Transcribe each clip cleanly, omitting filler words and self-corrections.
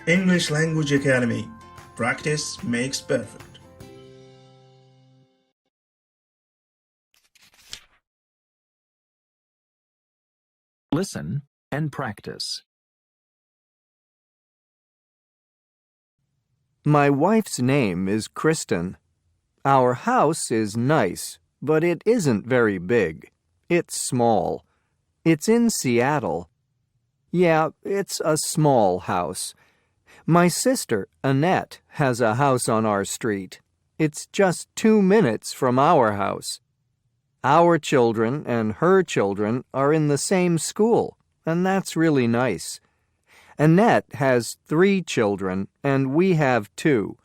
English Language Academy. Practice makes perfect. Listen and practice. My wife's name is Kristen. Our house is nice, but it isn't very big. It's small. It's in Seattle. Yeah, it's a small house. My sister, Annette, has a house on our street. It's just 2 minutes from our house. Our children and her children are in the same school, and that's really nice. Annette has 3 children, and we have 2.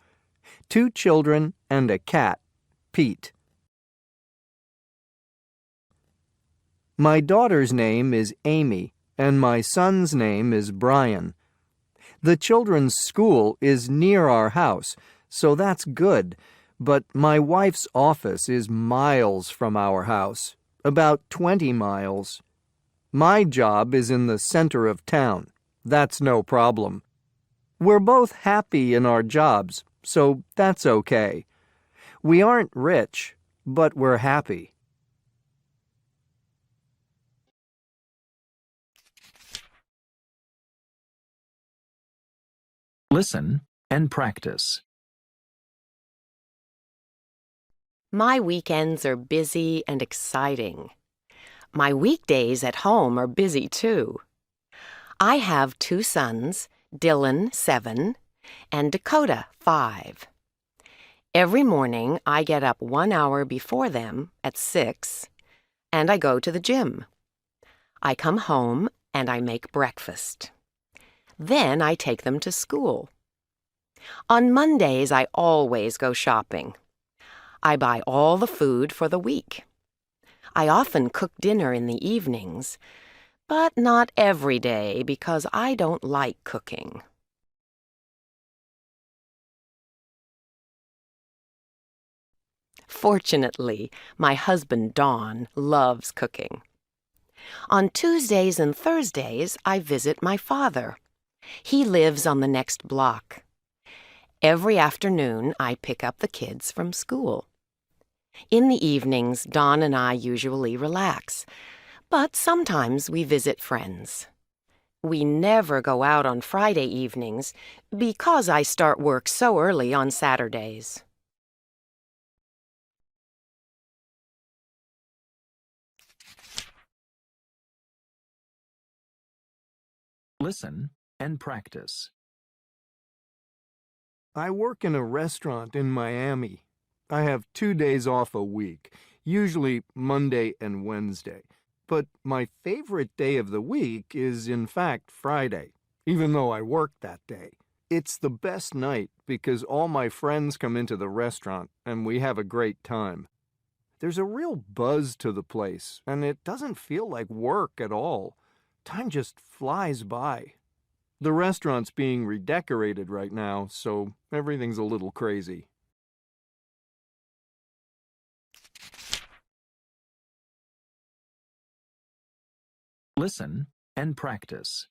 2 children and a cat, Pete. My daughter's name is Amy, and my son's name is Brian. The children's school is near our house, so that's good, but my wife's office is miles from our house, about 20 miles. My job is in the center of town. That's no problem. We're both happy in our jobs, so that's okay. We aren't rich, but we're happy. Listen and practice. My weekends are busy and exciting. My weekdays at home are busy too. I have 2 sons, Dylan, 7, and Dakota, 5. Every morning I get up 1 hour before them at 6, and I go to the gym. I come home and I make breakfast. Then I take them to school. On Mondays I always go shopping. I buy all the food for the week. I often cook dinner in the evenings, but not every day because I don't like cooking. Fortunately, my husband Don loves cooking. On Tuesdays and Thursdays, I visit my father. He lives on the next block. Every afternoon, I pick up the kids from school. In the evenings, Don and I usually relax, but sometimes we visit friends. We never go out on Friday evenings because I start work so early on Saturdays. Listen and practice. I work in a restaurant in Miami. I have 2 days off a week, usually Monday and Wednesday. But my favorite day of the week is, in fact, Friday, even though I work that day. It's the best night because all my friends come into the restaurant and we have a great time. There's a real buzz to the place, and it doesn't feel like work at all. Time just flies by. The restaurant's being redecorated right now, so everything's a little crazy. Listen and practice.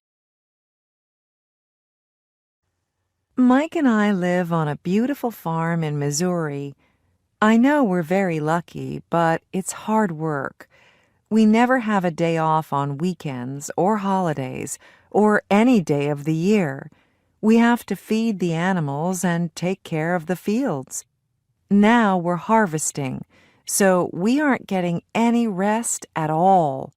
Mike and I live on a beautiful farm in Missouri. I know we're very lucky, but it's hard work. We never have a day off on weekends or holidays or any day of the year. We have to feed the animals and take care of the fields. Now we're harvesting, so we aren't getting any rest at all.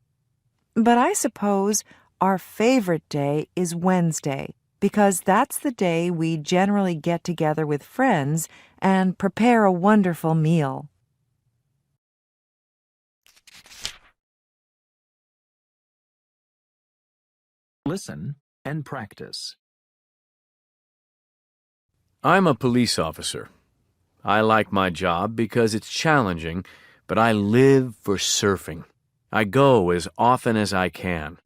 But I suppose our favorite day is Wednesday, because that's the day we generally get together with friends and prepare a wonderful meal. Listen and practice. I'm a police officer. I like my job because it's challenging, but I live for surfing. I go as often as I can.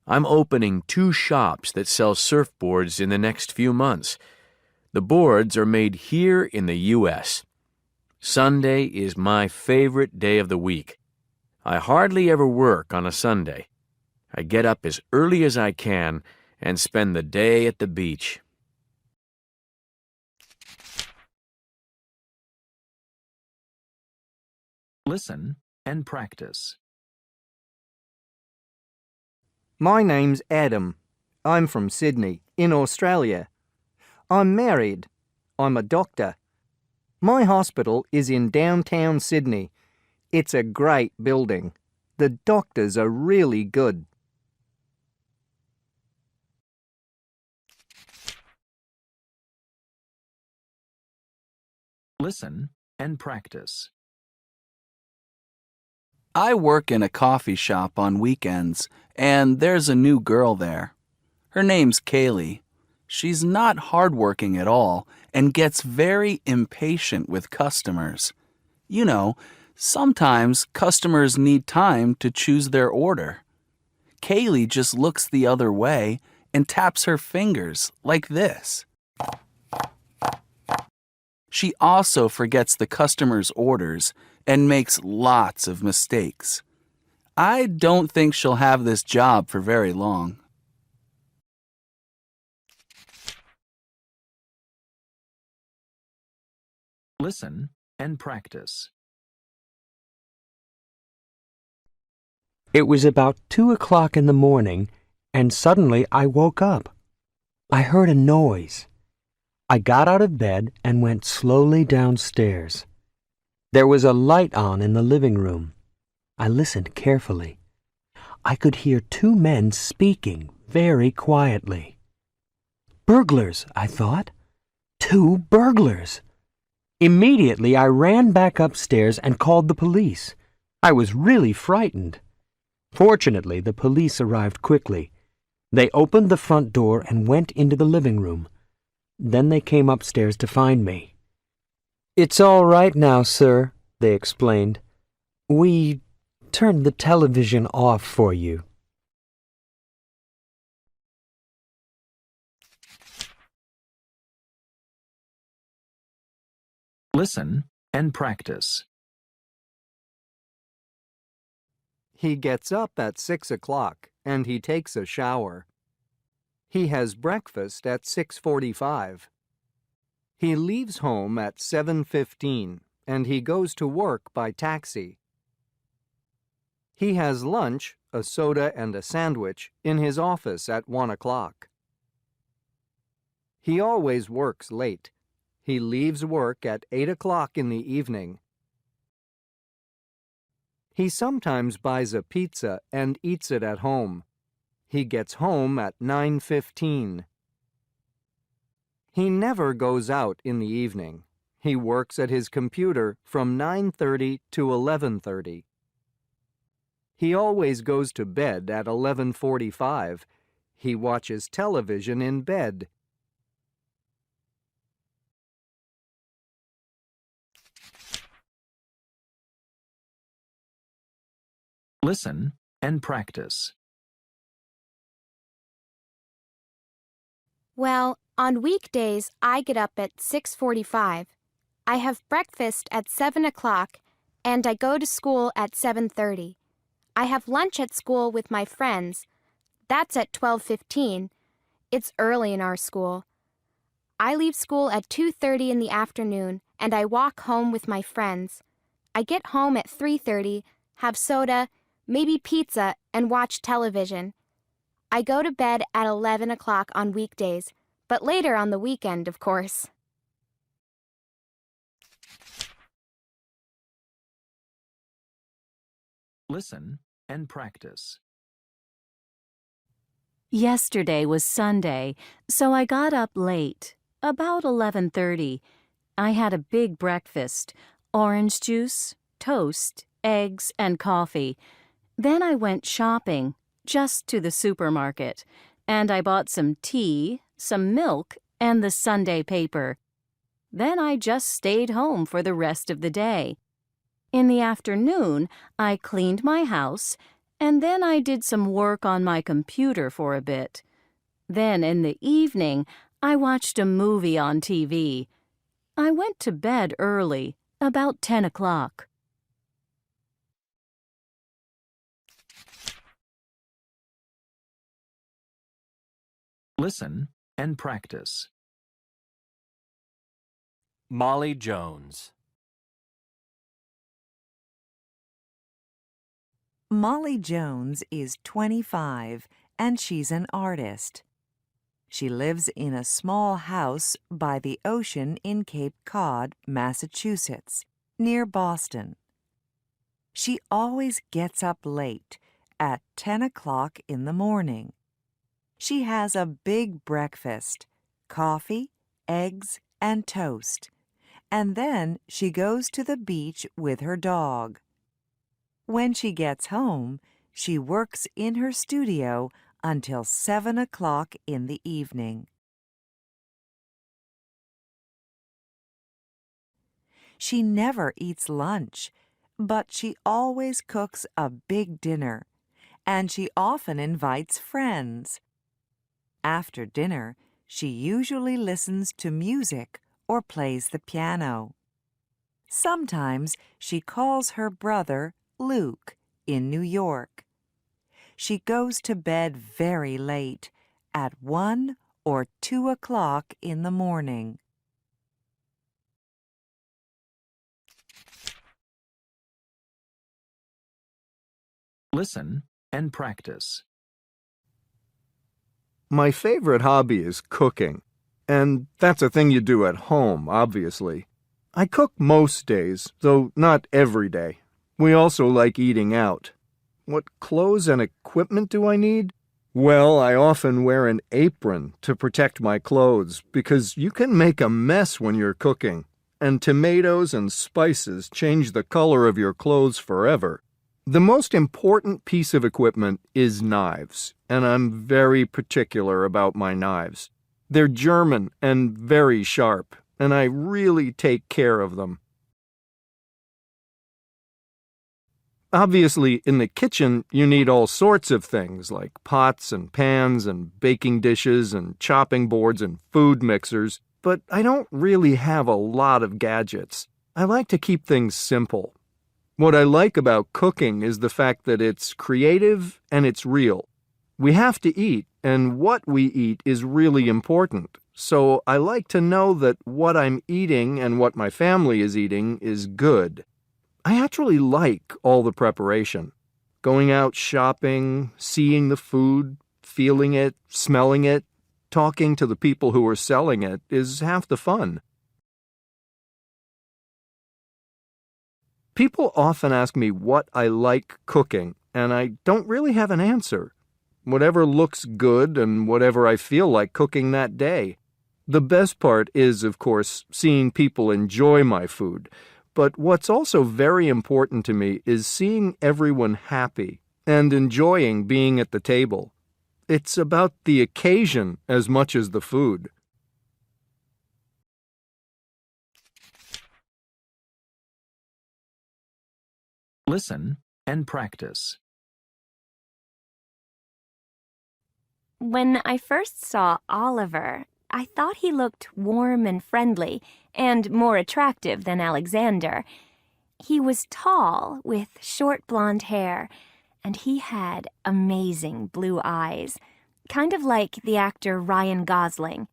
I'm opening 2 shops that sell surfboards in the next few months. The boards are made here in the U.S. Sunday is my favorite day of the week. I hardly ever work on a Sunday. I get up as early as I can and spend the day at the beach. Listen and practice. My name's Adam. I'm from Sydney, in Australia. I'm married. I'm a doctor. My hospital is in downtown Sydney. It's a great building. The doctors are really good. Listen and practice. I work in a coffee shop on weekends, and there's a new girl there. Her name's Kaylee. She's not hardworking at all and gets very impatient with customers. You know, sometimes customers need time to choose their order. Kaylee just looks the other way and taps her fingers like this. She also forgets the customer's orders and makes lots of mistakes. I don't think she'll have this job for very long. Listen and practice. It was about 2 o'clock in the morning, and suddenly I woke up. I heard a noise. I got out of bed and went slowly downstairs. There was a light on in the living room. I listened carefully. I could hear 2 men speaking very quietly. Burglars, I thought. 2 burglars. Immediately I ran back upstairs and called the police. I was really frightened. Fortunately, the police arrived quickly. They opened the front door and went into the living room. Then they came upstairs to find me. "It's all right now, sir," they explained. "We turned the television off for you." Listen and practice. He gets up at 6 o'clock and he takes a shower. He has breakfast at 6:45. He leaves home at 7:15 and he goes to work by taxi. He has lunch, a soda and a sandwich, in his office at 1 o'clock. He always works late. He leaves work at 8 o'clock in the evening. He sometimes buys a pizza and eats it at home. He gets home at 9:15. He never goes out in the evening. He works at his computer from 9:30 to 11:30. He always goes to bed at 11:45. He watches television in bed. Listen and practice. Well, on weekdays, I get up at 6:45. I have breakfast at 7 o'clock, and I go to school at 7:30. I have lunch at school with my friends. That's at 12:15. It's early in our school. I leave school at 2:30 in the afternoon, and I walk home with my friends. I get home at 3:30, have soda, maybe pizza, and watch television. I go to bed at 11 o'clock on weekdays, but later on the weekend, of course. Listen and practice. Yesterday was Sunday, so I got up late, about 11:30. I had a big breakfast, orange juice, toast, eggs, and coffee. Then I went shopping, just to the supermarket, and I bought some tea, some milk, and the Sunday paper. Then I just stayed home for the rest of the day. In the afternoon, I cleaned my house, and then I did some work on my computer for a bit. Then in the evening, I watched a movie on TV. I went to bed early, about 10 o'clock. Listen and practice. Molly Jones. Molly Jones is 25 and she's an artist. She lives in a small house by the ocean in Cape Cod, Massachusetts, near Boston. She always gets up late, at 10 o'clock in the morning. She has a big breakfast, coffee, eggs, and toast, and then she goes to the beach with her dog. When she gets home, she works in her studio until 7 o'clock in the evening. She never eats lunch, but she always cooks a big dinner, and she often invites friends. After dinner, she usually listens to music or plays the piano. Sometimes she calls her brother, Luke, in New York. She goes to bed very late, at 1 or 2 o'clock in the morning. Listen and practice. My favorite hobby is cooking, and that's a thing you do at home, obviously. I cook most days, though not every day. We also like eating out. What clothes and equipment do I need? Well, I often wear an apron to protect my clothes because you can make a mess when you're cooking, and tomatoes and spices change the color of your clothes forever. The most important piece of equipment is knives, and I'm very particular about my knives. They're German and very sharp, and I really take care of them. Obviously, in the kitchen, you need all sorts of things like pots and pans and baking dishes and chopping boards and food mixers, but I don't really have a lot of gadgets. I like to keep things simple. What I like about cooking is the fact that it's creative and it's real. We have to eat, and what we eat is really important. So I like to know that what I'm eating and what my family is eating is good. I actually like all the preparation. Going out shopping, seeing the food, feeling it, smelling it, talking to the people who are selling it is half the fun. People often ask me what I like cooking, and I don't really have an answer. Whatever looks good and whatever I feel like cooking that day. The best part is, of course, seeing people enjoy my food. But what's also very important to me is seeing everyone happy and enjoying being at the table. It's about the occasion as much as the food. Listen and practice. When I first saw Oliver, I thought he looked warm and friendly and more attractive than Alexander. He was tall with short blonde hair, and he had amazing blue eyes, kind of like the actor Ryan Gosling.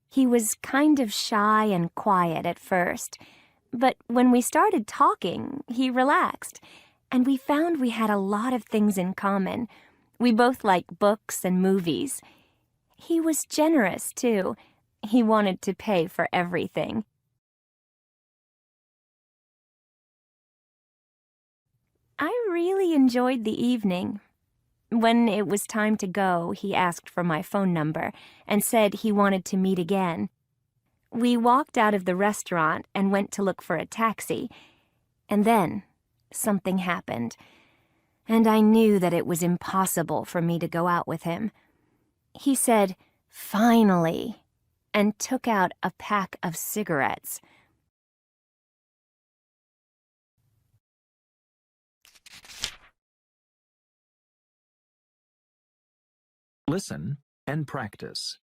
He was kind of shy and quiet at first, but when we started talking, he relaxed, and we found we had a lot of things in common. We both liked books and movies. He was generous, too. He wanted to pay for everything. I really enjoyed the evening. When it was time to go, he asked for my phone number and said he wanted to meet again. We walked out of the restaurant and went to look for a taxi. And then something happened, and I knew that it was impossible for me to go out with him. He said, "Finally," and took out a pack of cigarettes. Listen and practice.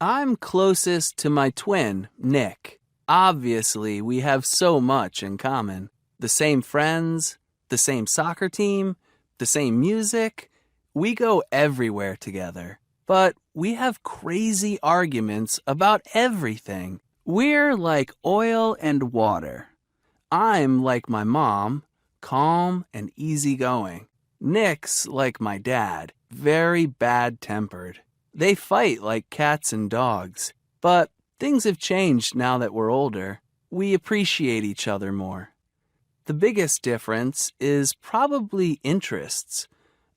I'm closest to my twin, Nick. Obviously, we have so much in common. The same friends, the same soccer team, the same music. We go everywhere together. But we have crazy arguments about everything. We're like oil and water. I'm like my mom, calm and easygoing. Nick's like my dad, very bad-tempered. They fight like cats and dogs. But things have changed now that we're older. We appreciate each other more. The biggest difference is probably interests.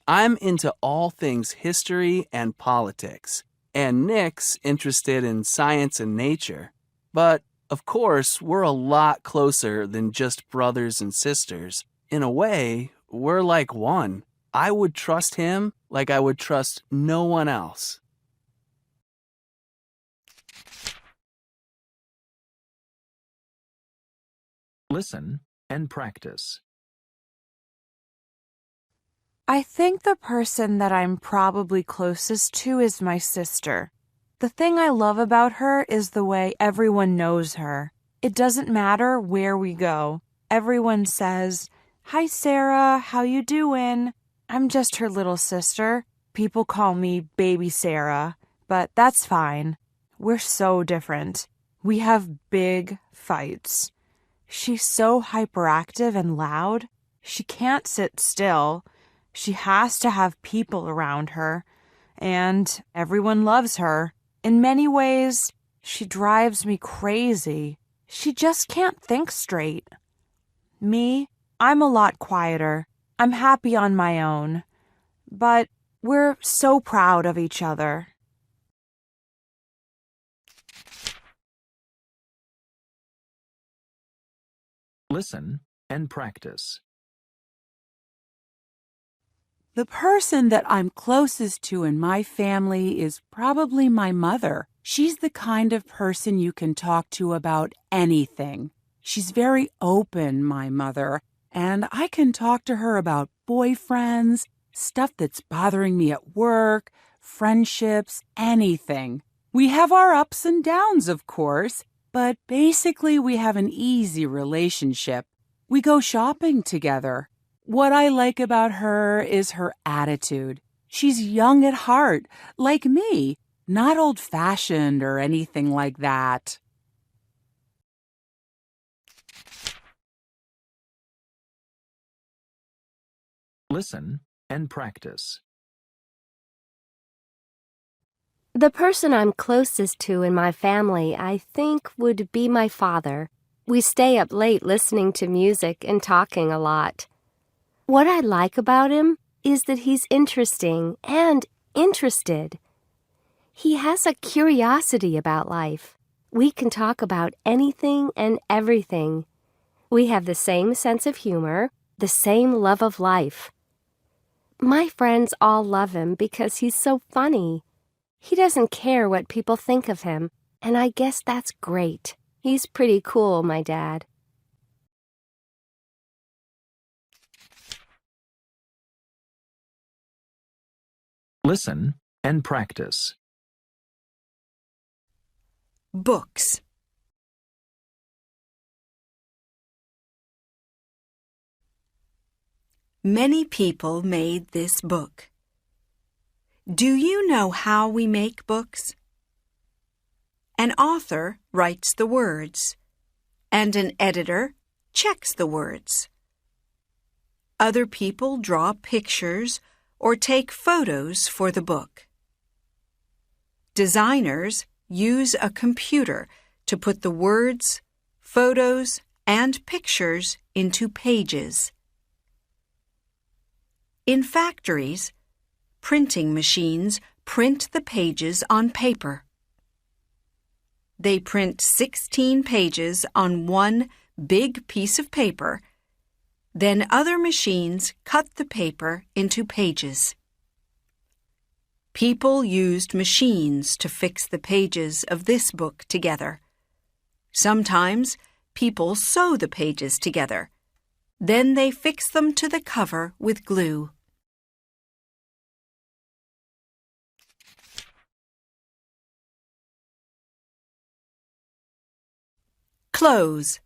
I'm into all things history and politics, and Nick's interested in science and nature. But, of course, we're a lot closer than just brothers and sisters. In a way, we're like one. I would trust him like I would trust no one else. Listen and practice. I think the person that I'm probably closest to is my sister. The thing I love about her is the way everyone knows her. It doesn't matter where we go. Everyone says, "Hi, Sarah, how you doing?" I'm just her little sister. People call me Baby Sarah, but that's fine. We're so different. We have big fights. She's so hyperactive and loud. She can't sit still. She has to have people around her, and everyone loves her. In many ways, she drives me crazy. She just can't think straight. Me, I'm a lot quieter. I'm happy on my own. But we're so proud of each other. Listen and practice. The person that I'm closest to in my family is probably my mother. She's the kind of person you can talk to about anything. She's very open, my mother, and I can talk to her about boyfriends, stuff that's bothering me at work, friendships, anything. We have our ups and downs, of course, but basically we have an easy relationship. We go shopping together. What I like about her is her attitude. She's young at heart, like me, not old-fashioned or anything like that. Listen and practice. The person I'm closest to in my family, I think, would be my father. We stay up late listening to music and talking a lot. What I like about him is that he's interesting and interested. He has a curiosity about life. We can talk about anything and everything. We have the same sense of humor, the same love of life. My friends all love him because he's so funny. He doesn't care what people think of him, and I guess that's great. He's pretty cool, my dad. Listen and practice. Books. Many people made this book. Do you know how we make books? An author writes the words, and an editor checks the words. Other people draw pictures or take photos for the book. Designers use a computer to put the words, photos, and pictures into pages. In factories, printing machines print the pages on paper. They print 16 pages on one big piece of paper. Then other machines cut the paper into pages. People used machines to fix the pages of this book together. Sometimes people sew the pages together. Then they fix them to the cover with glue. Clothes.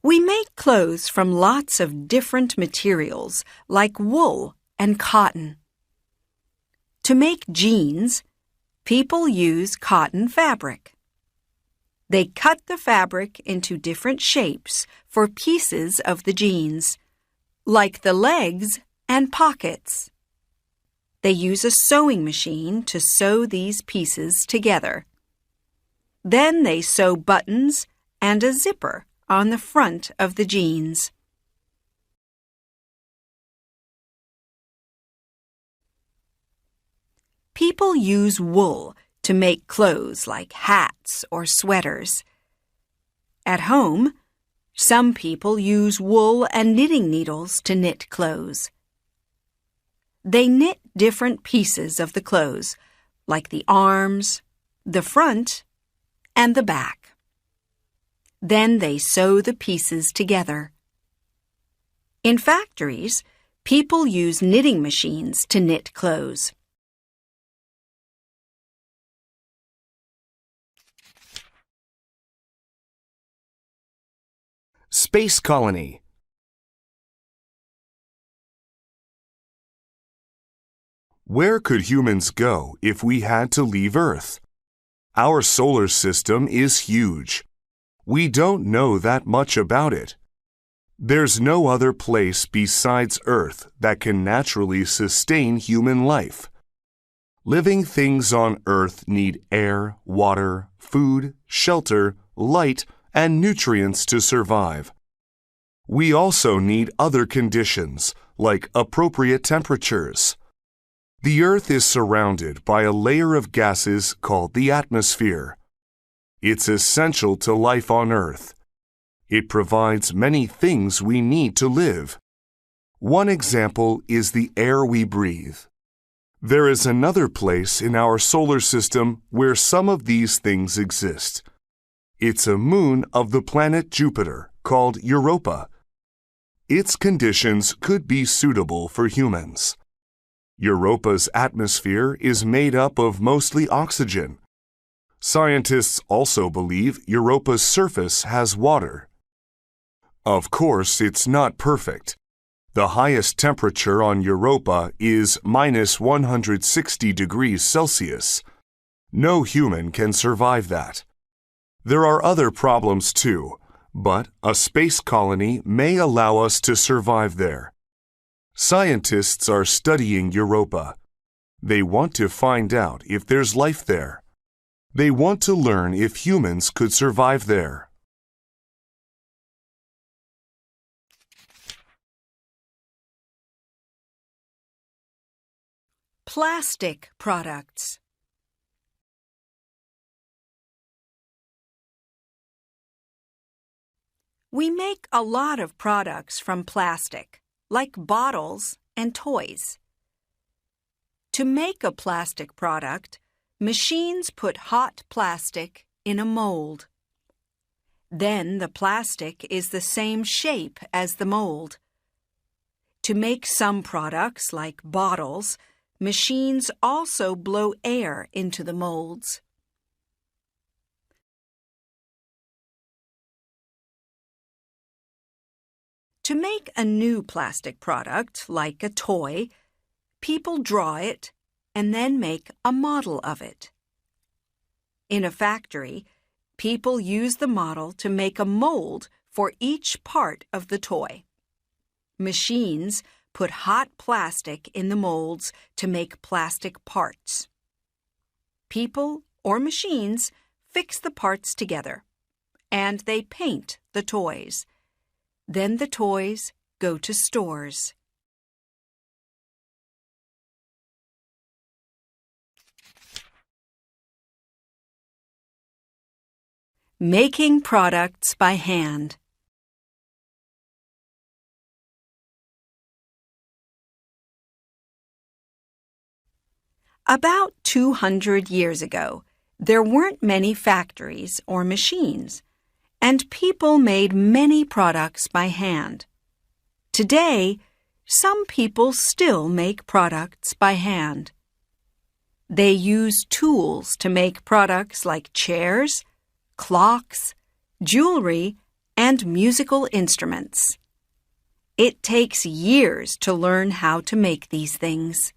We make clothes from lots of different materials, like wool and cotton. To make jeans, people use cotton fabric. They cut the fabric into different shapes for pieces of the jeans, like the legs and pockets. They use a sewing machine to sew these pieces together. Then they sew buttons and a zipper on the front of the jeans. People use wool to make clothes like hats or sweaters. At home, some people use wool and knitting needles to knit clothes. They knit different pieces of the clothes, like the arms, the front, and the back. Then they sew the pieces together. In factories, people use knitting machines to knit clothes. Space colony. Where could humans go if we had to leave Earth? Our solar system is huge. We don't know that much about it. There's no other place besides Earth that can naturally sustain human life. Living things on Earth need air, water, food, shelter, light, and nutrients to survive. We also need other conditions, like appropriate temperatures. The Earth is surrounded by a layer of gases called the atmosphere. It's essential to life on Earth. It provides many things we need to live. One example is the air we breathe. There is another place in our solar system where some of these things exist. It's a moon of the planet Jupiter called Europa. Its conditions could be suitable for humans. Europa's atmosphere is made up of mostly oxygen. Scientists also believe Europa's surface has water. Of course, it's not perfect. The highest temperature on Europa is minus 160 degrees Celsius. No human can survive that. There are other problems too, but a space colony may allow us to survive there. Scientists are studying Europa. They want to find out if there's life there. They want to learn if humans could survive there. Plastic products. We make a lot of products from plastic, like bottles and toys. To make a plastic product, machines put hot plastic in a mold. Then the plastic is the same shape as the mold. To make some products, like bottles, machines also blow air into the molds. To make a new plastic product, like a toy, people draw it and then make a model of it. In a factory, people use the model to make a mold for each part of the toy. Machines put hot plastic in the molds to make plastic parts. People or machines fix the parts together, and they paint the toys. Then the toys go to stores. Making products by hand. About 200 years ago, there weren't many factories or machines, and people made many products by hand. Today, some people still make products by hand. They use tools to make products like chairs, clocks, jewelry, and musical instruments. It takes years to learn how to make these things.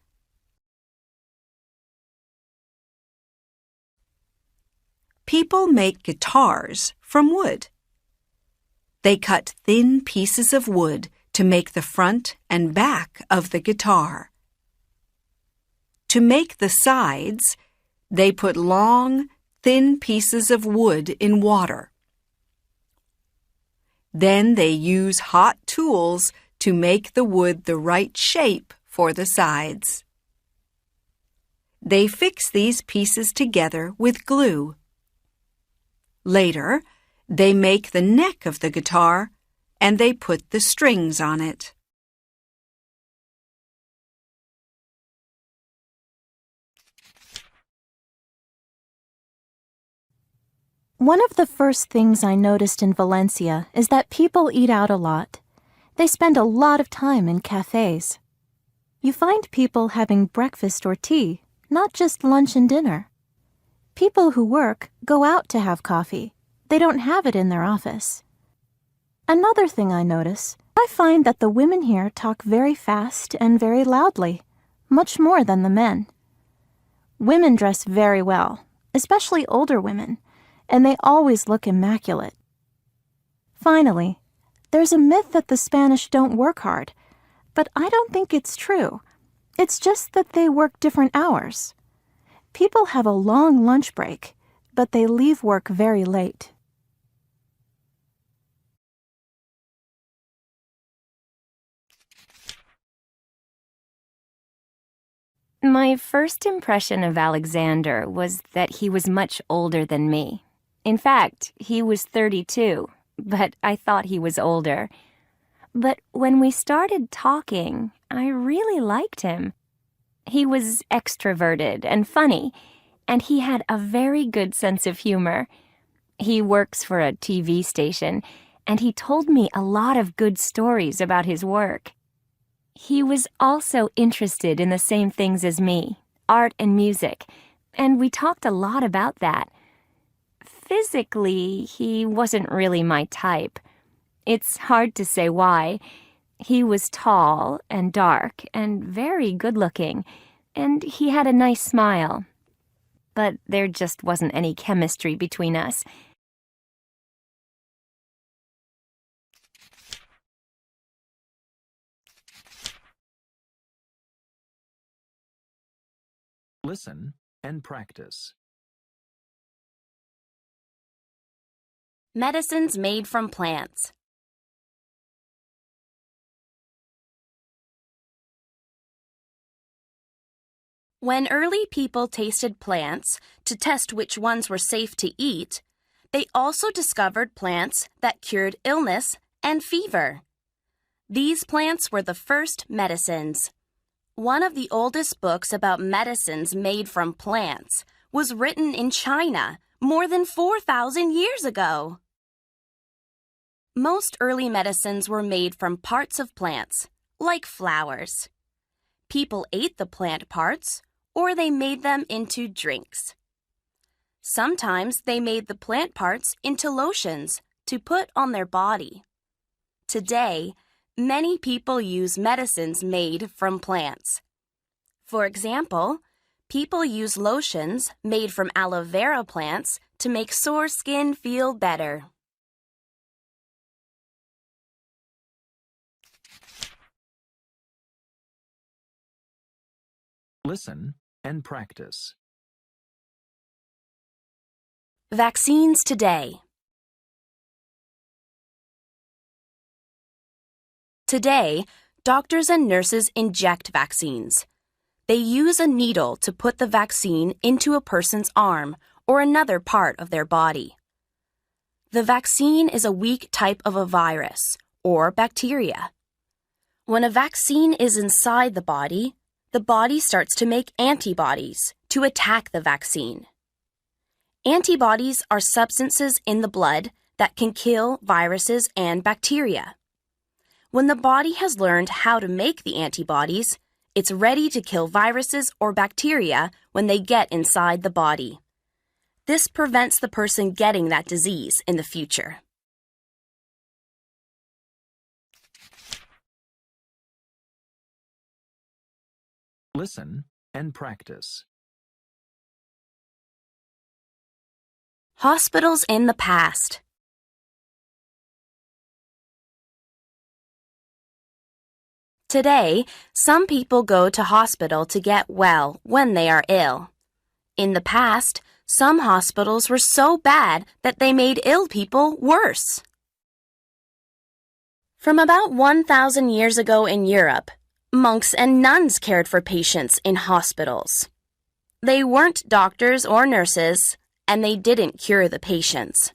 People make guitars from wood. They cut thin pieces of wood to make the front and back of the guitar. To make the sides, they put long, thin pieces of wood in water. Then they use hot tools to make the wood the right shape for the sides. They fix these pieces together with glue. Later, they make the neck of the guitar and they put the strings on it. One of the first things I noticed in Valencia is that people eat out a lot. They spend a lot of time in cafes. You find people having breakfast or tea, not just lunch and dinner. People who work go out to have coffee. They don't have it in their office. Another thing I notice, I find that the women here talk very fast and very loudly, much more than the men. Women dress very well, especially older women, and they always look immaculate. Finally, there's a myth that the Spanish don't work hard, but I don't think it's true. It's just that they work different hours. People have a long lunch break, but they leave work very late. My first impression of Alexander was that he was much older than me. In fact, he was 32, but I thought he was older. But when we started talking, I really liked him. He was extroverted and funny, and he had a very good sense of humor. He works for a TV station, and he told me a lot of good stories about his work. He was also interested in the same things as me, art and music, and we talked a lot about that. Physically, he wasn't really my type. It's hard to say why. He was tall and dark and very good-looking, and he had a nice smile. But there just wasn't any chemistry between us. Listen and practice. Medicines made from plants. When early people tasted plants to test which ones were safe to eat, they also discovered plants that cured illness and fever. These plants were the first medicines. One of the oldest books about medicines made from plants was written in China more than 4,000 years ago. Most early medicines were made from parts of plants, like flowers. People ate the plant parts, or they made them into drinks. Sometimes they made the plant parts into lotions to put on their body. Today, many people use medicines made from plants. For example, people use lotions made from aloe vera plants to make sore skin feel better. Listen and practice. Vaccines today. Today, doctors and nurses inject vaccines. They use a needle to put the vaccine into a person's arm or another part of their body. The vaccine is a weak type of a virus or bacteria. When a vaccine is inside the body starts to make antibodies to attack the vaccine. Antibodies are substances in the blood that can kill viruses and bacteria. When the body has learned how to make the antibodies, it's ready to kill viruses or bacteria when they get inside the body. This prevents the person getting that disease in the future. Listen and practice. Hospitals in the past. Today, some people go to hospital to get well when they are ill. In the past, some hospitals were so bad that they made ill people worse. From about 1,000 years ago in Europe, monks and nuns cared for patients in hospitals. They weren't doctors or nurses, and they didn't cure the patients.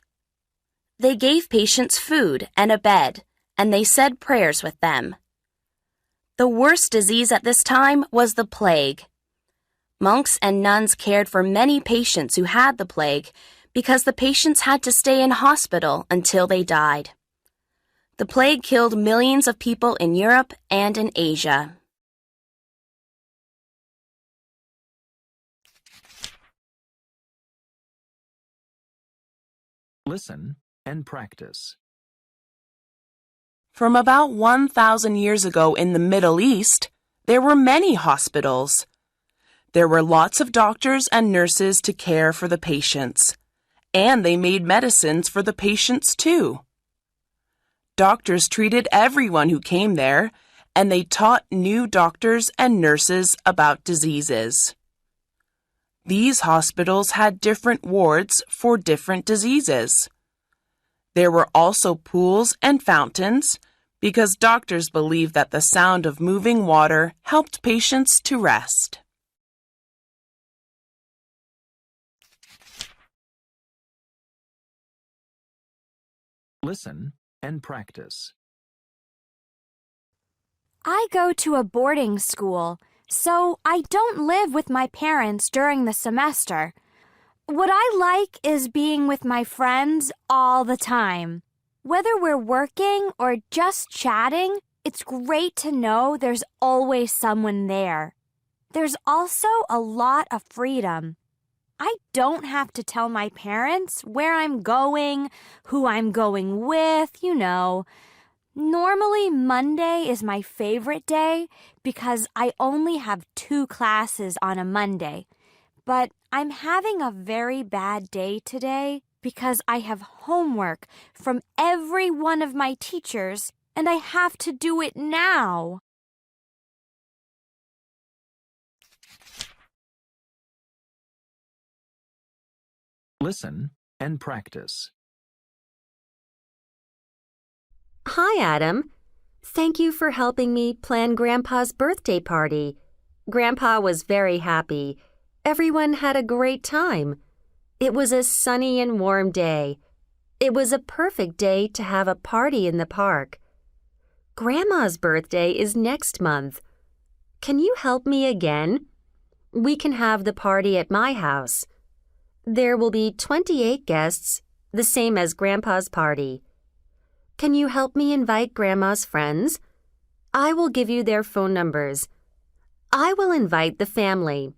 They gave patients food and a bed, and they said prayers with them. The worst disease at this time was the plague. Monks and nuns cared for many patients who had the plague because the patients had to stay in hospital until they died. The plague killed millions of people in Europe and in Asia. Listen and practice. From about 1,000 years ago in the Middle East, there were many hospitals. There were lots of doctors and nurses to care for the patients, and they made medicines for the patients too. Doctors treated everyone who came there, and they taught new doctors and nurses about diseases. These hospitals had different wards for different diseases. There were also pools and fountains because doctors believed that the sound of moving water helped patients to rest. Listen and practice. I go to a boarding school, so I don't live with my parents during the semester. What I like is being with my friends all the time. Whether we're working or just chatting, it's great to know there's always someone there. There's also a lot of freedom. I don't have to tell my parents where I'm going, who I'm going with, you know. Normally, Monday is my favorite day because I only have 2 classes on a Monday. But I'm having a very bad day today because I have homework from every one of my teachers and I have to do it now. Listen and practice. Hi, Adam. Thank you for helping me plan Grandpa's birthday party. Grandpa was very happy. Everyone had a great time. It was a sunny and warm day. It was a perfect day to have a party in the park. Grandma's birthday is next month. Can you help me again? We can have the party at my house. There will be 28 guests, the same as Grandpa's party. Can you help me invite Grandma's friends? I will give you their phone numbers. I will invite the family.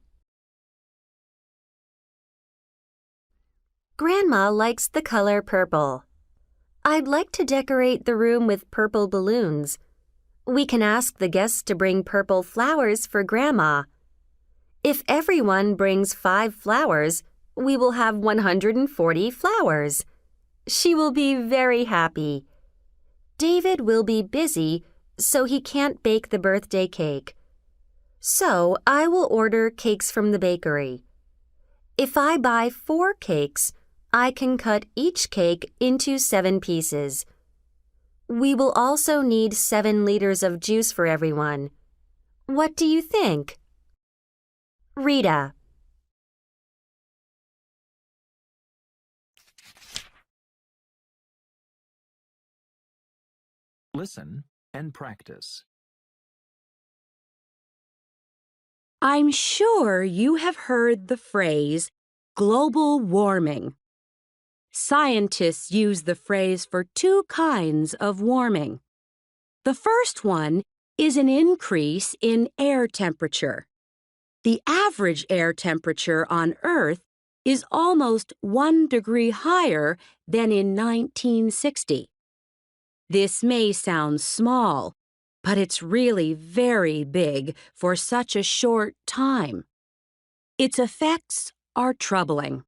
Grandma likes the color purple. I'd like to decorate the room with purple balloons. We can ask the guests to bring purple flowers for Grandma. If everyone brings 5 flowers, we will have 140 flowers. She will be very happy. David will be busy, so he can't bake the birthday cake. So I will order cakes from the bakery. If I buy 4 cakes, I can cut each cake into 7 pieces. We will also need 7 liters of juice for everyone. What do you think? Rita. Listen and practice. I'm sure you have heard the phrase global warming. Scientists use the phrase for 2 kinds of warming. The first one is an increase in air temperature. The average air temperature on Earth is almost 1 degree higher than in 1960. This may sound small, but it's really very big for such a short time. Its effects are troubling.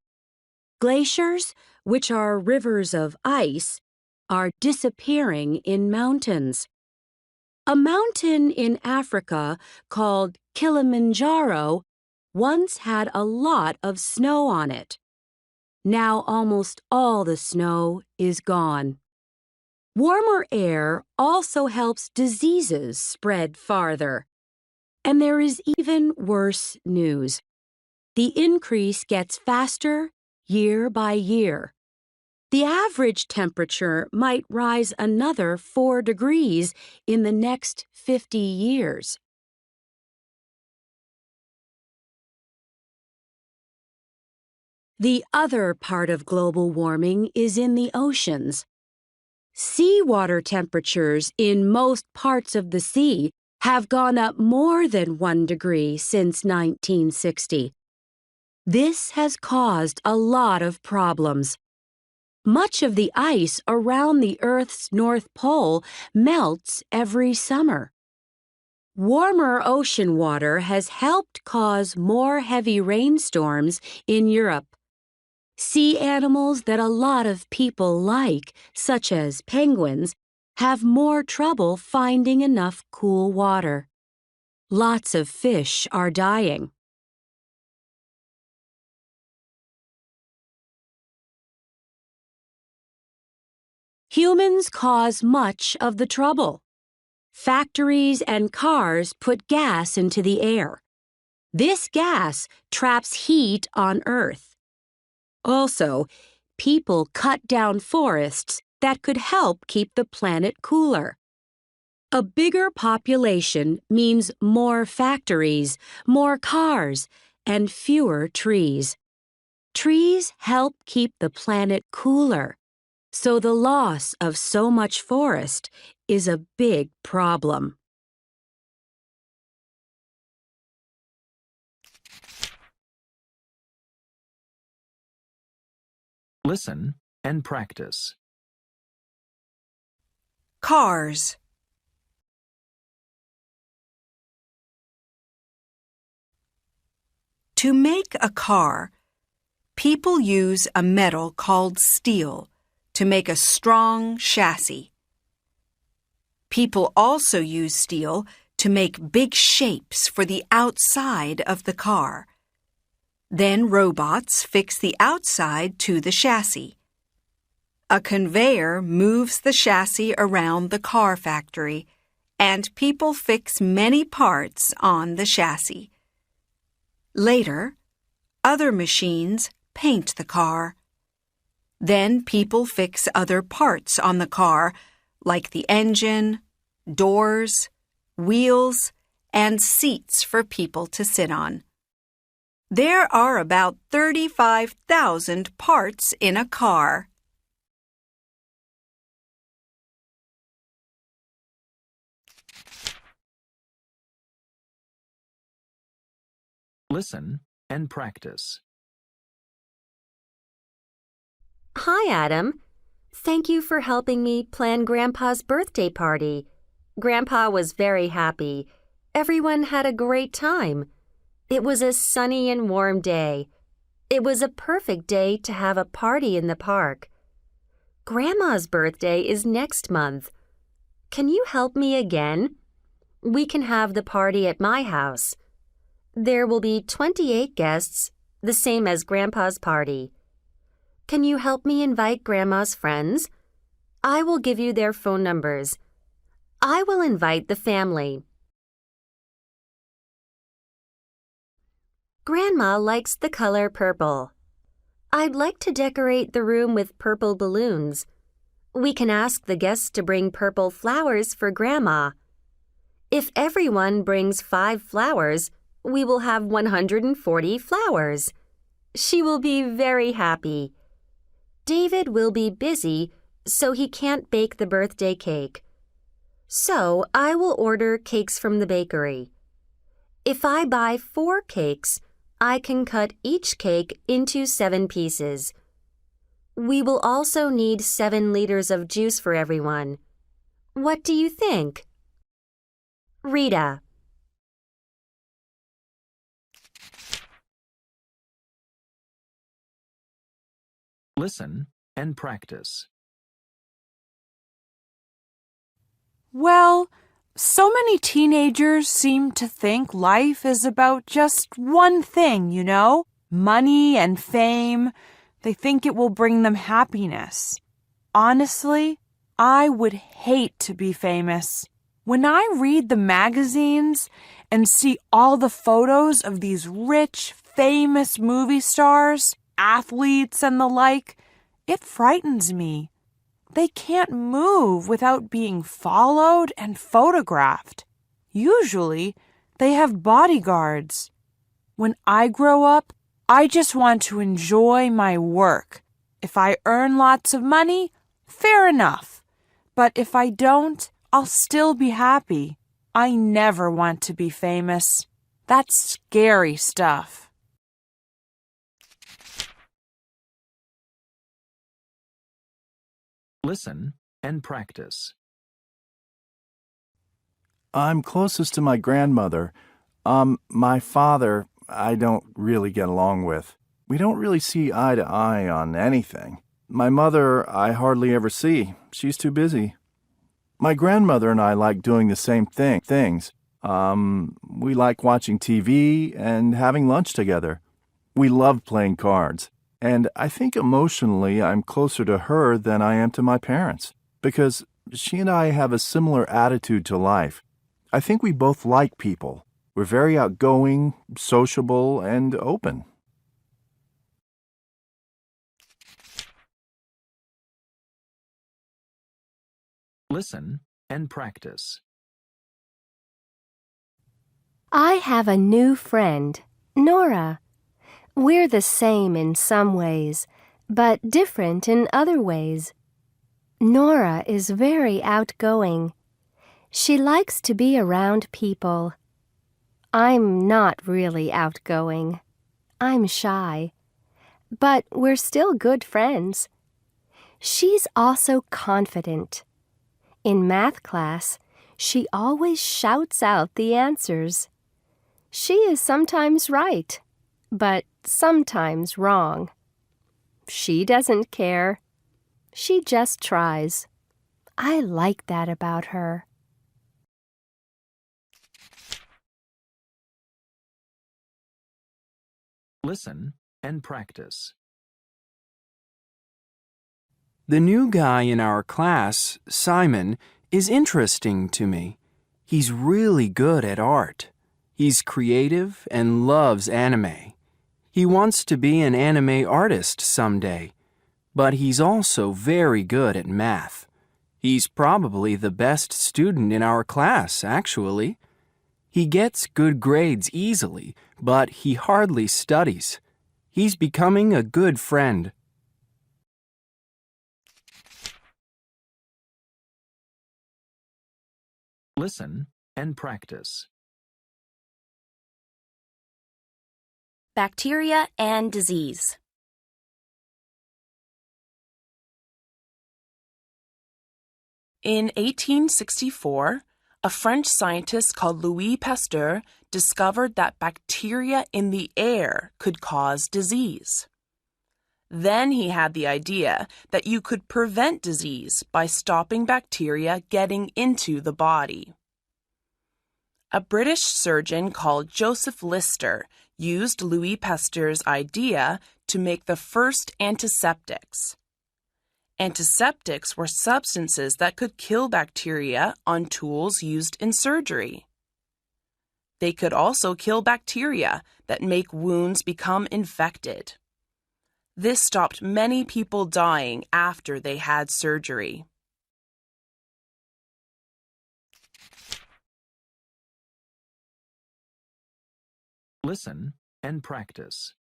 Glaciers, which are rivers of ice, are disappearing in mountains. A mountain in Africa called Kilimanjaro once had a lot of snow on it. Now almost all the snow is gone. Warmer air also helps diseases spread farther. And there is even worse news. The increase gets faster year by year. The average temperature might rise another 4 degrees in the next 50 years. The other part of global warming is in the oceans. Seawater temperatures in most parts of the sea have gone up more than 1 degree since 1960. This has caused a lot of problems. Much of the ice around the Earth's North Pole melts every summer. Warmer ocean water has helped cause more heavy rainstorms in Europe. Sea animals that a lot of people like, such as penguins, have more trouble finding enough cool water. Lots of fish are dying. Humans cause much of the trouble. Factories and cars put gas into the air. This gas traps heat on Earth. Also, people cut down forests that could help keep the planet cooler. A bigger population means more factories, more cars, and fewer trees. Trees help keep the planet cooler, so the loss of so much forest is a big problem. Listen and practice. Cars. To make a car, people use a metal called steel to make a strong chassis. People also use steel to make big shapes for the outside of the car. Then robots fix the outside to the chassis. A conveyor moves the chassis around the car factory, and people fix many parts on the chassis. Later, other machines paint the car. Then people fix other parts on the car, like the engine, doors, wheels, and seats for people to sit on. There are about 35,000 parts in a car. Listen and practice. Hi, Adam. Thank you for helping me plan Grandpa's birthday party. Grandpa was very happy. Everyone had a great time. It was a sunny and warm day. It was a perfect day to have a party in the park. Grandma's birthday is next month. Can you help me again? We can have the party at my house. There will be 28 guests, the same as Grandpa's party. Can you help me invite Grandma's friends? I will give you their phone numbers. I will invite the family. Grandma likes the color purple. I'd like to decorate the room with purple balloons. We can ask the guests to bring purple flowers for Grandma. If everyone brings 5 flowers, we will have 140 flowers. She will be very happy. David will be busy, so he can't bake the birthday cake. So I will order cakes from the bakery. If I buy 4 cakes, I can cut each cake into 7 pieces. We will also need 7 liters of juice for everyone. What do you think? Rita. Listen and practice. Well, so many teenagers seem to think life is about just one thing, you know? Money and fame. They think it will bring them happiness. Honestly, I would hate to be famous. When I read the magazines and see all the photos of these rich, famous movie stars, athletes, and the like, it frightens me. They can't move without being followed and photographed. Usually, they have bodyguards. When I grow up, I just want to enjoy my work. If I earn lots of money, fair enough. But if I don't, I'll still be happy. I never want to be famous. That's scary stuff. Listen and practice. I'm closest to my grandmother. My father, I don't really get along with. We don't really see eye to eye on anything. My mother, I hardly ever see. She's too busy. My grandmother and I like doing the same things. We like watching TV and having lunch together. We love playing cards. And I think emotionally I'm closer to her than I am to my parents, because she and I have a similar attitude to life. I think we both like people. We're very outgoing, sociable, and open. Listen and practice. I have a new friend, Nora. We're the same in some ways, but different in other ways. Nora is very outgoing. She likes to be around people. I'm not really outgoing. I'm shy. But we're still good friends. She's also confident. In math class, she always shouts out the answers. She is sometimes right, but sometimes wrong. She doesn't care. She just tries. I like that about her. Listen and practice. The new guy in our class, Simon, is interesting to me. He's really good at art. He's creative and loves anime. He wants to be an anime artist someday, but he's also very good at math. He's probably the best student in our class, actually. He gets good grades easily, but he hardly studies. He's becoming a good friend. Listen and practice. Bacteria and disease. In 1864, a French scientist called Louis Pasteur discovered that bacteria in the air could cause disease. Then he had the idea that you could prevent disease by stopping bacteria getting into the body. A British surgeon called Joseph Lister used Louis Pasteur's idea to make the first antiseptics. Antiseptics were substances that could kill bacteria on tools used in surgery. They could also kill bacteria that make wounds become infected. This stopped many people dying after they had surgery. Listen and practice.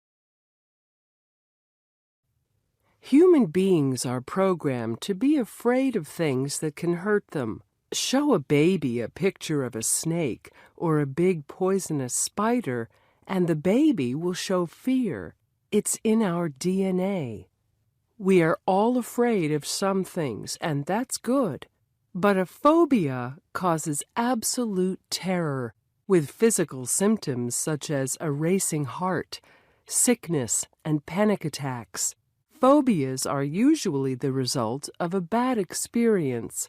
Human beings are programmed to be afraid of things that can hurt them. Show a baby a picture of a snake or a big poisonous spider, and the baby will show fear. It's in our DNA. We are all afraid of some things, and that's good. But a phobia causes absolute terror, with physical symptoms such as a racing heart, sickness, and panic attacks. Phobias are usually the result of a bad experience.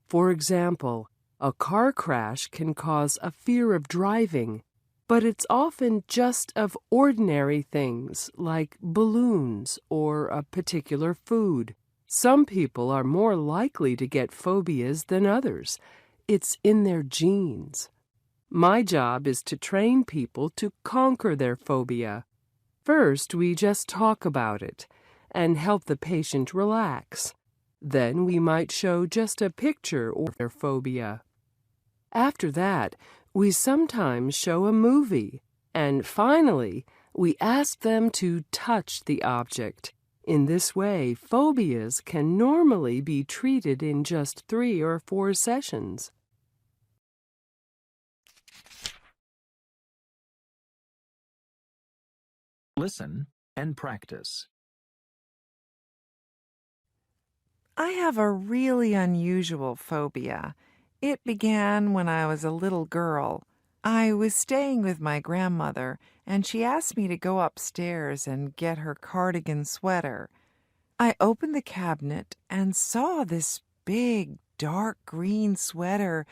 For example, a car crash can cause a fear of driving, but it's often just of ordinary things like balloons or a particular food. Some people are more likely to get phobias than others. It's in their genes. My job is to train people to conquer their phobia. First, we just talk about it and help the patient relax. Then we might show just a picture of their phobia. After that, we sometimes show a movie. And finally, we ask them to touch the object. In this way, phobias can normally be treated in just 3 or 4 sessions. Listen and practice. I have a really unusual phobia. It began when I was a little girl. I was staying with my grandmother, and she asked me to go upstairs and get her cardigan sweater. I opened the cabinet and saw this big, dark green sweater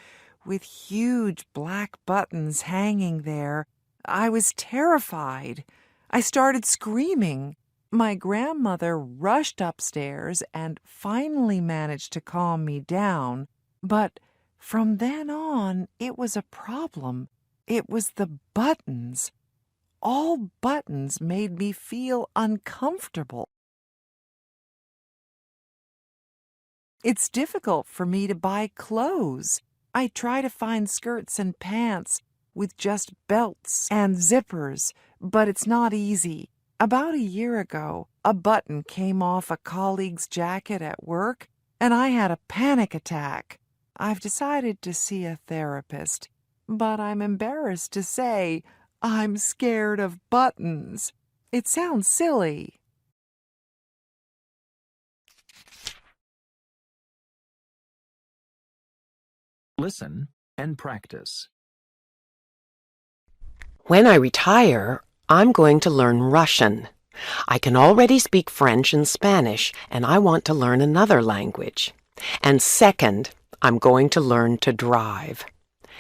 with huge black buttons hanging there. I was terrified. I started screaming. My grandmother rushed upstairs and finally managed to calm me down, but from then on, it was a problem. It was the buttons. All buttons made me feel uncomfortable. It's difficult for me to buy clothes. I try to find skirts and pants with just belts and zippers, but it's not easy. About a year ago, a button came off a colleague's jacket at work, and I had a panic attack. I've decided to see a therapist, but I'm embarrassed to say I'm scared of buttons. It sounds silly. Listen and practice. When I retire, I'm going to learn Russian. I can already speak French and Spanish, and I want to learn another language. And second, I'm going to learn to drive.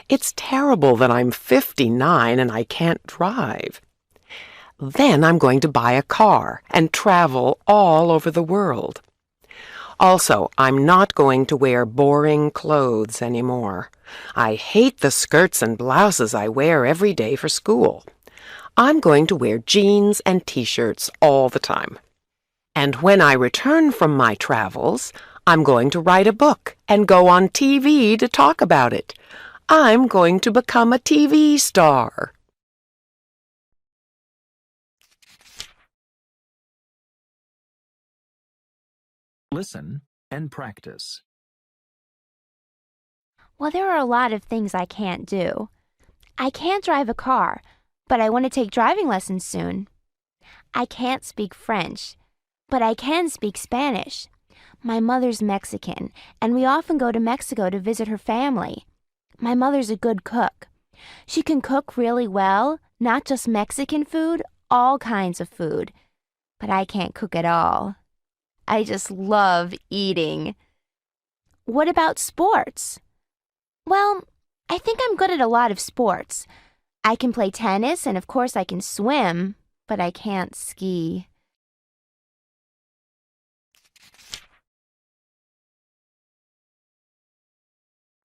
It's terrible that I'm 59 and I can't drive. Then I'm going to buy a car and travel all over the world. Also, I'm not going to wear boring clothes anymore. I hate the skirts and blouses I wear every day for school. I'm going to wear jeans and t-shirts all the time. And when I return from my travels, I'm going to write a book and go on TV to talk about it. I'm going to become a TV star. Listen and practice. Well, there are a lot of things I can't do. I can't drive a car, but I want to take driving lessons soon. I can't speak French, but I can speak Spanish. My mother's Mexican, and we often go to Mexico to visit her family. My mother's a good cook. She can cook really well, not just Mexican food, all kinds of food. But I can't cook at all. I just love eating. What about sports? Well, I think I'm good at a lot of sports. I can play tennis, and of course I can swim, but I can't ski.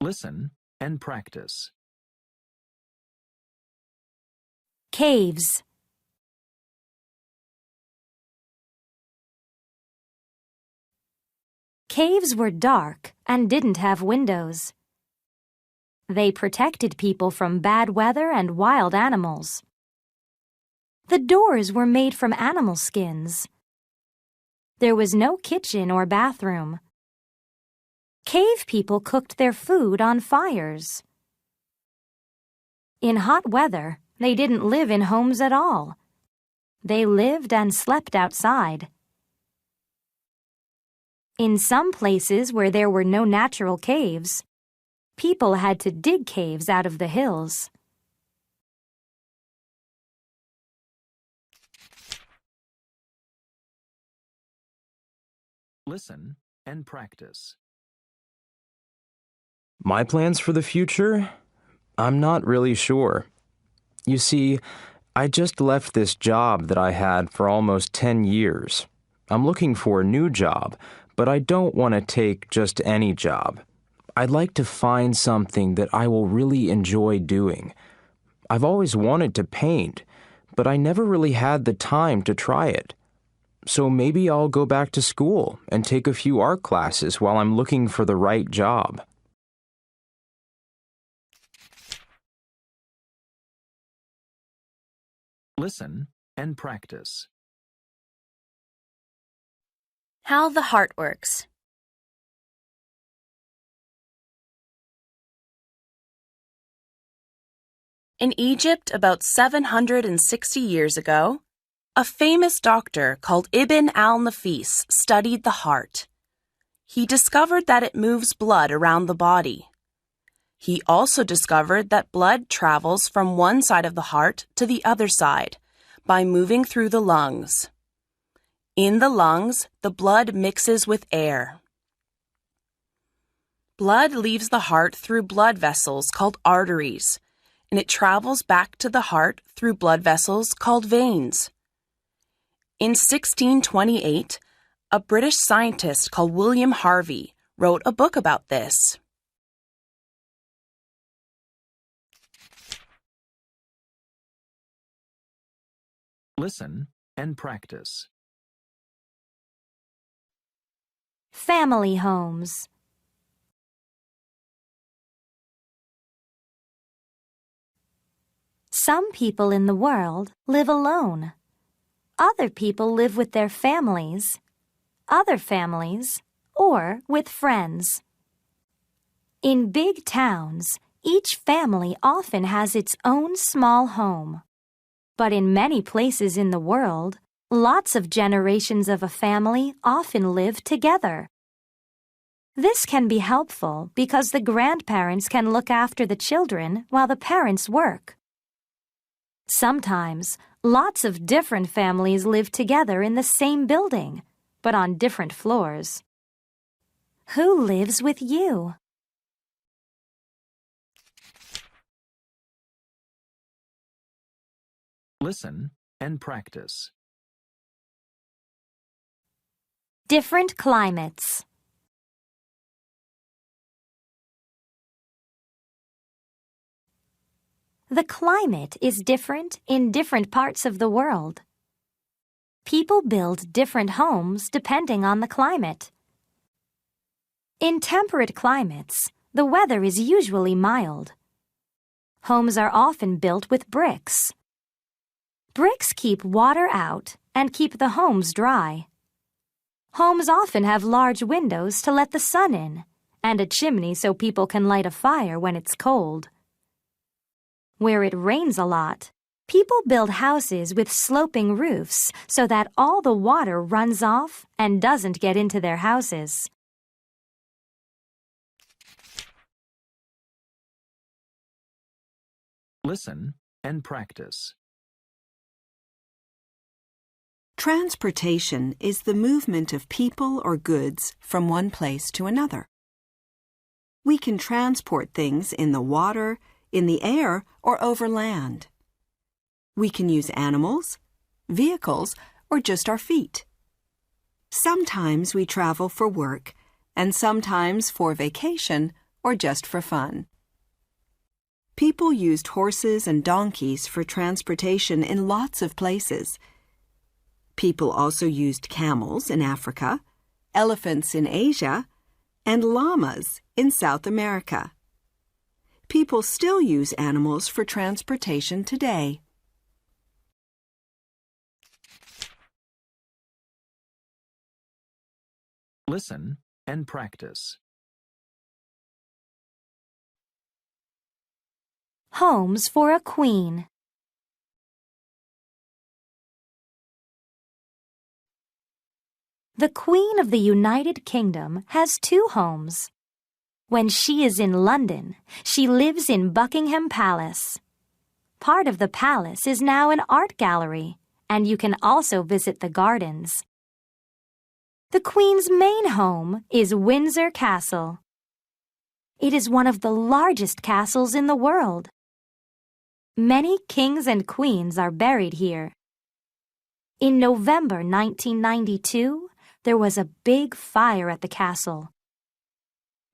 Listen and practice. Caves. Caves were dark and didn't have windows. They protected people from bad weather and wild animals. The doors were made from animal skins. There was no kitchen or bathroom. Cave people cooked their food on fires. In hot weather, they didn't live in homes at all. They lived and slept outside. In some places where there were no natural caves, people had to dig caves out of the hills. Listen and practice. My plans for the future? I'm not really sure. You see, I just left this job that I had for almost 10 years. I'm looking for a new job, but I don't want to take just any job. I'd like to find something that I will really enjoy doing. I've always wanted to paint, but I never really had the time to try it. So maybe I'll go back to school and take a few art classes while I'm looking for the right job. Listen and practice. How the heart works. In Egypt, about 760 years ago, a famous doctor called Ibn al-Nafis studied the heart. He discovered that it moves blood around the body. He also discovered that blood travels from one side of the heart to the other side by moving through the lungs. In the lungs, the blood mixes with air. Blood leaves the heart through blood vessels called arteries, and it travels back to the heart through blood vessels called veins. In 1628, a British scientist called William Harvey wrote a book about this. Listen and practice. Family homes. Some people in the world live alone. Other people live with their families, other families, or with friends. In big towns, each family often has its own small home. But in many places in the world, lots of generations of a family often live together. This can be helpful because the grandparents can look after the children while the parents work. Sometimes, lots of different families live together in the same building, but on different floors. Who lives with you? Listen and practice. Different climates. The climate is different in different parts of the world. People build different homes depending on the climate. In temperate climates, the weather is usually mild. Homes are often built with bricks. Bricks keep water out and keep the homes dry. Homes often have large windows to let the sun in, and a chimney so people can light a fire when it's cold. Where it rains a lot, people build houses with sloping roofs so that all the water runs off and doesn't get into their houses. Listen and practice. Transportation is the movement of people or goods from one place to another. We can transport things in the water, in the air, or over land. We can use animals, vehicles, or just our feet. Sometimes we travel for work, and sometimes for vacation or just for fun. People used horses and donkeys for transportation in lots of places. People also used camels in Africa, elephants in Asia, and llamas in South America. People still use animals for transportation today. Listen and practice. Homes for a queen. The Queen of the United Kingdom has two homes. When she is in London, she lives in Buckingham Palace. Part of the palace is now an art gallery, and you can also visit the gardens. The Queen's main home is Windsor Castle. It is one of the largest castles in the world. Many kings and queens are buried here. In November 1992, there was a big fire at the castle.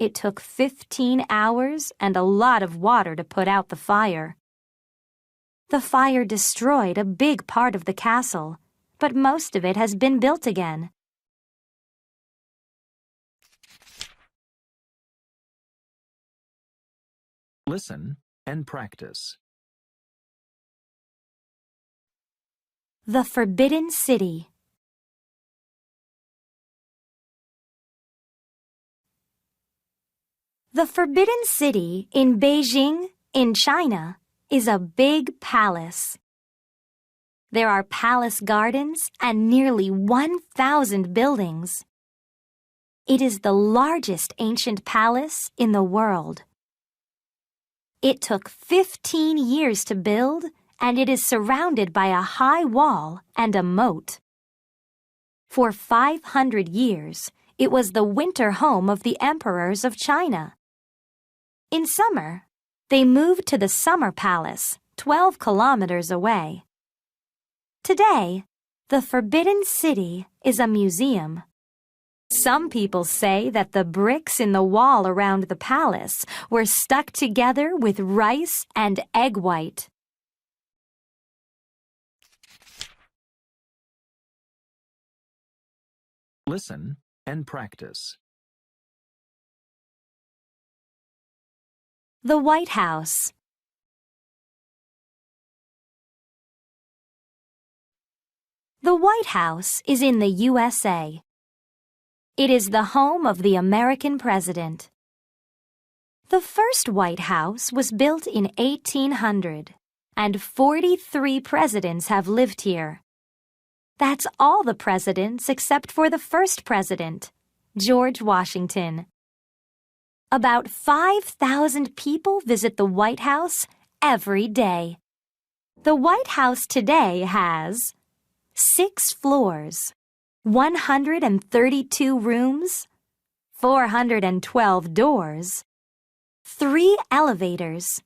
It took 15 hours and a lot of water to put out the fire. The fire destroyed a big part of the castle, but most of it has been built again. Listen and practice. The Forbidden City. The Forbidden City in Beijing, in China, is a big palace. There are palace gardens and nearly 1,000 buildings. It is the largest ancient palace in the world. It took 15 years to build, and it is surrounded by a high wall and a moat. For 500 years, it was the winter home of the emperors of China. In summer, they moved to the Summer Palace, 12 kilometers away. Today, the Forbidden City is a museum. Some people say that the bricks in the wall around the palace were stuck together with rice and egg white. Listen and practice. The White House. The White House is in the USA. It is the home of the American president. The first White House was built in 1800, and 43 presidents have lived here. That's all the presidents except for the first president, George Washington. About 5,000 people visit the White House every day. The White House today has 6 floors, 132 rooms, 412 doors, 3 elevators,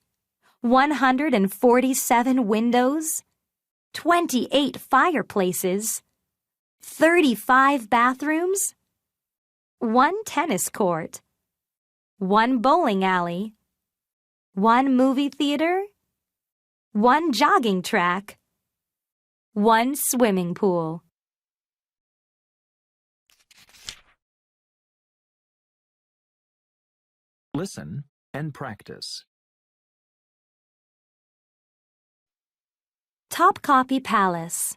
147 windows, 28 fireplaces, 35 bathrooms, 1 tennis court, 1 bowling alley, 1 movie theater, 1 jogging track, 1 swimming pool. Listen and practice. Topkapi Palace.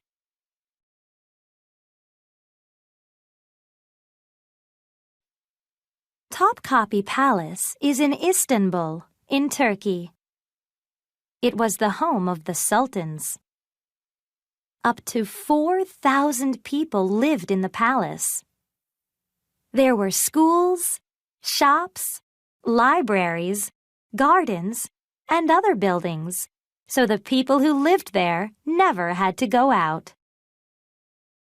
Topkapi Palace is in Istanbul, in Turkey. It was the home of the sultans. Up to 4,000 people lived in the palace. There were schools, shops, libraries, gardens, and other buildings, so the people who lived there never had to go out.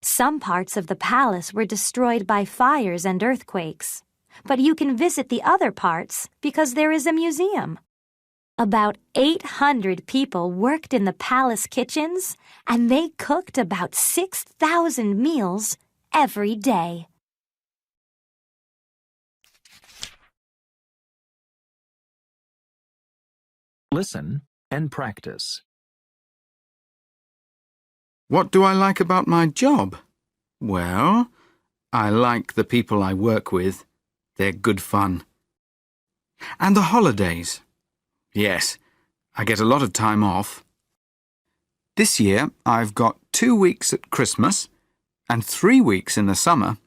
Some parts of the palace were destroyed by fires and earthquakes, but you can visit the other parts because there is a museum. About 800 people worked in the palace kitchens, and they cooked about 6,000 meals every day. Listen and practice. What do I like about my job? Well, I like the people I work with. They're good fun. And the holidays. Yes, I get a lot of time off. This year I've got 2 weeks at Christmas and 3 weeks in the summer,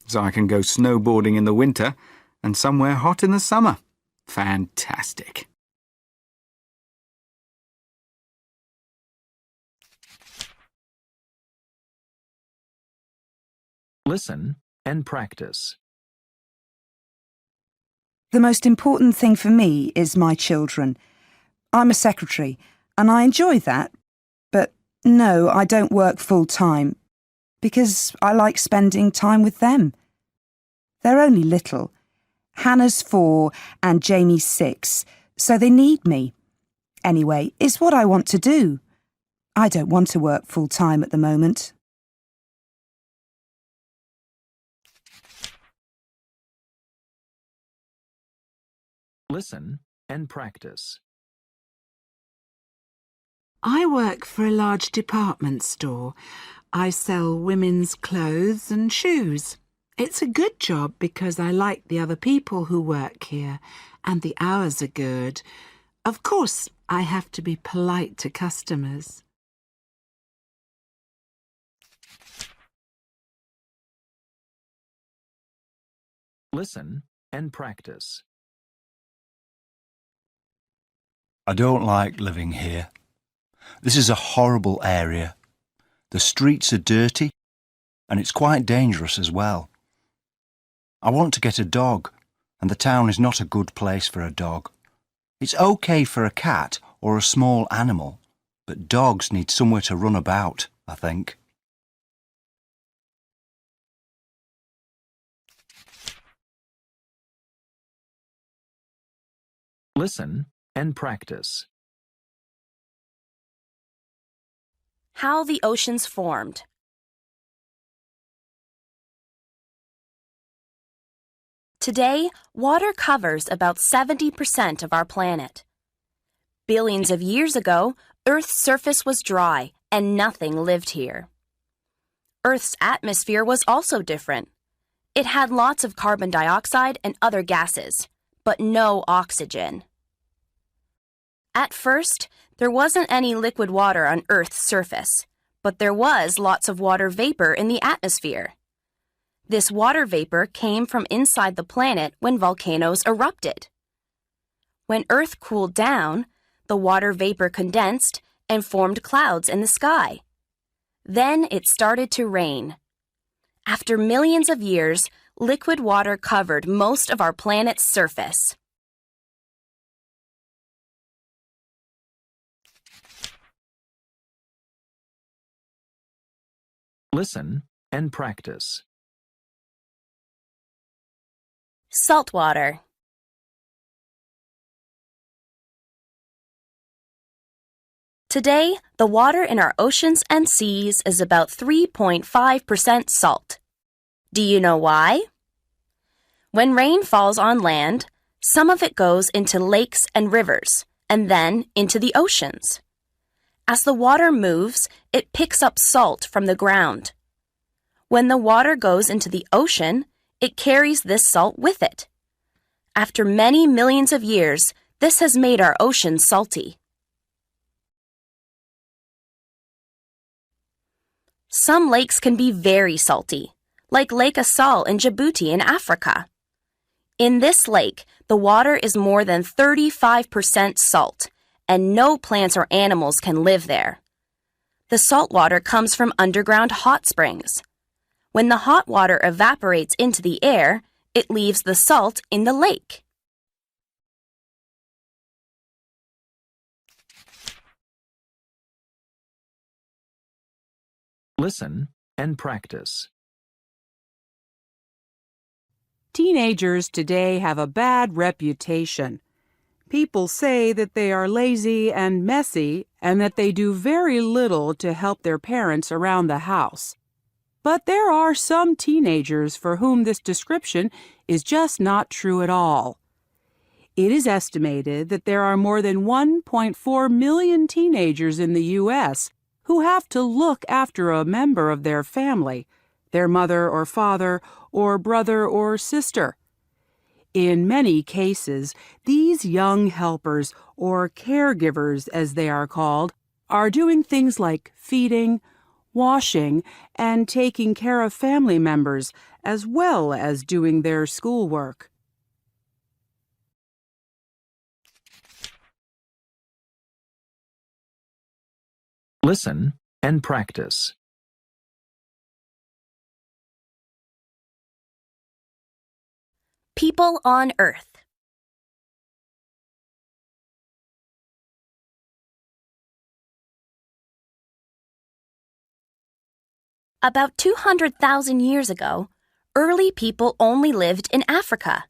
so I can go snowboarding in the winter and somewhere hot in the summer. Fantastic. Listen and practice. The most important thing for me is my children. I'm a secretary, and I enjoy that. But no, I don't work full-time, because I like spending time with them. They're only little. Hannah's 4 and Jamie's 6, so they need me. Anyway, it's what I want to do. I don't want to work full-time at the moment. Listen and practice. I work for a large department store. I sell women's clothes and shoes. It's a good job because I like the other people who work here, and the hours are good. Of course, I have to be polite to customers. Listen and practice. I don't like living here. This is a horrible area. The streets are dirty, and it's quite dangerous as well. I want to get a dog, and the town is not a good place for a dog. It's okay for a cat or a small animal, but dogs need somewhere to run about, I think. Listen and practice. How the oceans formed. Today, water covers about 70% of our planet. Billions of years ago, Earth's surface was dry and nothing lived here. Earth's atmosphere was also different. It had lots of carbon dioxide and other gases, but no oxygen. At first, there wasn't any liquid water on Earth's surface, but there was lots of water vapor in the atmosphere. This water vapor came from inside the planet when volcanoes erupted. When Earth cooled down, the water vapor condensed and formed clouds in the sky. Then it started to rain. After millions of years, liquid water covered most of our planet's surface. Listen and practice. Saltwater. Today, the water in our oceans and seas is about 3.5% salt. Do you know why? When rain falls on land, some of it goes into lakes and rivers, and then into the oceans. As the water moves, it picks up salt from the ground. When the water goes into the ocean, it carries this salt with it. After many millions of years, this has made our oceans salty. Some lakes can be very salty, like Lake Assal in Djibouti in Africa. In this lake, the water is more than 35% salt, and no plants or animals can live there. The salt water comes from underground hot springs. When the hot water evaporates into the air, it leaves the salt in the lake. Listen and practice. Teenagers today have a bad reputation. People say that they are lazy and messy and that they do very little to help their parents around the house. But there are some teenagers for whom this description is just not true at all. It is estimated that there are more than 1.4 million teenagers in the U.S. who have to look after a member of their family, their mother or father, or brother or sister. In many cases, these young helpers, or caregivers as they are called, are doing things like feeding, washing, and taking care of family members, as well as doing their schoolwork. Listen and practice. People on Earth. About 200,000 years ago, Early people only lived in Africa.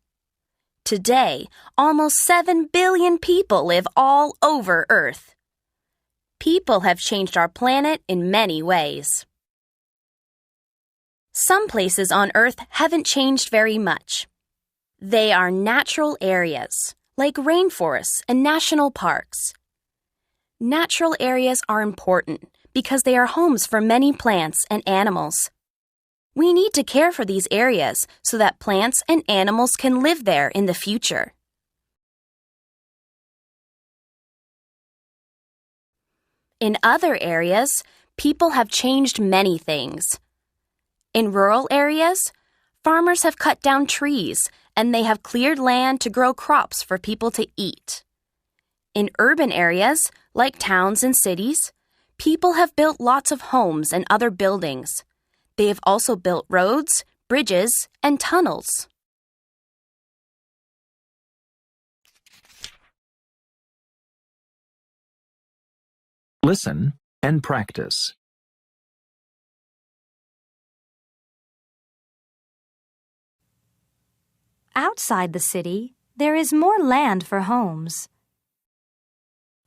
Today, almost 7 billion people live all over Earth. People have changed our planet in many ways. Some places on Earth haven't changed very much. They are natural areas, like rainforests and national parks. Natural areas are important because they are homes for many plants and animals. We need to care for these areas so that plants and animals can live there in the future. In other areas, people have changed many things. In rural areas, farmers have cut down trees and they have cleared land to grow crops for people to eat. In urban areas, like towns and cities, people have built lots of homes and other buildings. They have also built roads, bridges, and tunnels. Listen and practice. Outside the city, there is more land for homes.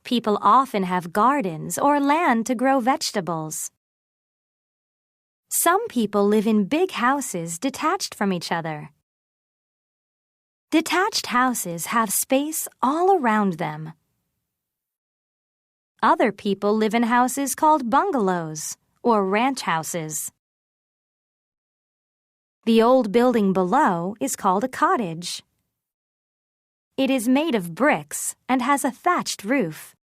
People often have gardens or land to grow vegetables. Some people live in big houses detached from each other. Detached houses have space all around them. Other people live in houses called bungalows or ranch houses. The old building below is called a cottage. It is made of bricks and has a thatched roof.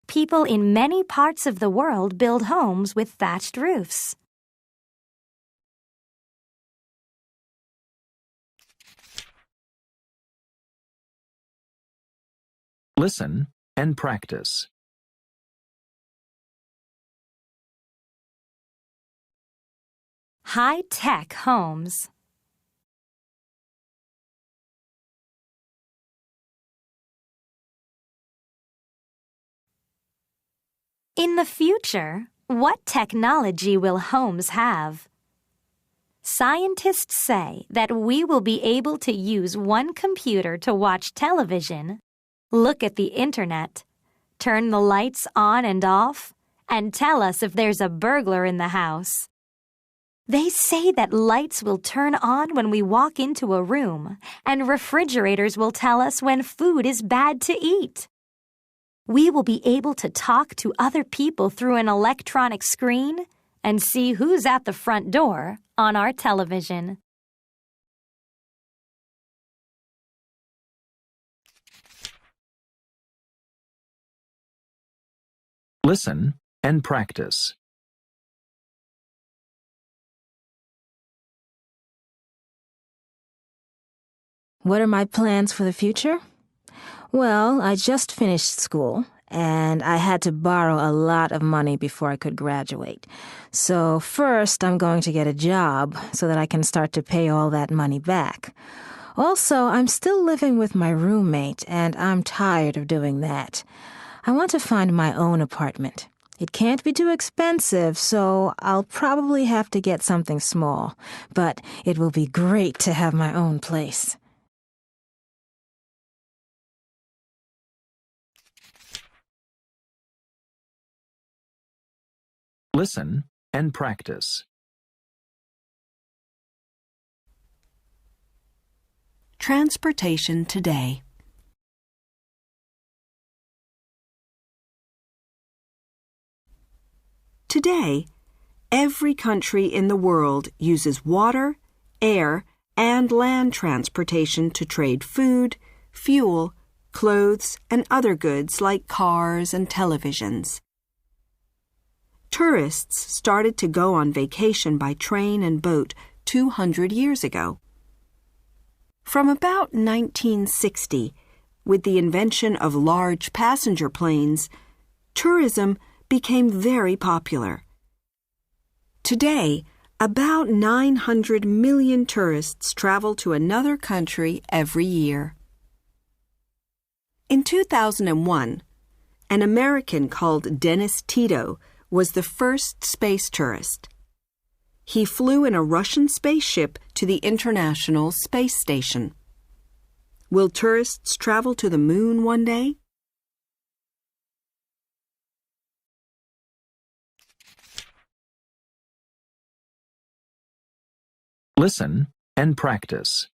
People in many parts of the world build homes with thatched roofs. Listen and practice. High-tech homes. In the future, what technology will homes have? Scientists say that we will be able to use one computer to watch television, look at the internet, turn the lights on and off, and tell us if there's a burglar in the house. They say that lights will turn on when we walk into a room, and refrigerators will tell us when food is bad to eat. We will be able to talk to other people through an electronic screen and see who's at the front door on our television. Listen and practice. What are my plans for the future? Well, I just finished school, and I had to borrow a lot of money before I could graduate. So first, I'm going to get a job so that I can start to pay all that money back. Also, I'm still living with my roommate, and I'm tired of doing that. I want to find my own apartment. It can't be too expensive, so I'll probably have to get something small, but it will be great to have my own place. Listen and practice. Transportation today. Today, every country in the world uses water, air, and land transportation to trade food, fuel, clothes, and other goods like cars and televisions. Tourists started to go on vacation by train and boat 200 years ago. From about 1960, with the invention of large passenger planes, tourism became very popular. Today, about 900 million tourists travel to another country every year. In 2001, an American called Dennis Tito was the first space tourist. He flew in a Russian spaceship to the International Space Station. Will tourists travel to the moon one day? Listen and practice.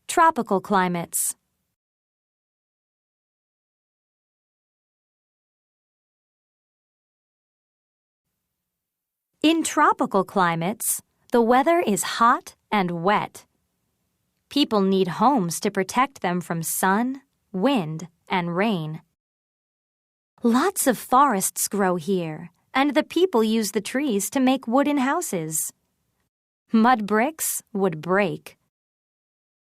Tropical climates. In tropical climates, the weather is hot and wet. People need homes to protect them from sun, wind, and rain. Lots of forests grow here, and the people use the trees to make wooden houses. Mud bricks would break.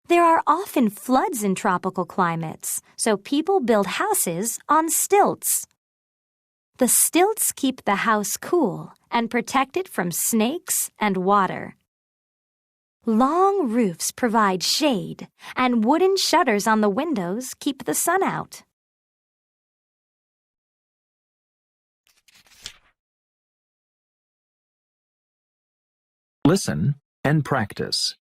There are often floods in tropical climates, so people build houses on stilts. The stilts keep the house cool and protect it from snakes and water. Long roofs provide shade, and wooden shutters on the windows keep the sun out. Listen and practice.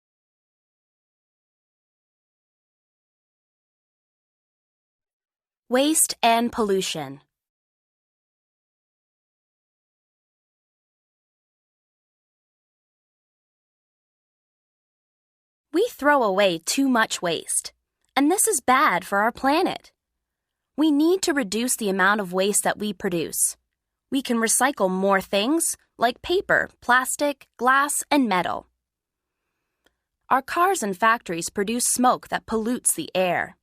Waste and pollution. We throw away too much waste, and this is bad for our planet. We need to reduce the amount of waste that we produce. We can recycle more things like paper, plastic, glass, and metal. Our cars and factories produce smoke that pollutes the air.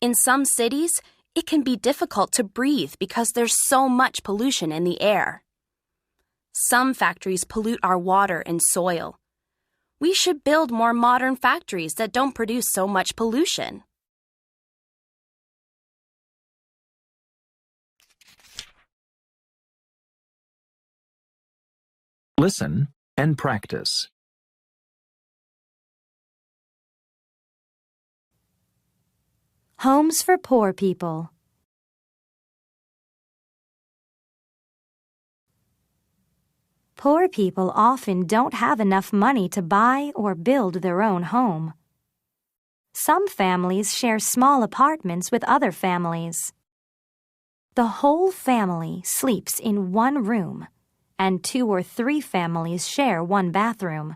In some cities, it can be difficult to breathe because there's so much pollution in the air. Some factories pollute our water and soil. We should build more modern factories that don't produce so much pollution. Listen and practice. Homes for poor people. Poor people often don't have enough money to buy or build their own home. Some families share small apartments with other families. The whole family sleeps in one room, and 2 or 3 families share one bathroom.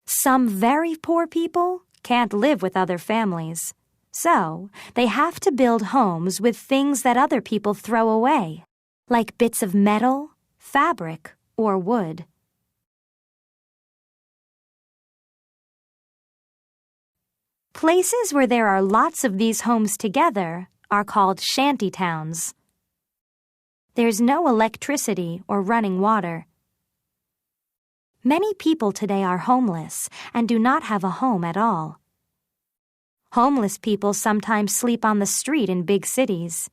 Some very poor people can't live with other families, so they have to build homes with things that other people throw away, like bits of metal, fabric, or wood. Places where there are lots of these homes together are called shanty towns. There's no electricity or running water. Many people today are homeless and do not have a home at all. Homeless people sometimes sleep on the street in big cities.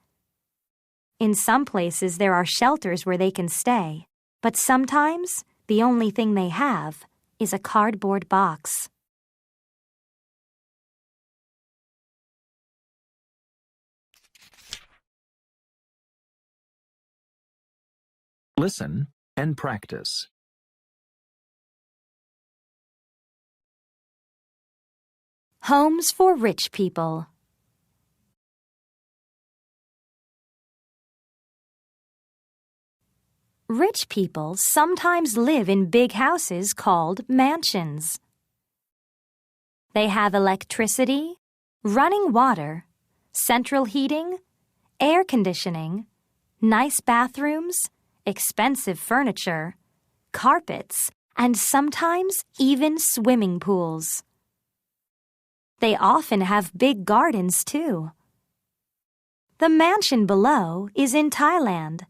In some places there are shelters where they can stay. But sometimes, the only thing they have is a cardboard box. Listen and practice. Homes for rich people. Rich people sometimes live in big houses called mansions. They have electricity, running water, central heating, air conditioning, nice bathrooms, expensive furniture, carpets, and sometimes even swimming pools. They often have big gardens too. The mansion below is in Thailand.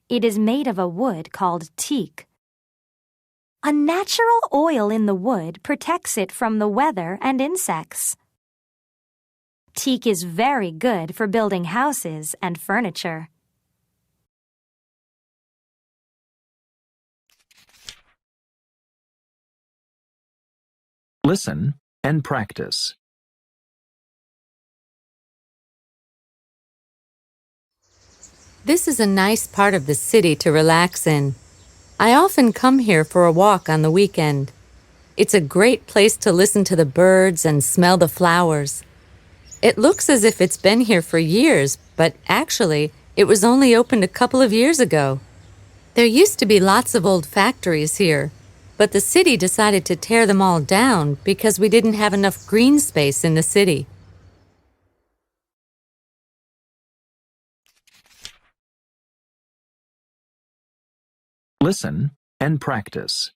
It is made of a wood called teak. A natural oil in the wood protects it from the weather and insects. Teak is very good for building houses and furniture. Listen and practice. This is a nice part of the city to relax in. I often come here for a walk on the weekend. It's a great place to listen to the birds and smell the flowers. It looks as if it's been here for years, but actually, it was only opened a couple of years ago. There used to be lots of old factories here, but the city decided to tear them all down because we didn't have enough green space in the city. Listen and practice.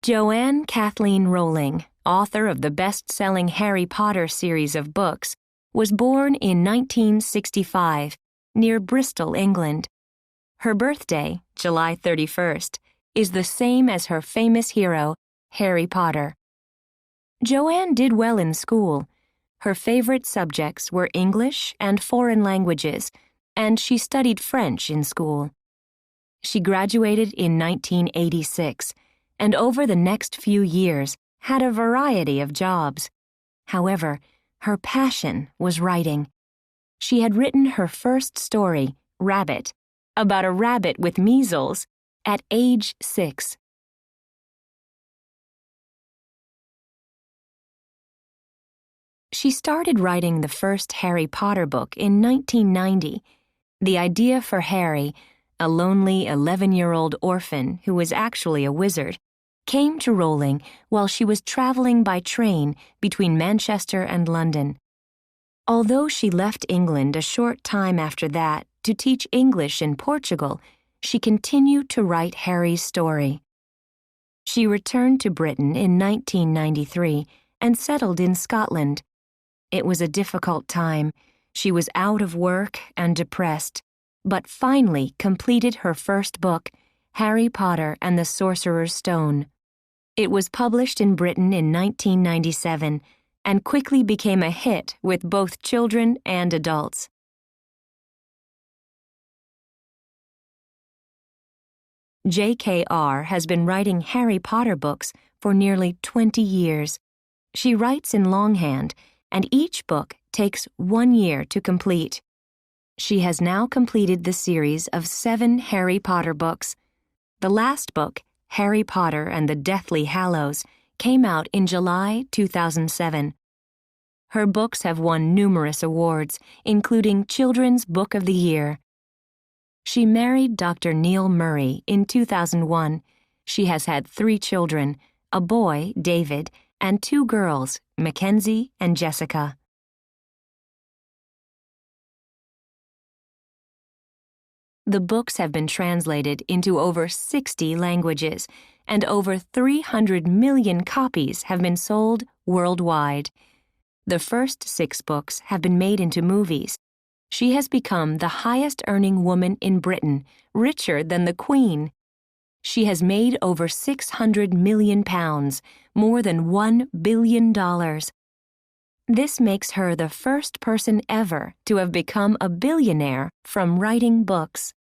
Joanne Kathleen Rowling, author of the best-selling Harry Potter series of books, was born in 1965 near Bristol, England. Her birthday, July 31st, is the same as her famous hero, Harry Potter. Joanne did well in school. Her favorite subjects were English and foreign languages, and she studied French in school. She graduated in 1986, and over the next few years had a variety of jobs. However, her passion was writing. She had written her first story, Rabbit, about a rabbit with measles, at age 6. She started writing the first Harry Potter book in 1990. The idea for Harry, a lonely 11-year-old orphan who was actually a wizard, came to Rowling while she was traveling by train between Manchester and London. Although she left England a short time after that to teach English in Portugal, she continued to write Harry's story. She returned to Britain in 1993 and settled in Scotland. It was a difficult time. She was out of work and depressed, but finally completed her first book, Harry Potter and the Sorcerer's Stone. It was published in Britain in 1997 and quickly became a hit with both children and adults. J.K.R. has been writing Harry Potter books for nearly 20 years. She writes in longhand, and each book takes 1 year to complete. She has now completed the series of 7 Harry Potter books. The last book, Harry Potter and the Deathly Hallows, came out in July 2007. Her books have won numerous awards, including Children's Book of the Year. She married Dr. Neil Murray in 2001. She has had 3 children, a boy, David, and 2 girls, Mackenzie and Jessica. The books have been translated into over 60 languages, and over 300 million copies have been sold worldwide. The first 6 books have been made into movies. She has become the highest-earning woman in Britain, richer than the Queen. She has made over £600 million, more than $1 billion. This makes her the first person ever to have become a billionaire from writing books.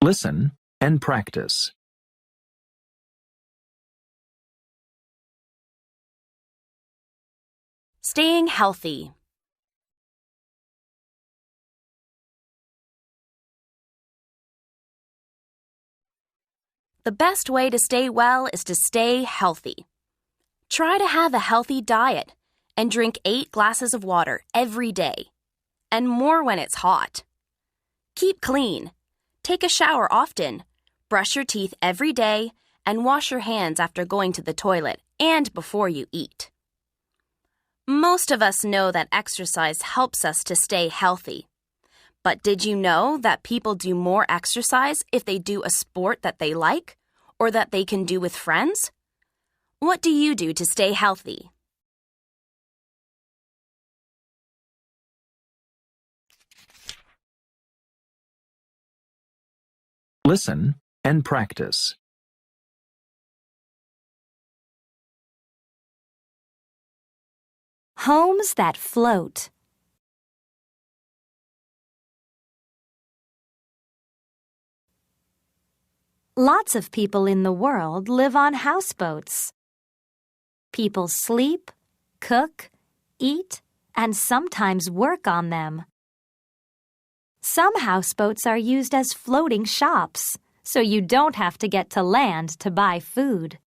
Listen and practice. Staying healthy. The best way to stay well is to stay healthy. Try to have a healthy diet and drink 8 glasses of water every day, and more when it's hot. Keep clean. Take a shower often. Brush your teeth every day and wash your hands after going to the toilet and before you eat. Most of us know that exercise helps us to stay healthy. But did you know that people do more exercise if they do a sport that they like or that they can do with friends? What do you do to stay healthy? Listen and practice. Homes that float. Lots of people in the world live on houseboats. People sleep, cook, eat, and sometimes work on them. Some houseboats are used as floating shops, so you don't have to get to land to buy food.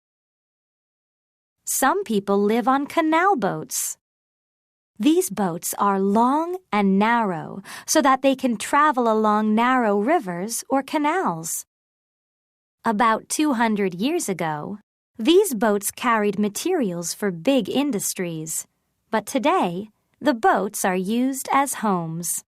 Some people live on canal boats. These boats are long and narrow so that they can travel along narrow rivers or canals. About 200 years ago, these boats carried materials for big industries, but today, the boats are used as homes.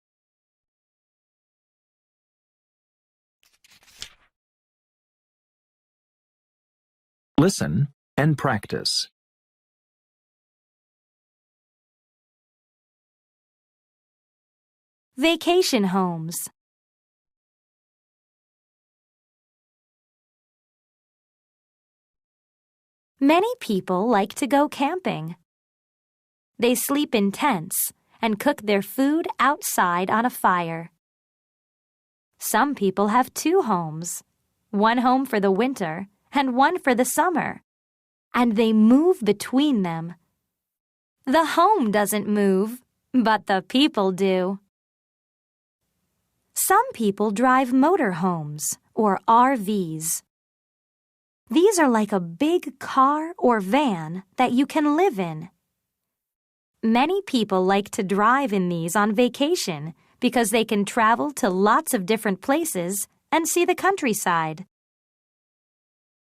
Listen and practice. Vacation homes. Many people like to go camping. They sleep in tents and cook their food outside on a fire. Some people have two homes, one home for the winter and one for the summer, and they move between them. The home doesn't move, but the people do. Some people drive motorhomes or RVs. These are like a big car or van that you can live in. Many people like to drive in these on vacation because they can travel to lots of different places and see the countryside.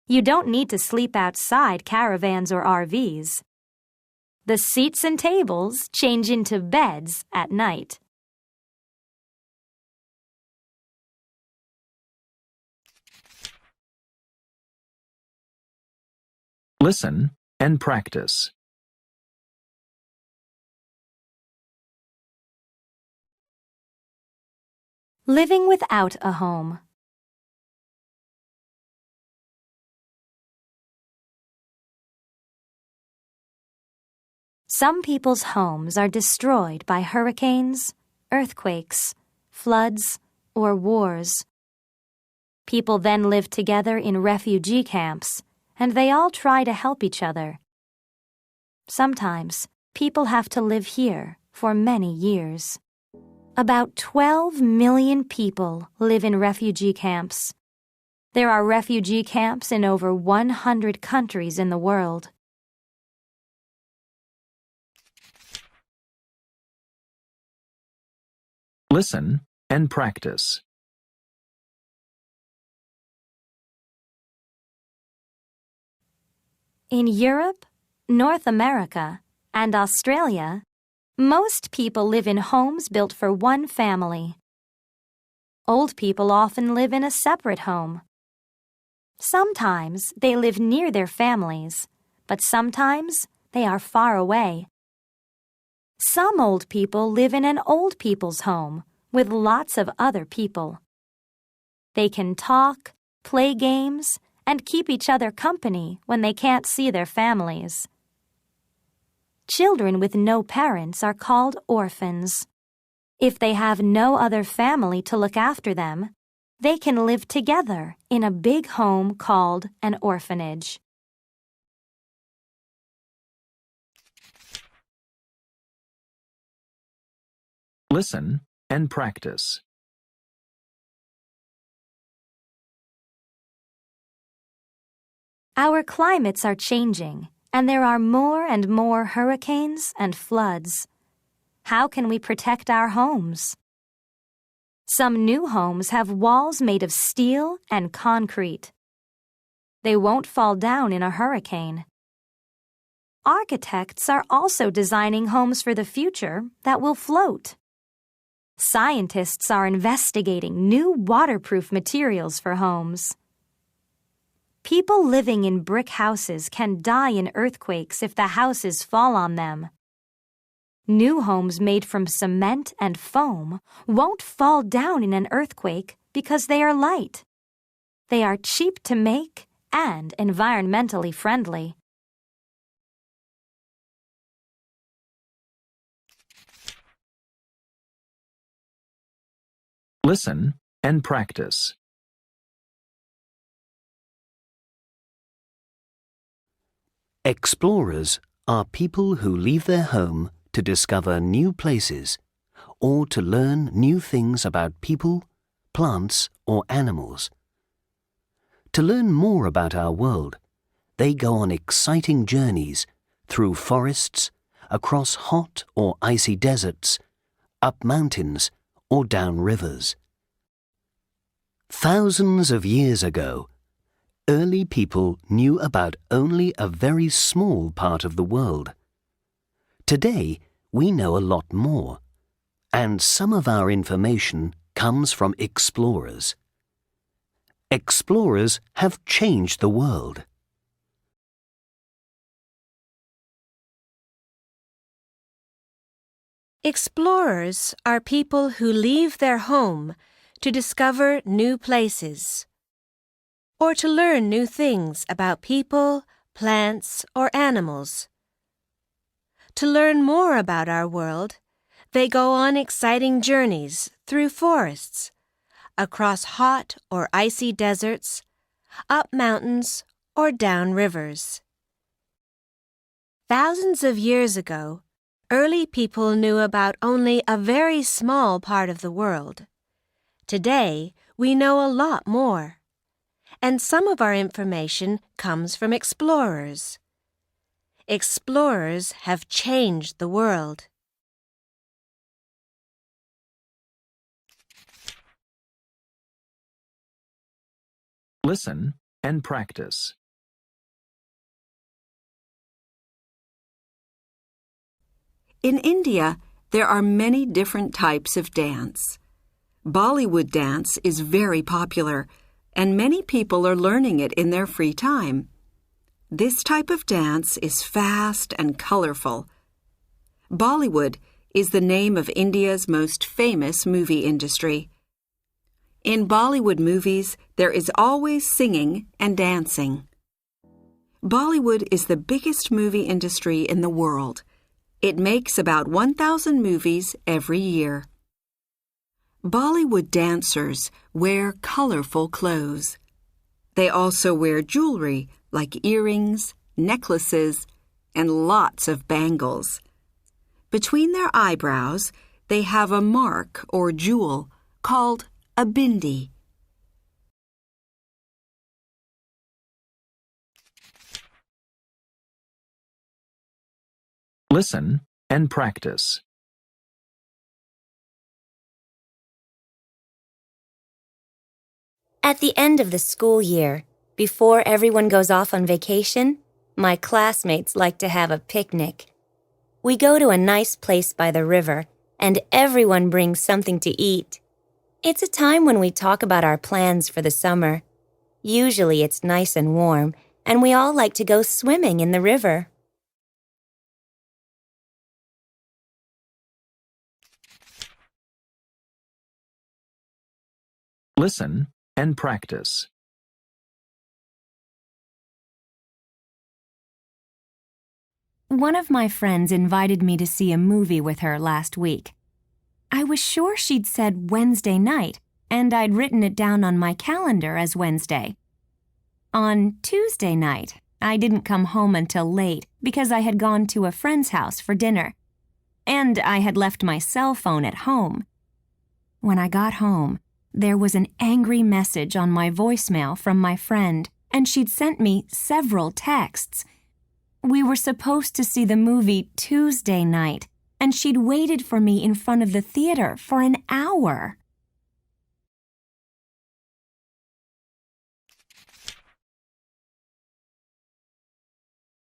You don't need to sleep outside caravans or RVs. The seats and tables change into beds at night. Listen and practice. Living without a home. Some people's homes are destroyed by hurricanes, earthquakes, floods, or wars. People then live together in refugee camps, and they all try to help each other. Sometimes, people have to live here for many years. About 12 million people live in refugee camps. There are refugee camps in over 100 countries in the world. Listen and practice. In Europe, North America, and Australia, most people live in homes built for one family. Old people often live in a separate home. Sometimes they live near their families, but sometimes they are far away. Some old people live in an old people's home with lots of other people. They can talk, play games, and keep each other company when they can't see their families. Children with no parents are called orphans. If they have no other family to look after them, they can live together in a big home called an orphanage. Listen and practice. Our climates are changing, and there are more and more hurricanes and floods. How can we protect our homes? Some new homes have walls made of steel and concrete. They won't fall down in a hurricane. Architects are also designing homes for the future that will float. Scientists are investigating new waterproof materials for homes. People living in brick houses can die in earthquakes if the houses fall on them. New homes made from cement and foam won't fall down in an earthquake because they are light. They are cheap to make and environmentally friendly. Listen and practice. Explorers are people who leave their home to discover new places or to learn new things about people, plants, or animals. To learn more about our world, they go on exciting journeys through forests, across hot or icy deserts, up mountains, or down rivers. Thousands of years ago, early people knew about only a very small part of the world. Today, we know a lot more, and some of our information comes from explorers. Explorers have changed the world. Explorers are people who leave their home to discover new places, or to learn new things about people, plants, or animals. To learn more about our world, they go on exciting journeys through forests, across hot or icy deserts, up mountains, or down rivers. Thousands of years ago, early people knew about only a very small part of the world. Today, we know a lot more, and some of our information comes from explorers. Explorers have changed the world. Listen and practice. In India, there are many different types of dance. Bollywood dance is very popular, and many people are learning it in their free time. This type of dance is fast and colorful. Bollywood is the name of India's most famous movie industry. In Bollywood movies, there is always singing and dancing. Bollywood is the biggest movie industry in the world. It makes about 1,000 movies every year. Bollywood dancers wear colorful clothes. They also wear jewelry like earrings, necklaces, and lots of bangles. Between their eyebrows, they have a mark or jewel called a bindi. Listen and practice. At the end of the school year, before everyone goes off on vacation, my classmates like to have a picnic. We go to a nice place by the river, and everyone brings something to eat. It's a time when we talk about our plans for the summer. Usually it's nice and warm, and we all like to go swimming in the river. Listen and practice. One of my friends invited me to see a movie with her last week. I was sure she'd said Wednesday night, and I'd written it down on my calendar as Wednesday. On Tuesday night, I didn't come home until late because I had gone to a friend's house for dinner, and I had left my cell phone at home. When I got home, there was an angry message on my voicemail from my friend, and she'd sent me several texts. We were supposed to see the movie Tuesday night, and she'd waited for me in front of the theater for an hour.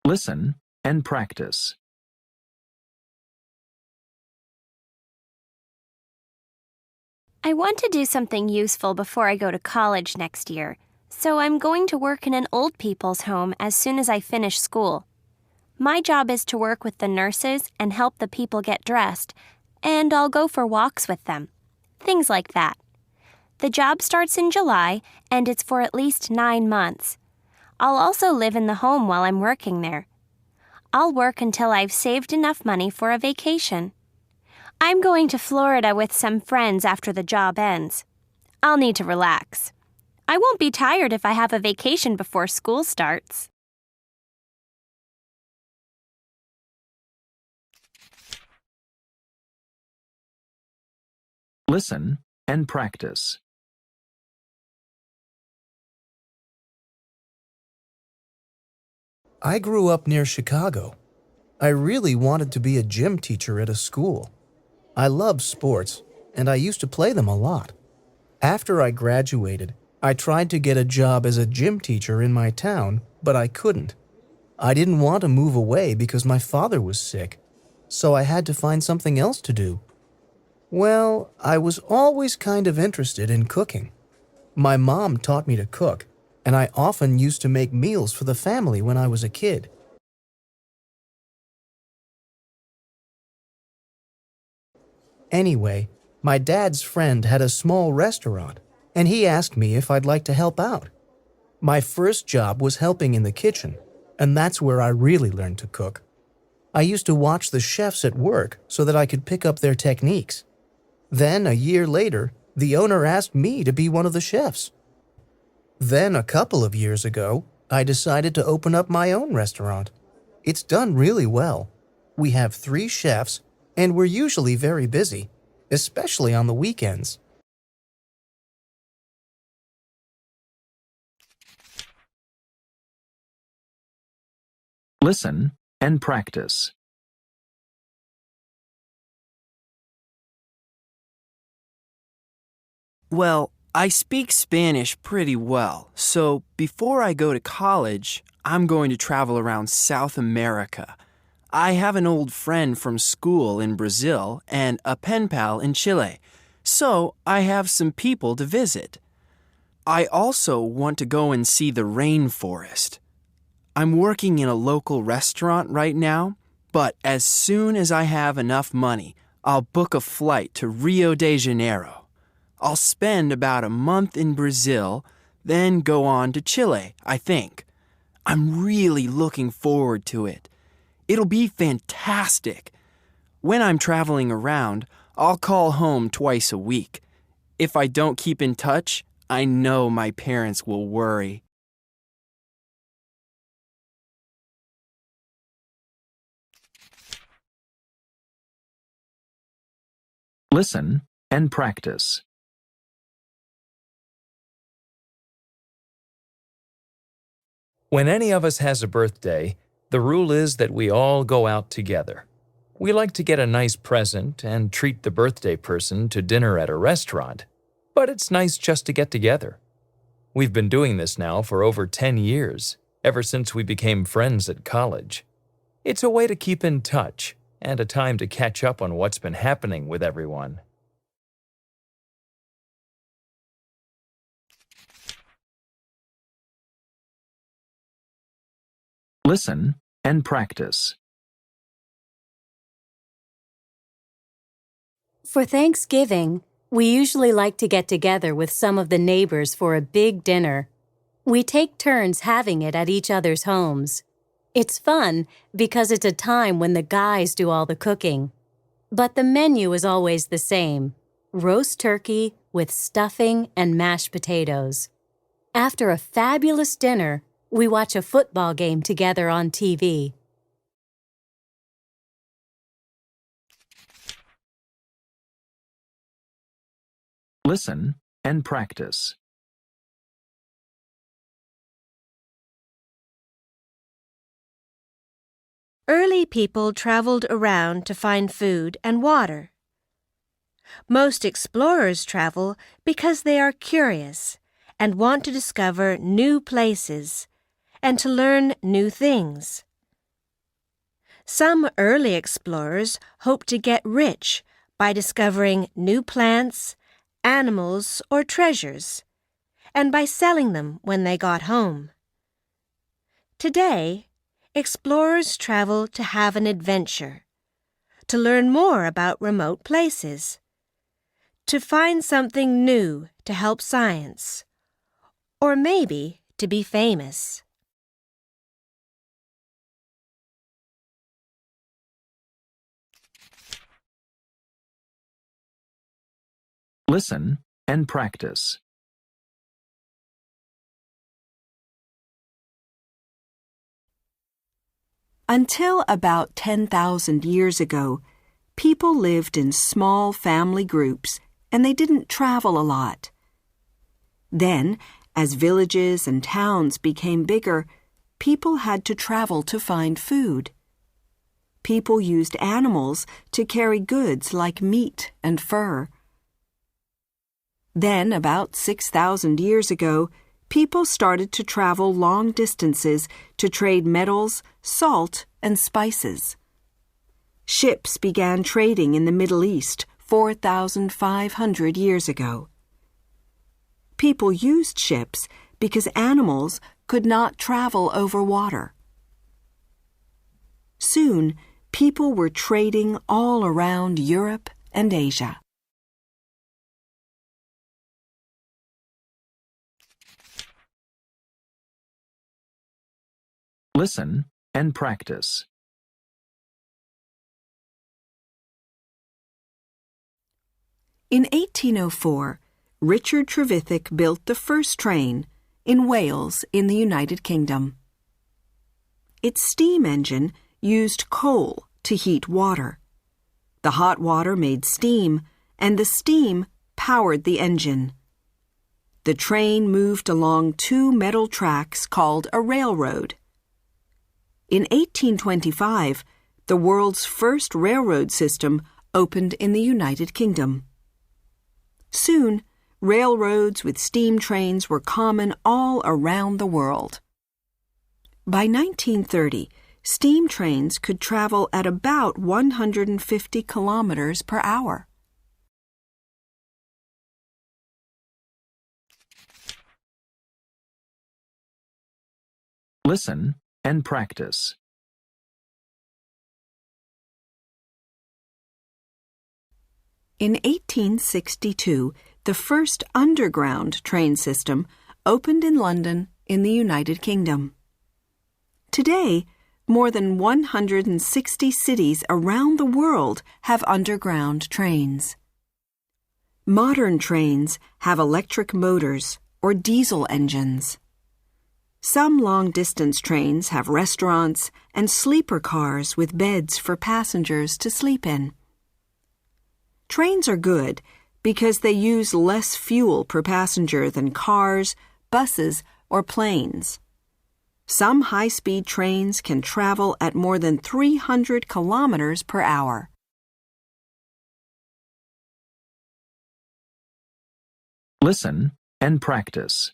Listen and practice. I want to do something useful before I go to college next year, so I'm going to work in an old people's home as soon as I finish school. My job is to work with the nurses and help the people get dressed, and I'll go for walks with them. Things like that. The job starts in July, and it's for at least 9 months. I'll also live in the home while I'm working there. I'll work until I've saved enough money for a vacation. I'm going to Florida with some friends after the job ends. I'll need to relax. I won't be tired if I have a vacation before school starts. Listen and practice. I grew up near Chicago. I really wanted to be a gym teacher at a school. I love sports, and I used to play them a lot. After I graduated, I tried to get a job as a gym teacher in my town, but I couldn't. I didn't want to move away because my father was sick, so I had to find something else to do. Well, I was always kind of interested in cooking. My mom taught me to cook, and I often used to make meals for the family when I was a kid. Anyway, my dad's friend had a small restaurant, and he asked me if I'd like to help out. My first job was helping in the kitchen, and that's where I really learned to cook. I used to watch the chefs at work so that I could pick up their techniques. Then, a year later, the owner asked me to be one of the chefs. Then, a couple of years ago, I decided to open up my own restaurant. It's done really well. We have 3 chefs, and we're usually very busy, especially on the weekends. Listen and practice. Well, I speak Spanish pretty well, so before I go to college, I'm going to travel around South America. I have an old friend from school in Brazil and a pen pal in Chile, so I have some people to visit. I also want to go and see the rainforest. I'm working in a local restaurant right now, but as soon as I have enough money, I'll book a flight to Rio de Janeiro. I'll spend about a month in Brazil, then go on to Chile, I think. I'm really looking forward to it. It'll be fantastic. When I'm traveling around, I'll call home twice a week. If I don't keep in touch, I know my parents will worry. Listen and practice. When any of us has a birthday, the rule is that we all go out together. We like to get a nice present and treat the birthday person to dinner at a restaurant, but it's nice just to get together. We've been doing this now for over 10 years, ever since we became friends at college. It's a way to keep in touch and a time to catch up on what's been happening with everyone. Listen and practice. For Thanksgiving, we usually like to get together with some of the neighbors for a big dinner. We take turns having it at each other's homes. It's fun because it's a time when the guys do all the cooking. But the menu is always the same: roast turkey with stuffing and mashed potatoes. After a fabulous dinner, we watch a football game together on TV. Listen and practice. Early people traveled around to find food and water. Most explorers travel because they are curious and want to discover new places and to learn new things. Some early explorers hoped to get rich by discovering new plants, animals, or treasures, and by selling them when they got home. Today, explorers travel to have an adventure, to learn more about remote places, to find something new to help science, or maybe to be famous. Listen and practice. Until about 10,000 years ago, people lived in small family groups and they didn't travel a lot. Then, as villages and towns became bigger, people had to travel to find food. People used animals to carry goods like meat and fur. Then, about 6,000 years ago, people started to travel long distances to trade metals, salt, and spices. Ships began trading in the Middle East 4,500 years ago. People used ships because animals could not travel over water. Soon, people were trading all around Europe and Asia. Listen and practice. In 1804, Richard Trevithick built the first train in Wales in the United Kingdom. Its steam engine used coal to heat water. The hot water made steam, and the steam powered the engine. The train moved along two metal tracks called a railroad. In 1825, the world's first railroad system opened in the United Kingdom. Soon, railroads with steam trains were common all around the world. By 1930, steam trains could travel at about 150 kilometers per hour. Listen and practice. In 1862, the first underground train system opened in London in the United Kingdom. Today, more than 160 cities around the world have underground trains. Modern trains have electric motors or diesel engines. Some long-distance trains have restaurants and sleeper cars with beds for passengers to sleep in. Trains are good because they use less fuel per passenger than cars, buses, or planes. Some high-speed trains can travel at more than 300 kilometers per hour. Listen and practice.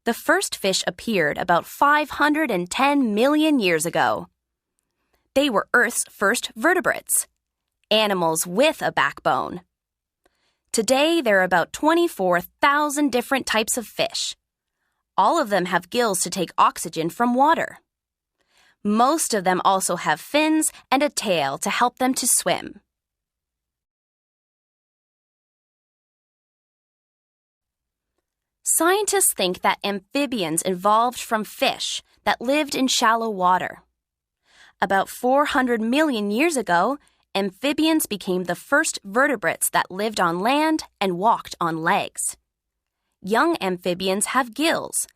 The first fish appeared about 510 million years ago. They were Earth's first vertebrates, animals with a backbone. Today, there are about 24,000 different types of fish. All of them have gills to take oxygen from water. Most of them also have fins and a tail to help them to swim. Scientists think that amphibians evolved from fish that lived in shallow water. About 400 million years ago, amphibians became the first vertebrates that lived on land and walked on legs. Young amphibians have gills,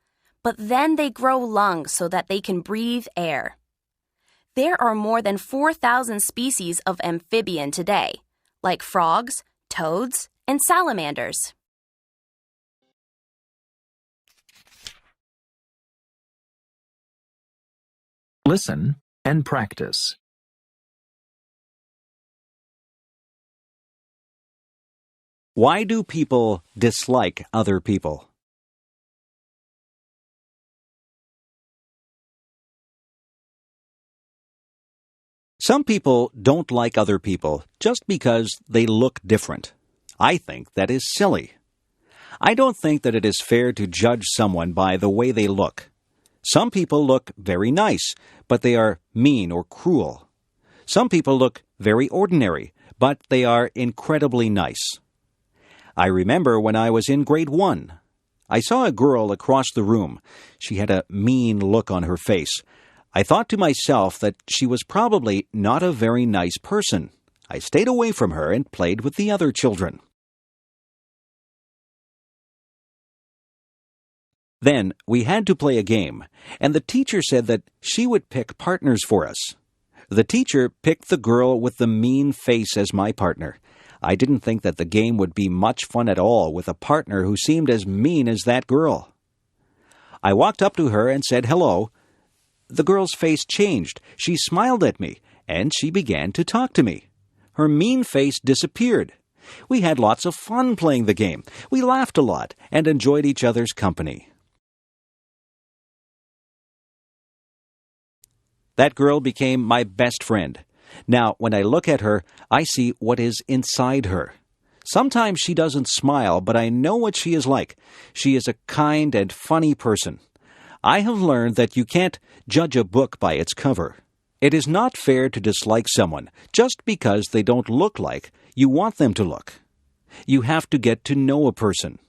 but then they grow lungs so that they can breathe air. There are more than 4,000 species of amphibian today, like frogs, toads, and salamanders. Listen and practice. Why do people dislike other people? Some people don't like other people just because they look different. I think that is silly. I don't think that it is fair to judge someone by the way they look. Some people look very nice, but they are mean or cruel. Some people look very ordinary, but they are incredibly nice. I remember when I was in grade 1. I saw a girl across the room. She had a mean look on her face. I thought to myself that she was probably not a very nice person. I stayed away from her and played with the other children. Then we had to play a game, and the teacher said that she would pick partners for us. The teacher picked the girl with the mean face as my partner. I didn't think that the game would be much fun at all with a partner who seemed as mean as that girl. I walked up to her and said hello. The girl's face changed. She smiled at me, and she began to talk to me. Her mean face disappeared. We had lots of fun playing the game. We laughed a lot and enjoyed each other's company. That girl became my best friend. Now, when I look at her, I see what is inside her. Sometimes she doesn't smile, but I know what she is like. She is a kind and funny person. I have learned that you can't judge a book by its cover. It is not fair to dislike someone just because they don't look like you want them to look. You have to get to know a person.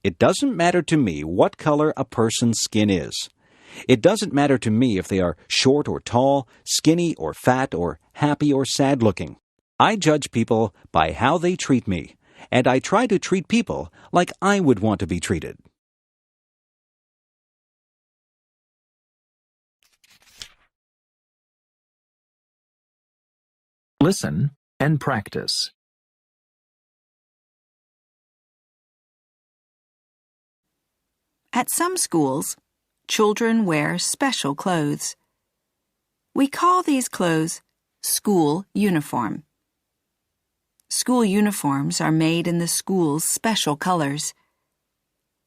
It doesn't matter to me what color a person's skin is. It doesn't matter to me if they are short or tall, skinny or fat, or happy or sad looking. I judge people by how they treat me, and I try to treat people like I would want to be treated. Listen and practice. At some schools, children wear special clothes. We call these clothes school uniform. School uniforms are made in the school's special colors.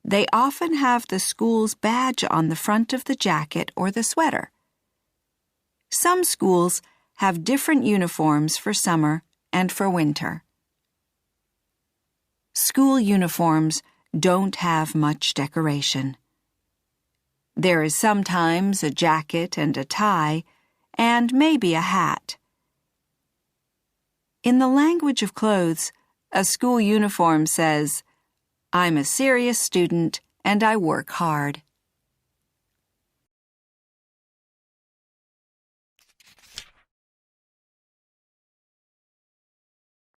They often have the school's badge on the front of the jacket or the sweater. Some schools have different uniforms for summer and for winter. School uniforms don't have much decoration. There is sometimes a jacket and a tie, and maybe a hat. In the language of clothes, a school uniform says, "I'm a serious student and I work hard."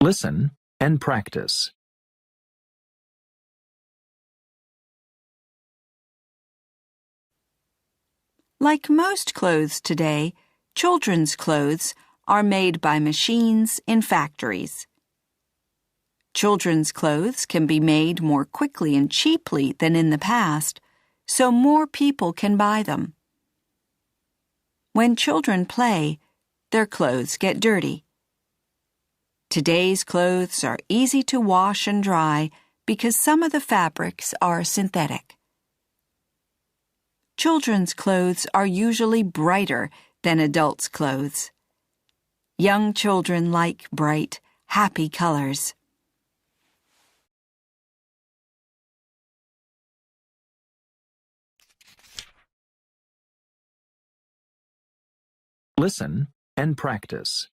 Listen and practice. Like most clothes today, children's clothes are made by machines in factories. Children's clothes can be made more quickly and cheaply than in the past, so more people can buy them. When children play, their clothes get dirty. Today's clothes are easy to wash and dry because some of the fabrics are synthetic. Children's clothes are usually brighter than adults' clothes. Young children like bright, happy colors. Listen and practice.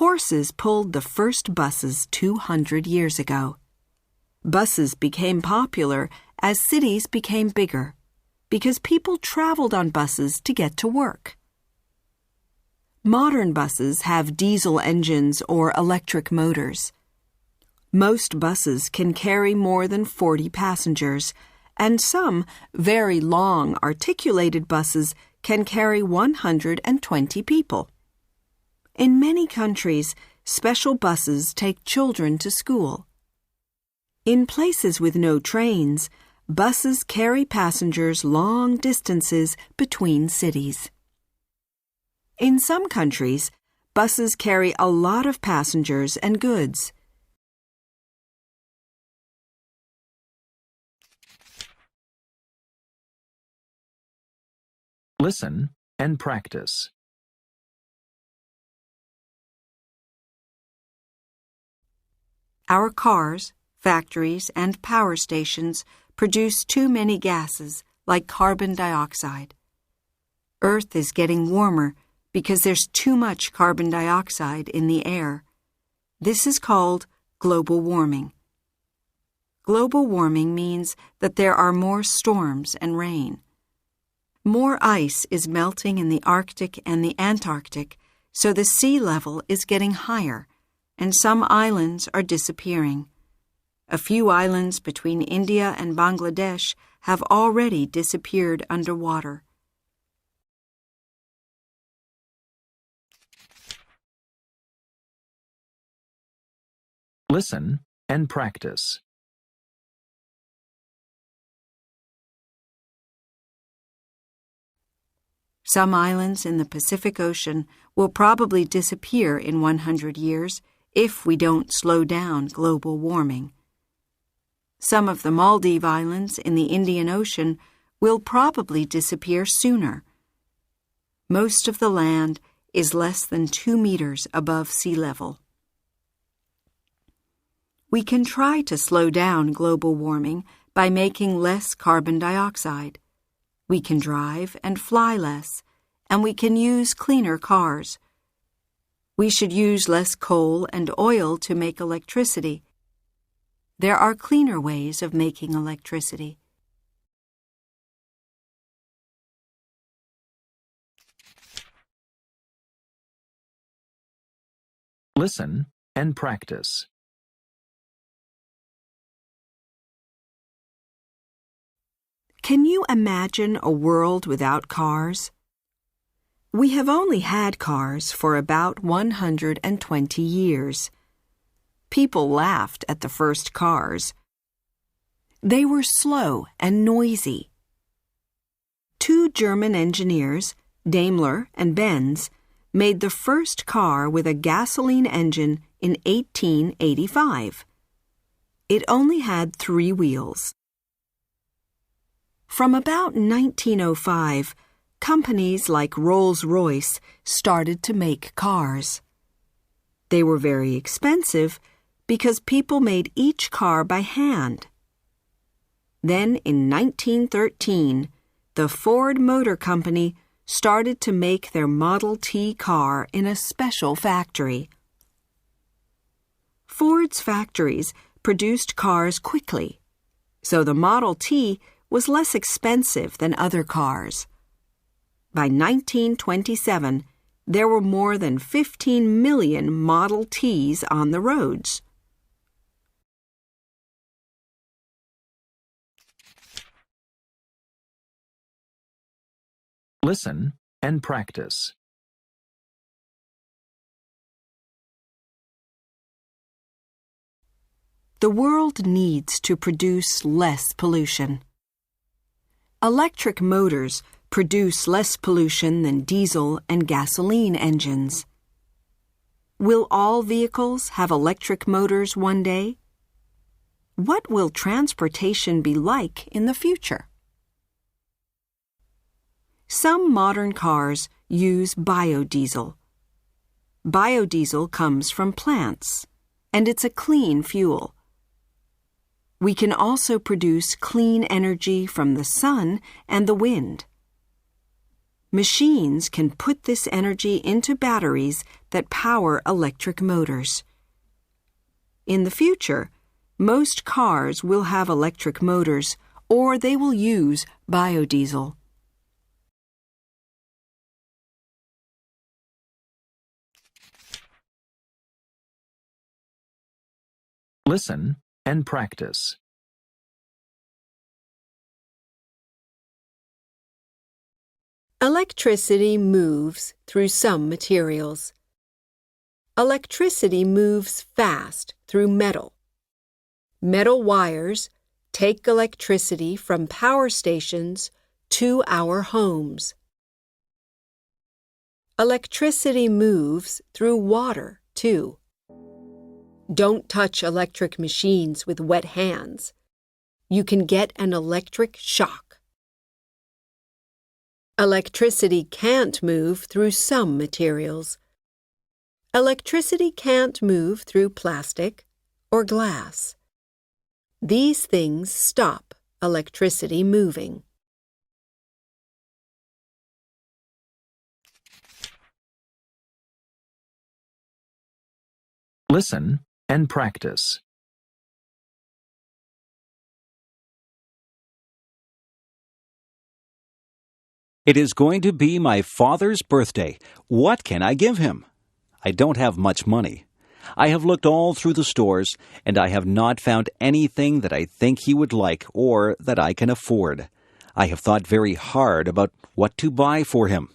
Horses pulled the first buses 200 years ago. Buses became popular as cities became bigger because people traveled on buses to get to work. Modern buses have diesel engines or electric motors. Most buses can carry more than 40 passengers, and some very long articulated buses can carry 120 people. In many countries, special buses take children to school. In places with no trains, buses carry passengers long distances between cities. In some countries, buses carry a lot of passengers and goods. Listen and practice. Our cars, factories, and power stations produce too many gases like carbon dioxide. Earth is getting warmer because there's too much carbon dioxide in the air. This is called global warming. Global warming means that there are more storms and rain. More ice is melting in the Arctic and the Antarctic, so the sea level is getting higher, and some islands are disappearing. A few islands between India and Bangladesh have already disappeared underwater. Listen and practice. Some islands in the Pacific Ocean will probably disappear in 100 years if we don't slow down global warming. Some of the Maldive Islands in the Indian Ocean will probably disappear sooner. Most of the land is less than 2 meters above sea level. We can try to slow down global warming by making less carbon dioxide. We can drive and fly less, and we can use cleaner cars. We should use less coal and oil to make electricity. There are cleaner ways of making electricity. Listen and practice. Can you imagine a world without cars? We have only had cars for about 120 years. People laughed at the first cars. They were slow and noisy. 2 German engineers, Daimler and Benz, made the first car with a gasoline engine in 1885. It only had 3 wheels. From about 1905, companies like Rolls-Royce started to make cars. They were very expensive because people made each car by hand. Then in 1913, the Ford Motor Company started to make their Model T car in a special factory. Ford's factories produced cars quickly, so the Model T was less expensive than other cars. By 1927, there were more than 15 million Model Ts on the roads. Listen and practice. The world needs to produce less pollution. Electric motors produce less pollution than diesel and gasoline engines. Will all vehicles have electric motors one day? What will transportation be like in the future? Some modern cars use biodiesel. Biodiesel comes from plants, and it's a clean fuel. We can also produce clean energy from the sun and the wind. Machines can put this energy into batteries that power electric motors. In the future, most cars will have electric motors or they will use biodiesel. Listen and practice. Electricity moves through some materials. Electricity moves fast through metal. Metal wires take electricity from power stations to our homes. Electricity moves through water, too. Don't touch electric machines with wet hands. You can get an electric shock. Electricity can't move through some materials. Electricity can't move through plastic or glass. These things stop electricity moving. Listen and practice. It is going to be my father's birthday. What can I give him? I don't have much money. I have looked all through the stores, and I have not found anything that I think he would like or that I can afford. I have thought very hard about what to buy for him.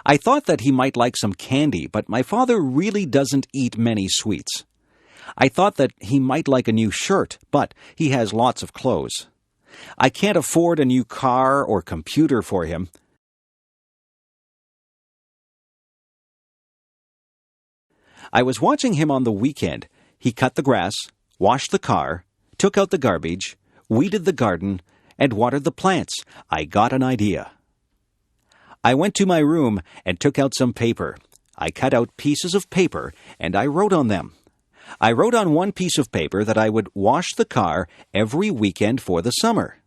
I thought that he might like some candy, but my father really doesn't eat many sweets. I thought that he might like a new shirt, but he has lots of clothes. I can't afford a new car or computer for him. I was watching him on the weekend. He cut the grass, washed the car, took out the garbage, weeded the garden, and watered the plants. I got an idea. I went to my room and took out some paper. I cut out pieces of paper and I wrote on them. I wrote on one piece of paper that I would wash the car every weekend for the summer.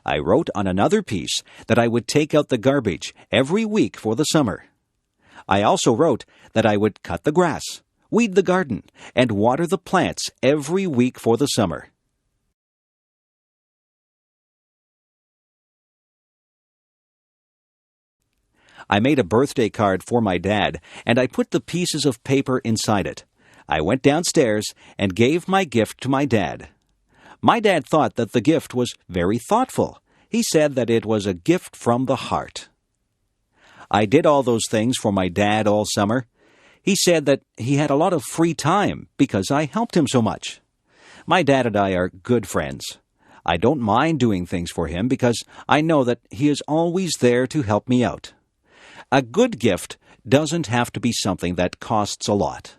I wrote on another piece that I would take out the garbage every week for the summer. I also wrote that I would cut the grass, weed the garden, and water the plants every week for the summer. I made a birthday card for my dad, and I put the pieces of paper inside it. I went downstairs and gave my gift to my dad. My dad thought that the gift was very thoughtful. He said that it was a gift from the heart. I did all those things for my dad all summer. He said that he had a lot of free time because I helped him so much. My dad and I are good friends. I don't mind doing things for him because I know that he is always there to help me out. A good gift doesn't have to be something that costs a lot.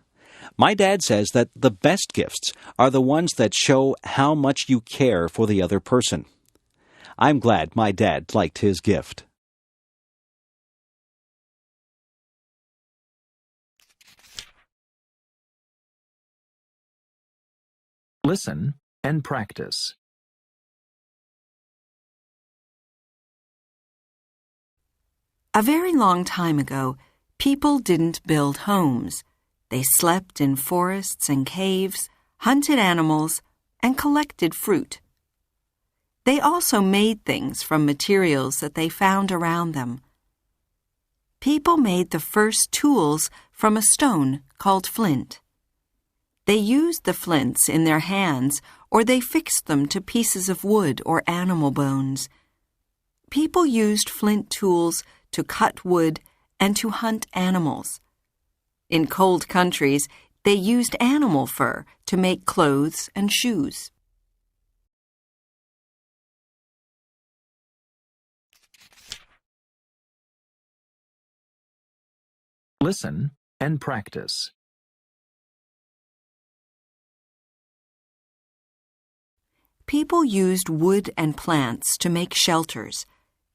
My dad says that the best gifts are the ones that show how much you care for the other person. I'm glad my dad liked his gift. Listen and practice. A very long time ago, people didn't build homes. They slept in forests and caves, hunted animals, and collected fruit. They also made things from materials that they found around them. People made the first tools from a stone called flint. They used the flints in their hands, or they fixed them to pieces of wood or animal bones. People used flint tools to cut wood and to hunt animals. In cold countries, they used animal fur to make clothes and shoes. Listen and practice. People used wood and plants to make shelters,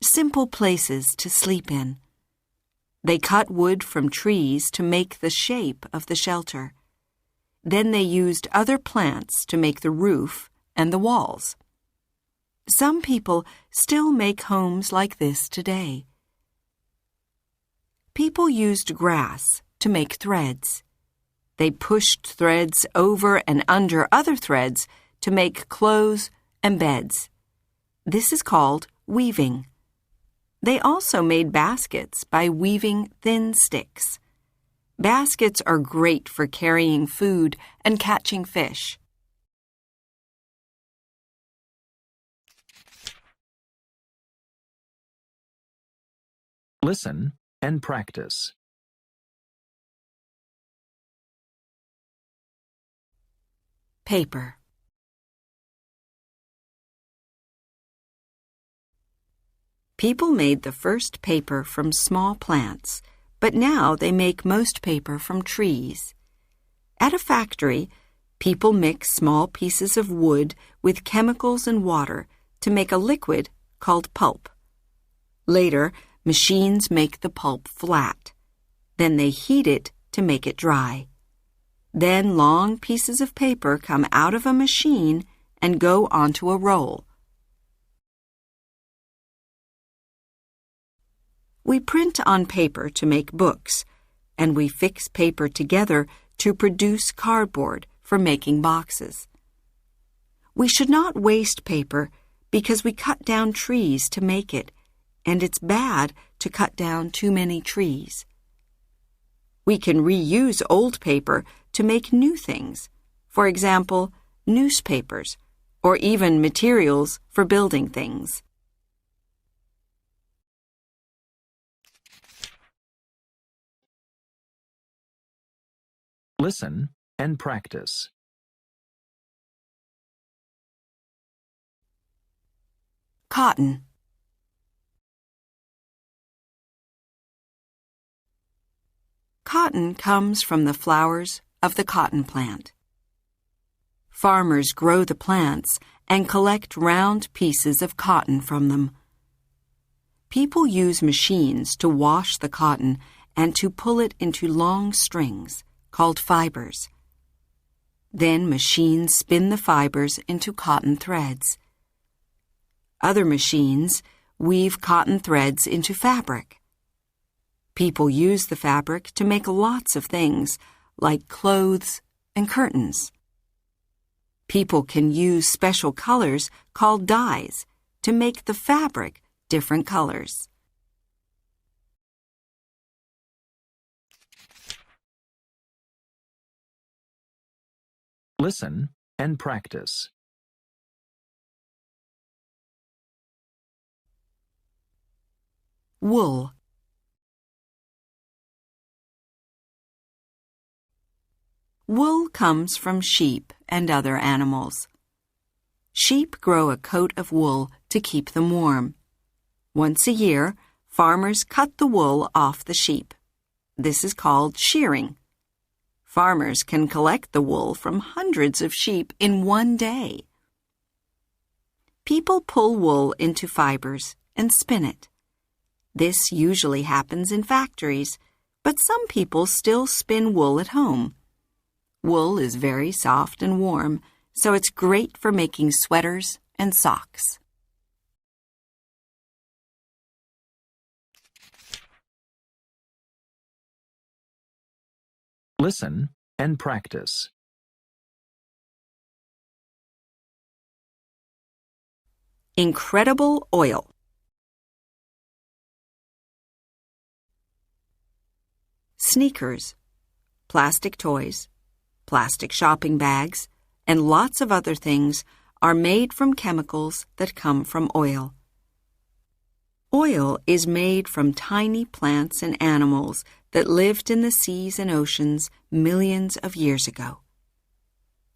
simple places to sleep in. They cut wood from trees to make the shape of the shelter. Then they used other plants to make the roof and the walls. Some people still make homes like this today. People used grass to make threads. They pushed threads over and under other threads to make clothes and beds. This is called weaving. They also made baskets by weaving thin sticks. Baskets are great for carrying food and catching fish. Listen and practice. Paper. People made the first paper from small plants, but now they make most paper from trees. At a factory, people mix small pieces of wood with chemicals and water to make a liquid called pulp. Later, machines make the pulp flat. Then they heat it to make it dry. Then long pieces of paper come out of a machine and go onto a roll. We print on paper to make books, and we fix paper together to produce cardboard for making boxes. We should not waste paper because we cut down trees to make it, and it's bad to cut down too many trees. We can reuse old paper to make new things. For example, newspapers, or even materials for building things. Listen and practice. Cotton. Cotton comes from the flowers of the cotton plant. Farmers grow the plants and collect round pieces of cotton from them. People use machines to wash the cotton and to pull it into long strings called fibers. Then machines spin the fibers into cotton threads. Other machines weave cotton threads into fabric. People use the fabric to make lots of things, like clothes and curtains. People can use special colors called dyes to make the fabric different colors. Listen and practice. Wool. Wool comes from sheep and other animals. Sheep grow a coat of wool to keep them warm. Once a year, farmers cut the wool off the sheep. This is called shearing. Farmers can collect the wool from hundreds of sheep in one day. People pull wool into fibers and spin it. This usually happens in factories, but some people still spin wool at home. Wool is very soft and warm, so it's great for making sweaters and socks. Listen and practice. Incredible oil. Sneakers, plastic toys, plastic shopping bags, and lots of other things are made from chemicals that come from oil. Oil is made from tiny plants and animals that lived in the seas and oceans millions of years ago.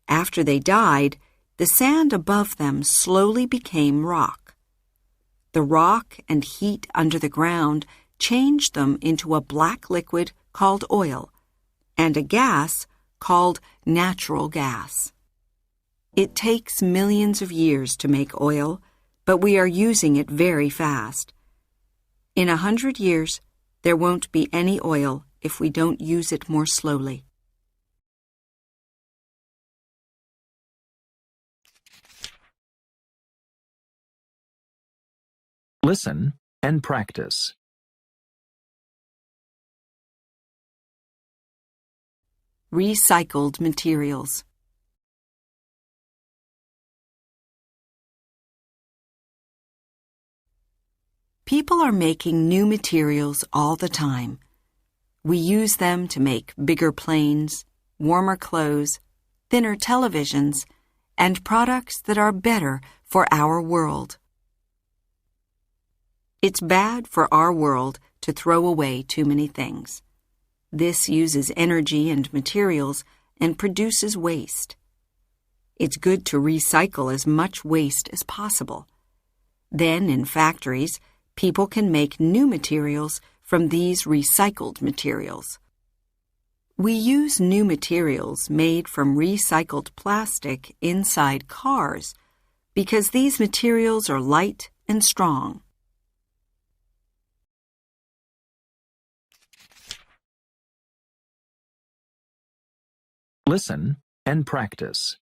After they died, the sand above them slowly became rock. The rock and heat under the ground changed them into a black liquid called oil and a gas called natural gas. It takes millions of years to make oil, but we are using it very fast. In 100 years, there won't be any oil if we don't use it more slowly. Listen and practice. Recycled materials. People are making new materials all the time. We use them to make bigger planes, warmer clothes, thinner televisions, and products that are better for our world. It's bad for our world to throw away too many things. This uses energy and materials and produces waste. It's good to recycle as much waste as possible. Then, in factories, people can make new materials from these recycled materials. We use new materials made from recycled plastic inside cars because these materials are light and strong. Listen and practice.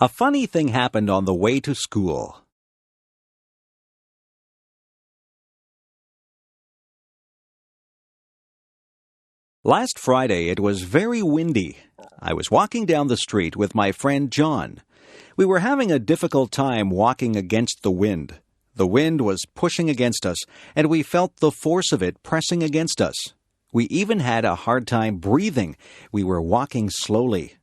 A funny thing happened on the way to school. Last Friday it was very windy. I was walking down the street with my friend John. We were having a difficult time walking against the wind. The wind was pushing against us, and we felt the force of it pressing against us. We even had a hard time breathing. We were walking slowly.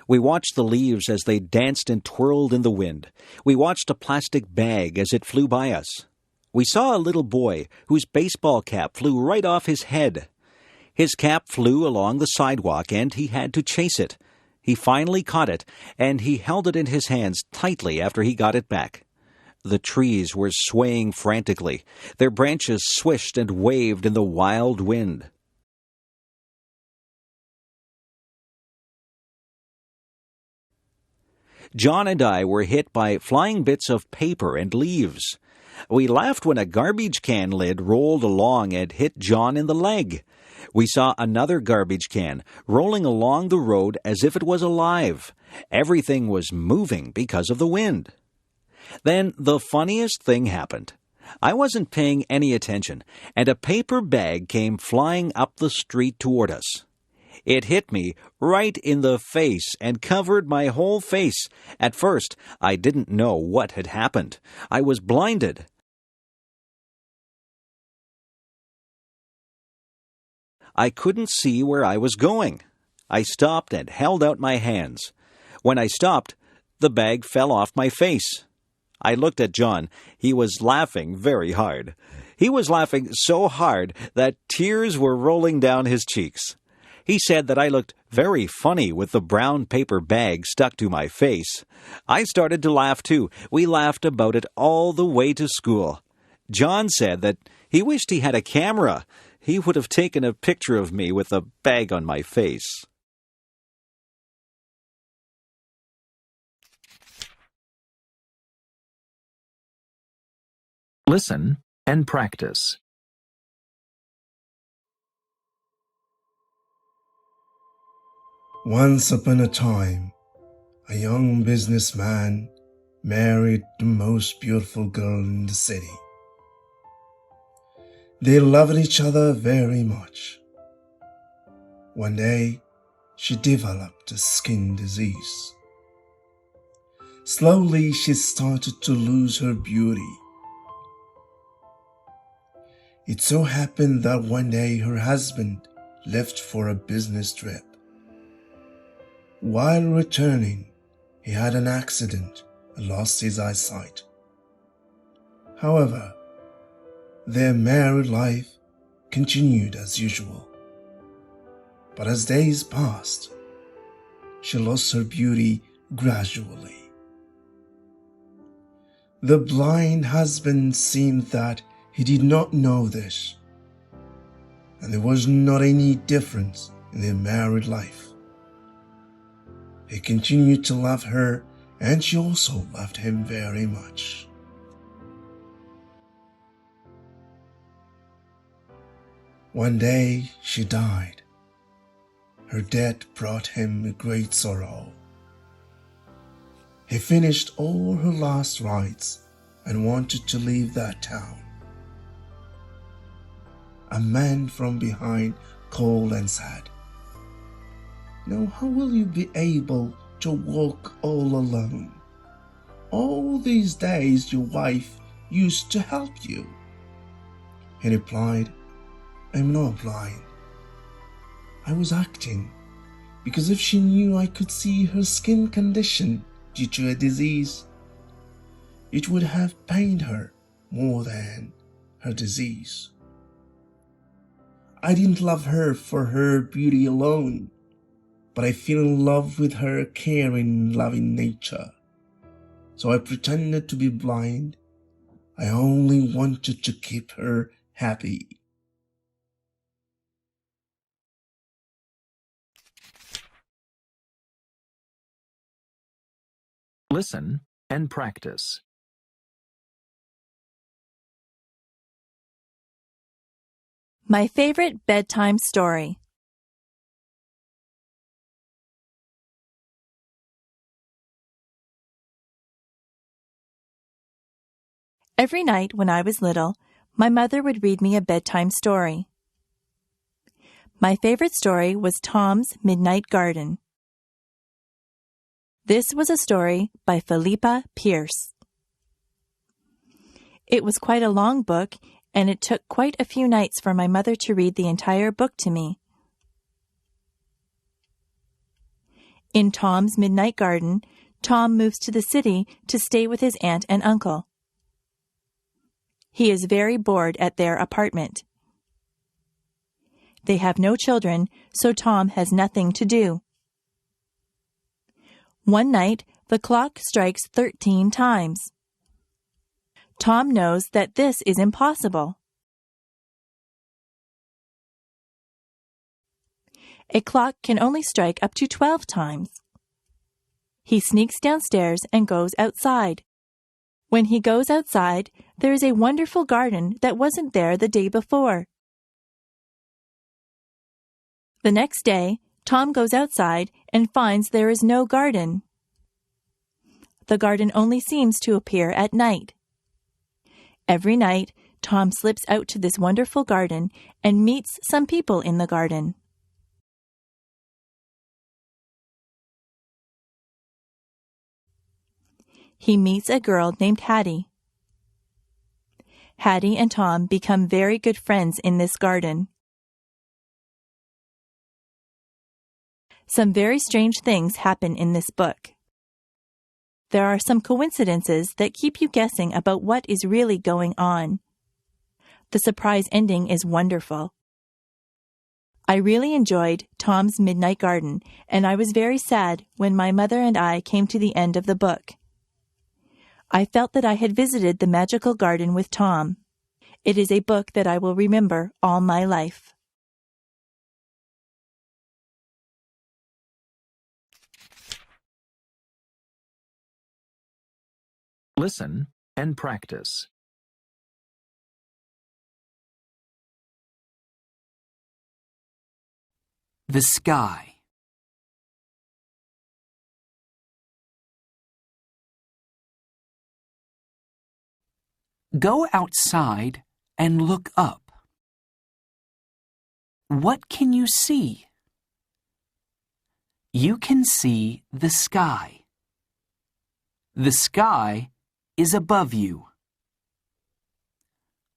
We watched the leaves as they danced and twirled in the wind. We watched a plastic bag as it flew by us. We saw a little boy whose baseball cap flew right off his head. His cap flew along the sidewalk, and he had to chase it. He finally caught it, and he held it in his hands tightly after he got it back. The trees were swaying frantically. Their branches swished and waved in the wild wind. John and I were hit by flying bits of paper and leaves. We laughed when a garbage can lid rolled along and hit John in the leg. We saw another garbage can rolling along the road as if it was alive. Everything was moving because of the wind. Then the funniest thing happened. I wasn't paying any attention, and a paper bag came flying up the street toward us. It hit me right in the face and covered my whole face. At first, I didn't know what had happened. I was blinded. I couldn't see where I was going. I stopped and held out my hands. When I stopped, the bag fell off my face. I looked at John. He was laughing very hard. He was laughing so hard that tears were rolling down his cheeks. He said that I looked very funny with the brown paper bag stuck to my face. I started to laugh too. We laughed about it all the way to school. John said that he wished he had a camera. He would have taken a picture of me with the bag on my face. Listen and practice. Once upon a time, a young businessman married the most beautiful girl in the city. They loved each other very much. One day, she developed a skin disease. Slowly, she started to lose her beauty. It so happened that one day her husband left for a business trip. While returning, he had an accident and lost his eyesight. However, their married life continued as usual. But as days passed, she lost her beauty gradually. The blind husband seemed that he did not know this, and there was not any difference in their married life. He continued to love her, and she also loved him very much. One day she died. Her death brought him a great sorrow. He finished all her last rites and wanted to leave that town. A man from behind called and said, "Now how will you be able to walk all alone? All these days your wife used to help you." He replied, "I'm not blind. I was acting because if she knew I could see her skin condition due to a disease, it would have pained her more than her disease. I didn't love her for her beauty alone, but I fell in love with her caring, loving nature. So I pretended to be blind. I only wanted to keep her happy." Listen and practice. My favorite bedtime story. Every night when I was little, my mother would read me a bedtime story. My favorite story was Tom's Midnight Garden. This was a story by Philippa Pierce. It was quite a long book, and it took quite a few nights for my mother to read the entire book to me. In Tom's Midnight Garden, Tom moves to the city to stay with his aunt and uncle. He is very bored at their apartment. They have no children, so Tom has nothing to do. One night, the clock strikes 13 times. Tom knows that this is impossible. A clock can only strike up to 12 times. He sneaks downstairs and goes outside. When he goes outside, there is a wonderful garden that wasn't there the day before. The next day, Tom goes outside and finds there is no garden. The garden only seems to appear at night. Every night, Tom slips out to this wonderful garden and meets some people in the garden. He meets a girl named Hattie. Hattie and Tom become very good friends in this garden. Some very strange things happen in this book. There are some coincidences that keep you guessing about what is really going on. The surprise ending is wonderful. I really enjoyed Tom's Midnight Garden, and I was very sad when my mother and I came to the end of the book. I felt that I had visited the magical garden with Tom. It is a book that I will remember all my life. Listen and practice. The sky. Go outside and look up. What can you see? You can see the sky. The sky is above you.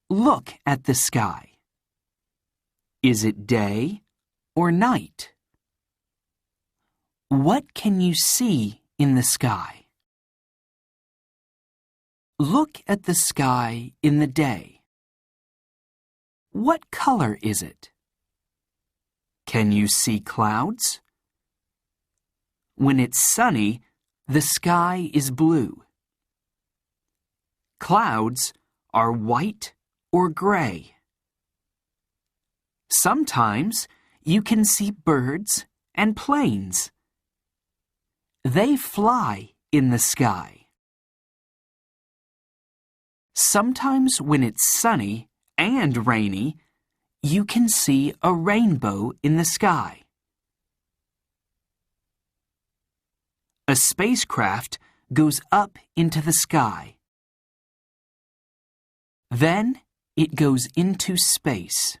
Look at the sky. Is it day or night? What can you see in the sky? Look at the sky in the day. What color is it? Can you see clouds? When it's sunny, the sky is blue. Clouds are white or gray. Sometimes you can see birds and planes. They fly in the sky. Sometimes when it's sunny and rainy, you can see a rainbow in the sky. A spacecraft goes up into the sky. Then it goes into space.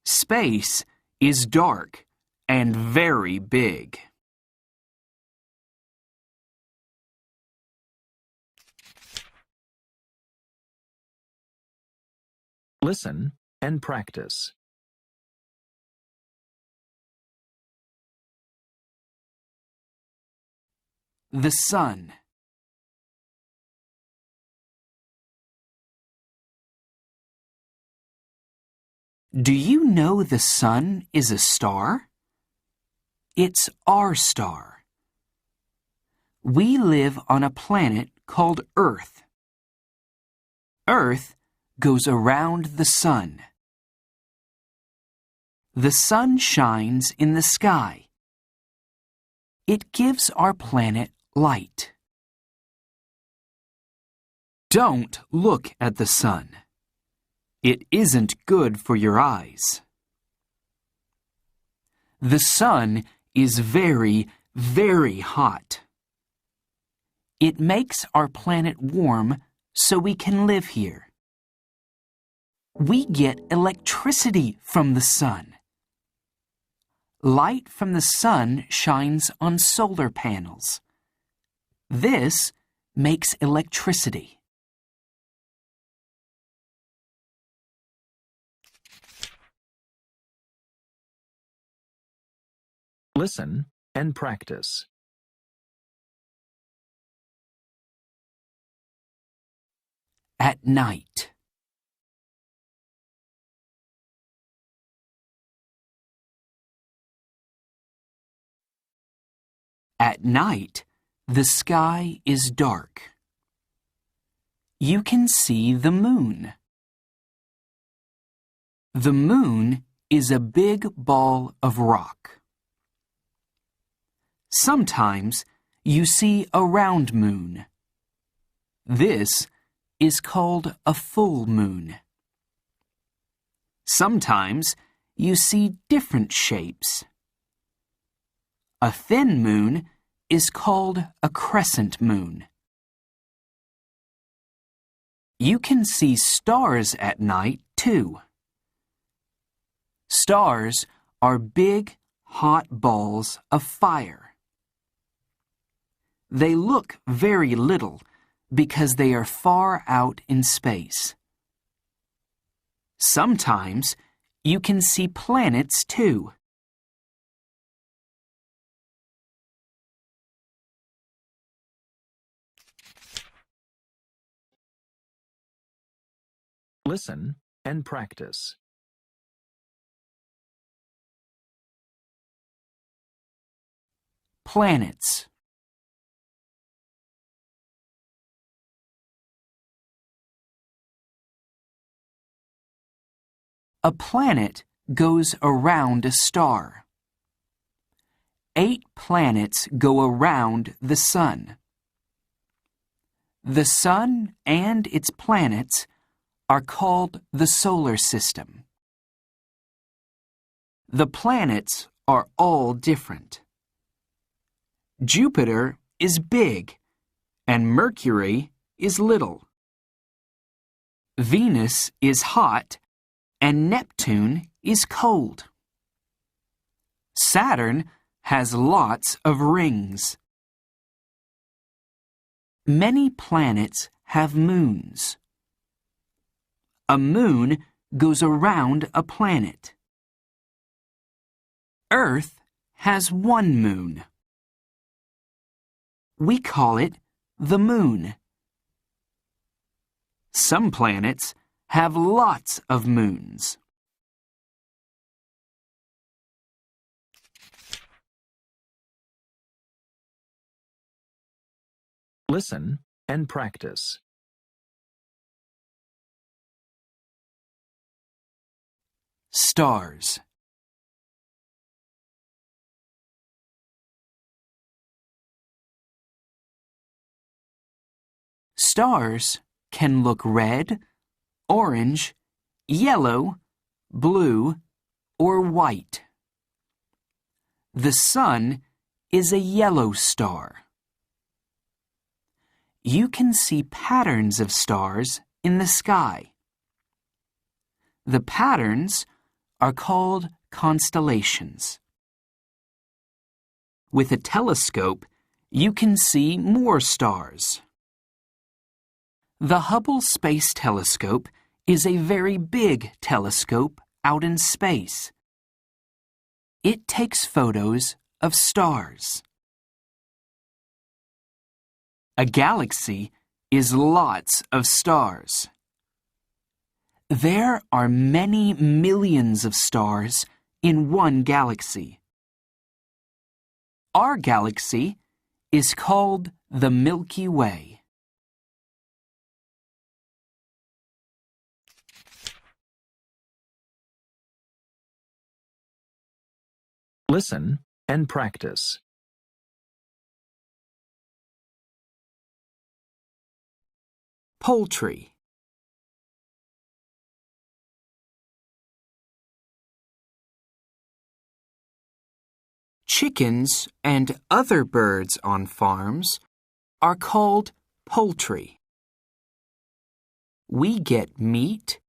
Space is dark and very big. Listen and practice. The sun. Do you know the sun is a star? It's our star. We live on a planet called Earth. Earth goes around the sun. The sun shines in the sky. It gives our planet light. Don't look at the sun. It isn't good for your eyes. The sun is very, very hot. It makes our planet warm so we can live here. We get electricity from the sun. Light from the sun shines on solar panels. This makes electricity. Listen and practice. At night. At night, the sky is dark. You can see the moon. The moon is a big ball of rock. Sometimes you see a round moon. This is called a full moon. Sometimes you see different shapes. A thin moon is called a crescent moon. You can see stars at night, too. Stars are big, hot balls of fire. They look very little because they are far out in space. Sometimes you can see planets, too. Listen and practice. Planets. A planet goes around a star. 8 planets go around the sun. The sun and its planets are called the solar system. The planets are all different. Jupiter is big and Mercury is little. Venus is hot and Neptune is cold. Saturn has lots of rings. Many planets have moons. A moon goes around a planet. Earth has one moon. We call it the moon. Some planets have lots of moons. Listen and practice. Stars. Stars can look red, orange, yellow, blue, or white. The sun is a yellow star. You can see patterns of stars in the sky. The patterns are called constellations. With a telescope, you can see more stars. The Hubble Space Telescope is a very big telescope out in space. It takes photos of stars. A galaxy is lots of stars. There are many millions of stars in one galaxy. Our galaxy is called the Milky Way. Listen and practice. Poultry. Chickens and other birds on farms are called poultry. We get meat,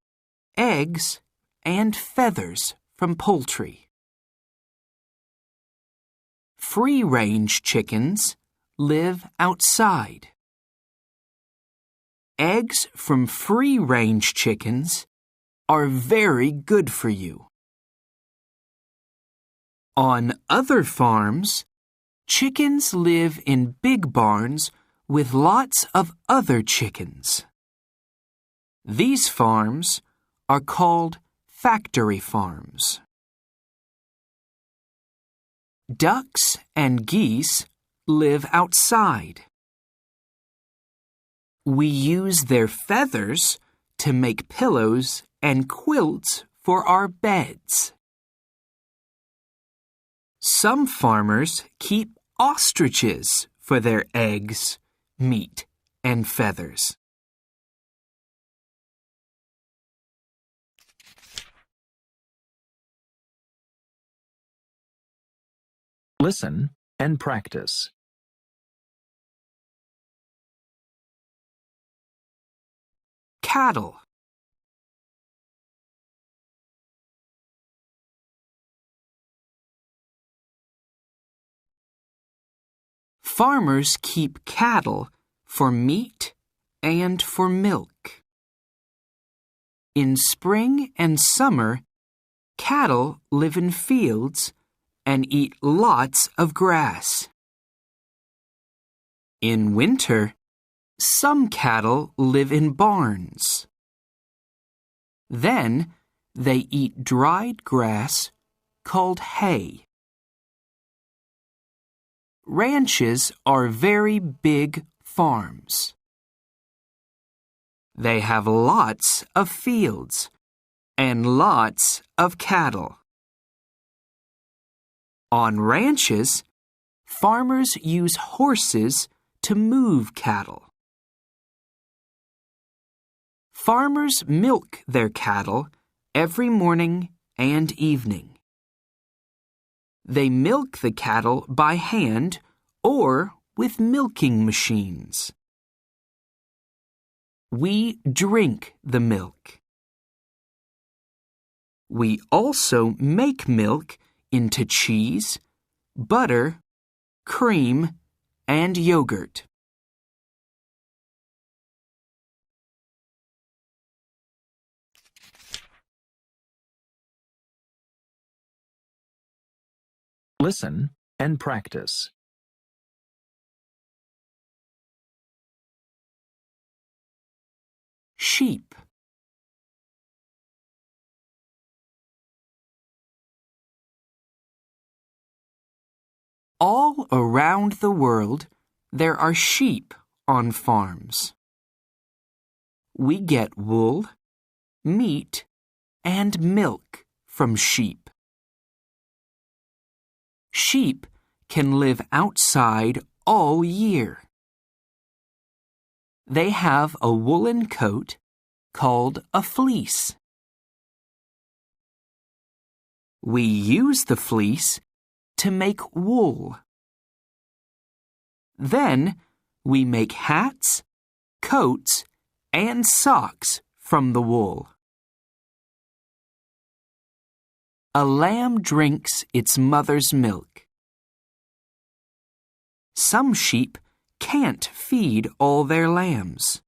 eggs, and feathers from poultry. Free-range chickens live outside. Eggs from free-range chickens are very good for you. On other farms, chickens live in big barns with lots of other chickens. These farms are called factory farms. Ducks and geese live outside. We use their feathers to make pillows and quilts for our beds. Some farmers keep ostriches for their eggs, meat, and feathers. Listen and practice. Cattle. Farmers keep cattle for meat and for milk. In spring and summer, cattle live in fields and eat lots of grass. In winter, some cattle live in barns. Then they eat dried grass called hay. Ranches are very big farms. They have lots of fields and lots of cattle. On ranches, farmers use horses to move cattle. Farmers milk their cattle every morning and evening. They milk the cattle by hand or with milking machines. We drink the milk. We also make milk into cheese, butter, cream, and yogurt. Listen and practice. Sheep. All around the world, there are sheep on farms. We get wool, meat, and milk from sheep. Sheep can live outside all year. They have a woolen coat called a fleece. We use the fleece to make wool. Then we make hats, coats, and socks from the wool. A lamb drinks its mother's milk. Some sheep can't feed all their lambs.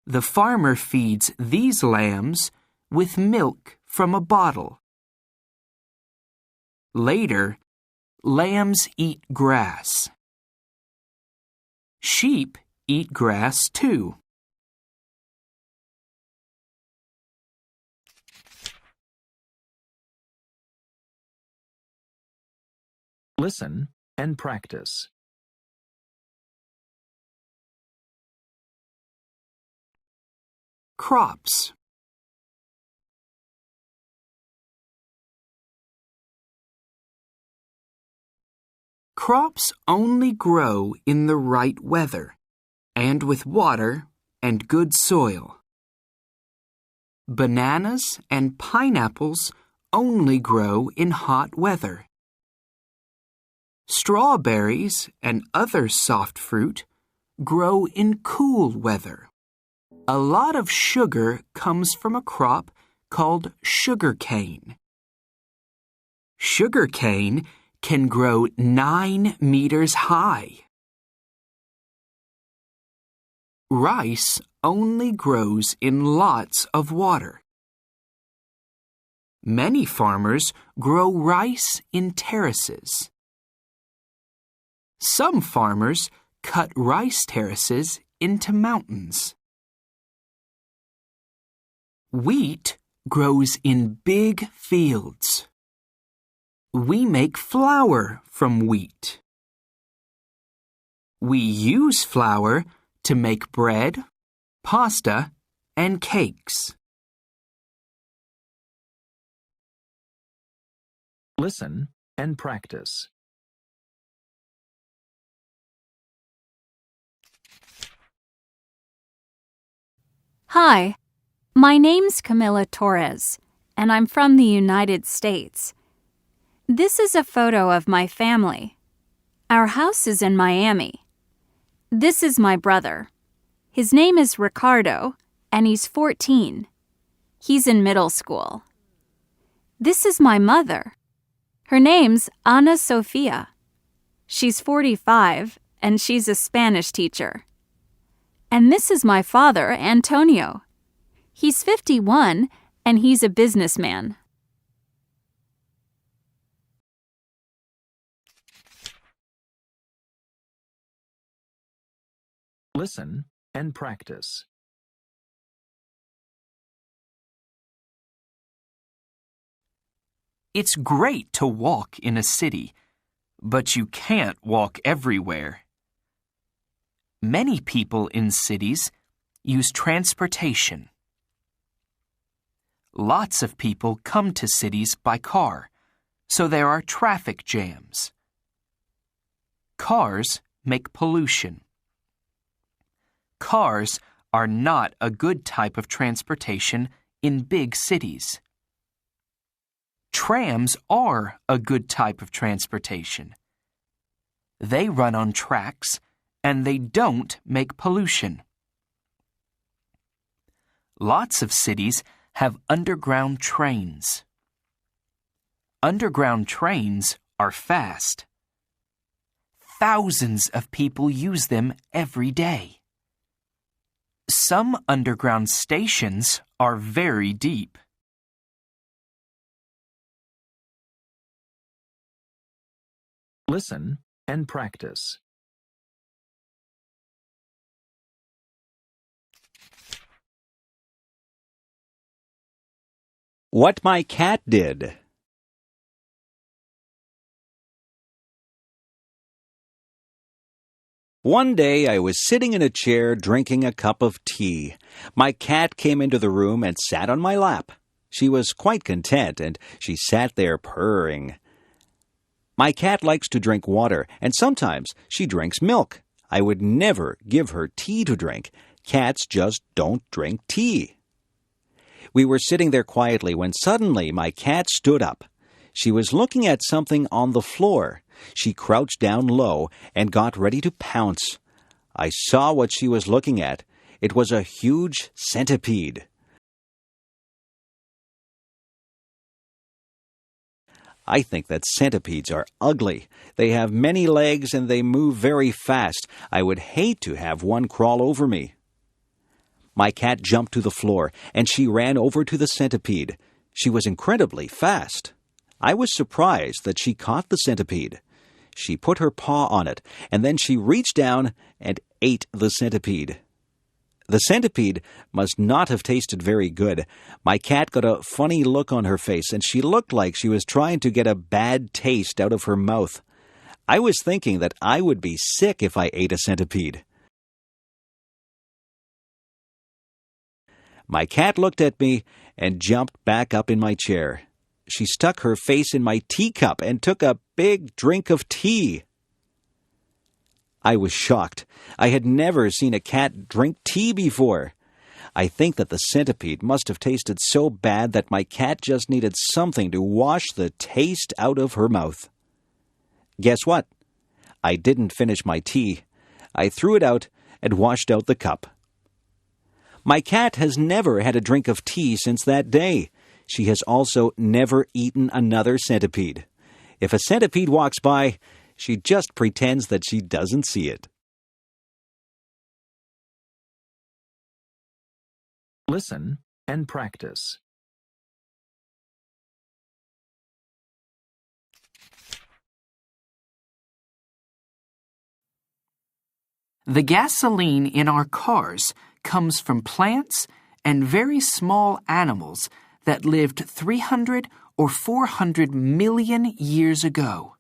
The farmer feeds these lambs with milk from a bottle. Later, lambs eat grass. Sheep eat grass too. Listen and practice. Crops. Crops only grow in the right weather and with water and good soil. Bananas and pineapples only grow in hot weather. Strawberries and other soft fruit grow in cool weather. A lot of sugar comes from a crop called sugarcane. Sugarcane can grow 9 meters high. Rice only grows in lots of water. Many farmers grow rice in terraces. Some farmers cut rice terraces into mountains. Wheat grows in big fields. We make flour from wheat. We use flour to make bread, pasta, and cakes. Listen and practice. Hi, my name's Camila Torres, and I'm from the United States. This is a photo of my family. Our house is in Miami. This is my brother. His name is Ricardo, and he's 14. He's in middle school. This is my mother. Her name's Ana Sofia. She's 45, and she's a Spanish teacher. And this is my father, Antonio. He's 51, and he's a businessman. Listen and practice. It's great to walk in a city, but you can't walk everywhere. Many people in cities use transportation. Lots of people come to cities by car, so there are traffic jams. Cars make pollution. Cars are not a good type of transportation in big cities. Trams are a good type of transportation. They run on tracks and they don't make pollution. Lots of cities have underground trains. Underground trains are fast. Thousands of people use them every day. Some underground stations are very deep. Listen and practice. What my cat did. One day I was sitting in a chair drinking a cup of tea. My cat came into the room and sat on my lap. She was quite content, and she sat there purring. My cat likes to drink water, and sometimes she drinks milk. I would never give her tea to drink. Cats just don't drink tea. We were sitting there quietly when suddenly my cat stood up. She was looking at something on the floor. She crouched down low and got ready to pounce. I saw what she was looking at. It was a huge centipede. I think that centipedes are ugly. They have many legs and they move very fast. I would hate to have one crawl over me. My cat jumped to the floor and she ran over to the centipede. She was incredibly fast. I was surprised that she caught the centipede. She put her paw on it, and then she reached down and ate the centipede. The centipede must not have tasted very good. My cat got a funny look on her face, and she looked like she was trying to get a bad taste out of her mouth. I was thinking that I would be sick if I ate a centipede. My cat looked at me and jumped back up in my chair. She stuck her face in my teacup and took a big drink of tea. I was shocked. I had never seen a cat drink tea before. I think that the centipede must have tasted so bad that my cat just needed something to wash the taste out of her mouth. Guess what? I didn't finish my tea. I threw it out and washed out the cup. My cat has never had a drink of tea since that day. She has also never eaten another centipede. If a centipede walks by, she just pretends that she doesn't see it. Listen and practice. The gasoline in our cars comes from plants and very small animals that lived 300 or 400 million years ago.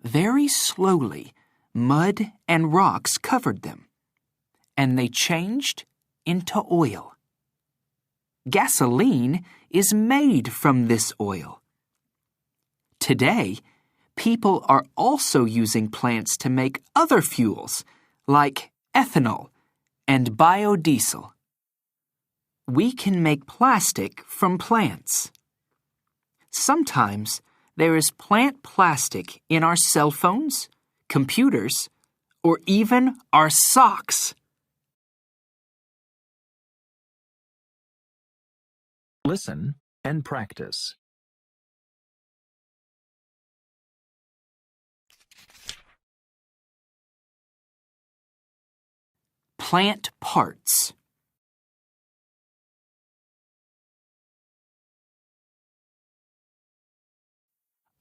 Very slowly, mud and rocks covered them, and they changed into oil. Gasoline is made from this oil. Today, people are also using plants to make other fuels, like ethanol and biodiesel. We can make plastic from plants. Sometimes there is plant plastic in our cell phones, computers, or even our socks. Listen and practice. Plant parts.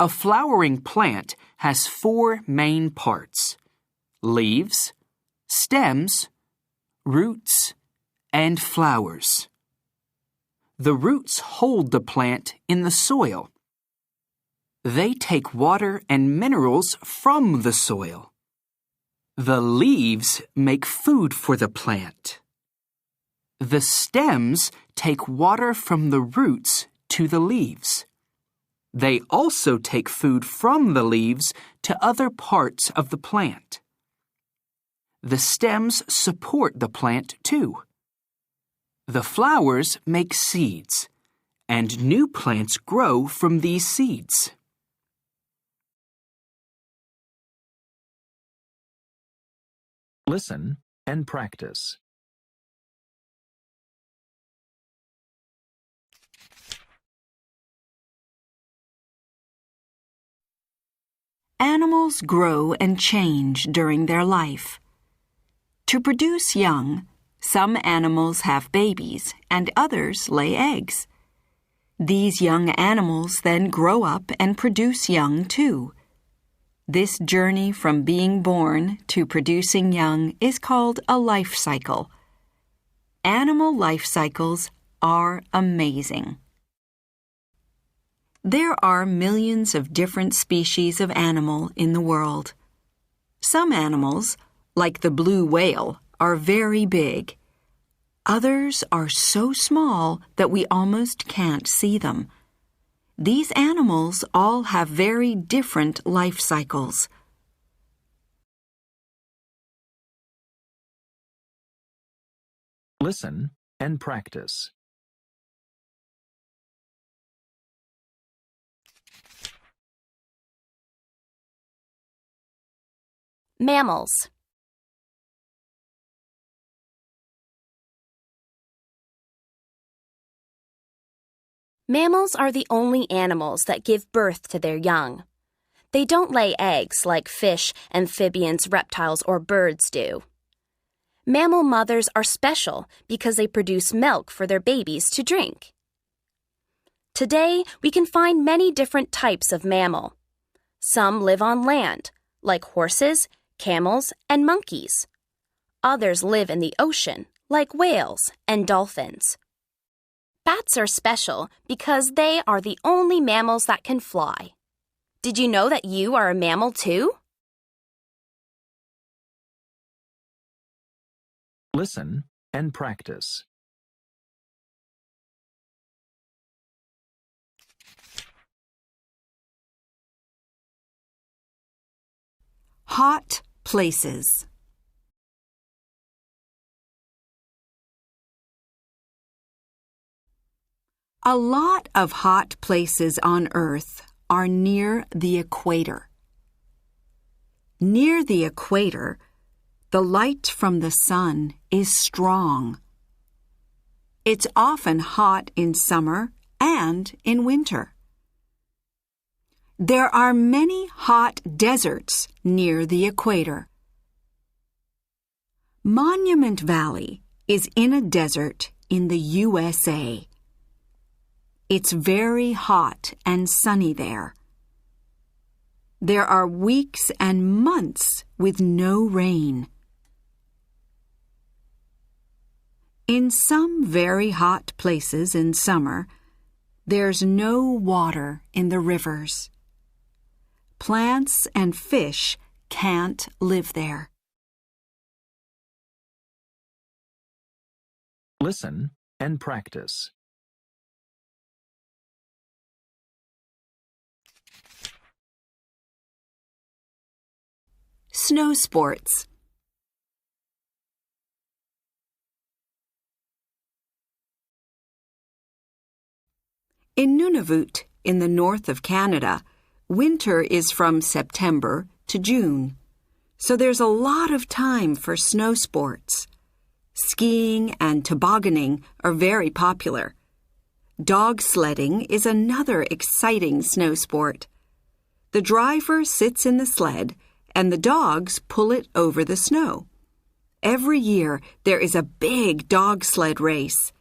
A flowering plant has 4 main parts: leaves, stems, roots, and flowers. The roots hold the plant in the soil. They take water and minerals from the soil. The leaves make food for the plant. The stems take water from the roots to the leaves. They also take food from the leaves to other parts of the plant. The stems support the plant too. The flowers make seeds, and new plants grow from these seeds. Listen and practice. Animals grow and change during their life. To produce young, some animals have babies and others lay eggs. These young animals then grow up and produce young too. This journey from being born to producing young is called a life cycle. Animal life cycles are amazing. There are millions of different species of animal in the world. Some animals, like the blue whale, are very big. Others are so small that we almost can't see them. These animals all have very different life cycles. Listen and practice. Mammals. Mammals are the only animals that give birth to their young. They don't lay eggs like fish, amphibians, reptiles, or birds do. Mammal mothers are special because they produce milk for their babies to drink. Today, we can find many different types of mammal. Some live on land, like horses, camels, and monkeys. Others live in the ocean, like whales and dolphins. Bats are special because they are the only mammals that can fly. Did you know that you are a mammal too? Listen and practice. Hot places. A lot of hot places on Earth are near the equator. Near the equator, the light from the sun is strong. It's often hot in summer and in winter. There are many hot deserts near the equator. Monument Valley is in a desert in the USA. It's very hot and sunny there. There are weeks and months with no rain. In some very hot places in summer, there's no water in the rivers. Plants and fish can't live there. Listen and practice. Snow sports. In Nunavut, in the north of Canada, winter is from September to June, so there's a lot of time for snow sports. Skiing and tobogganing are very popular. Dog sledding is another exciting snow sport. The driver sits in the sled and the dogs pull it over the snow. Every year there is a big dog sled race.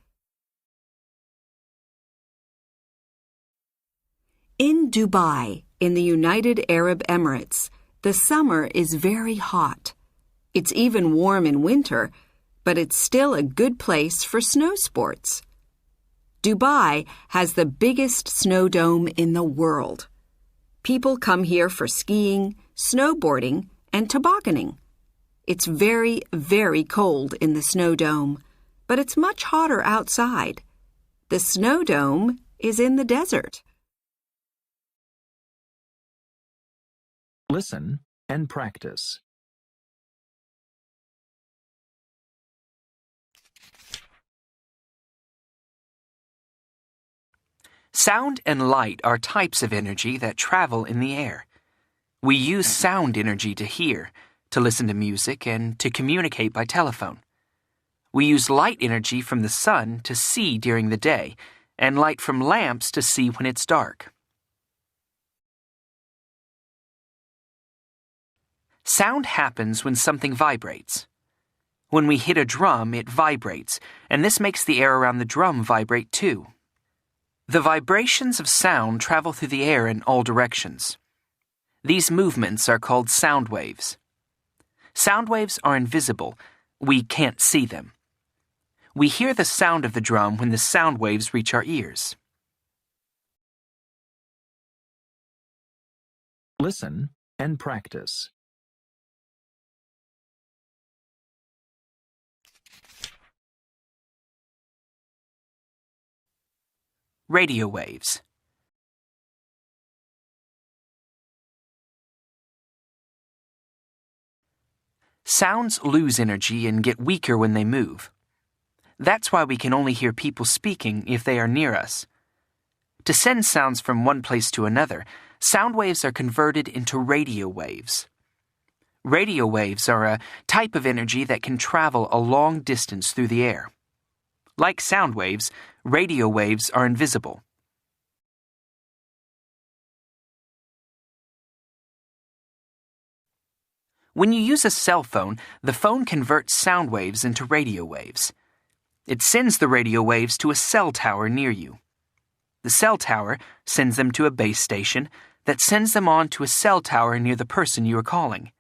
In Dubai, in the United Arab Emirates, the summer is very hot. It's even warm in winter, but it's still a good place for snow sports. Dubai has the biggest snow dome in the world. People come here for skiing, snowboarding, and tobogganing. It's very, very cold in the snow dome, but it's much hotter outside. The snow dome is in the desert. Listen and practice. Sound and light are types of energy that travel in the air. We use sound energy to hear, to listen to music, and to communicate by telephone. We use light energy from the sun to see during the day, and light from lamps to see when it's dark. Sound happens when something vibrates. When we hit a drum, it vibrates, and this makes the air around the drum vibrate too. The vibrations of sound travel through the air in all directions. These movements are called sound waves. Sound waves are invisible. We can't see them. We hear the sound of the drum when the sound waves reach our ears. Listen and practice. Radio waves. Sounds lose energy and get weaker when they move. That's why we can only hear people speaking if they are near us. To send sounds from one place to another, sound waves are converted into radio waves. Radio waves are a type of energy that can travel a long distance through the air. Like sound waves, radio waves are invisible. When you use a cell phone, the phone converts sound waves into radio waves. It sends the radio waves to a cell tower near you. The cell tower sends them to a base station that sends them on to a cell tower near the person you are calling.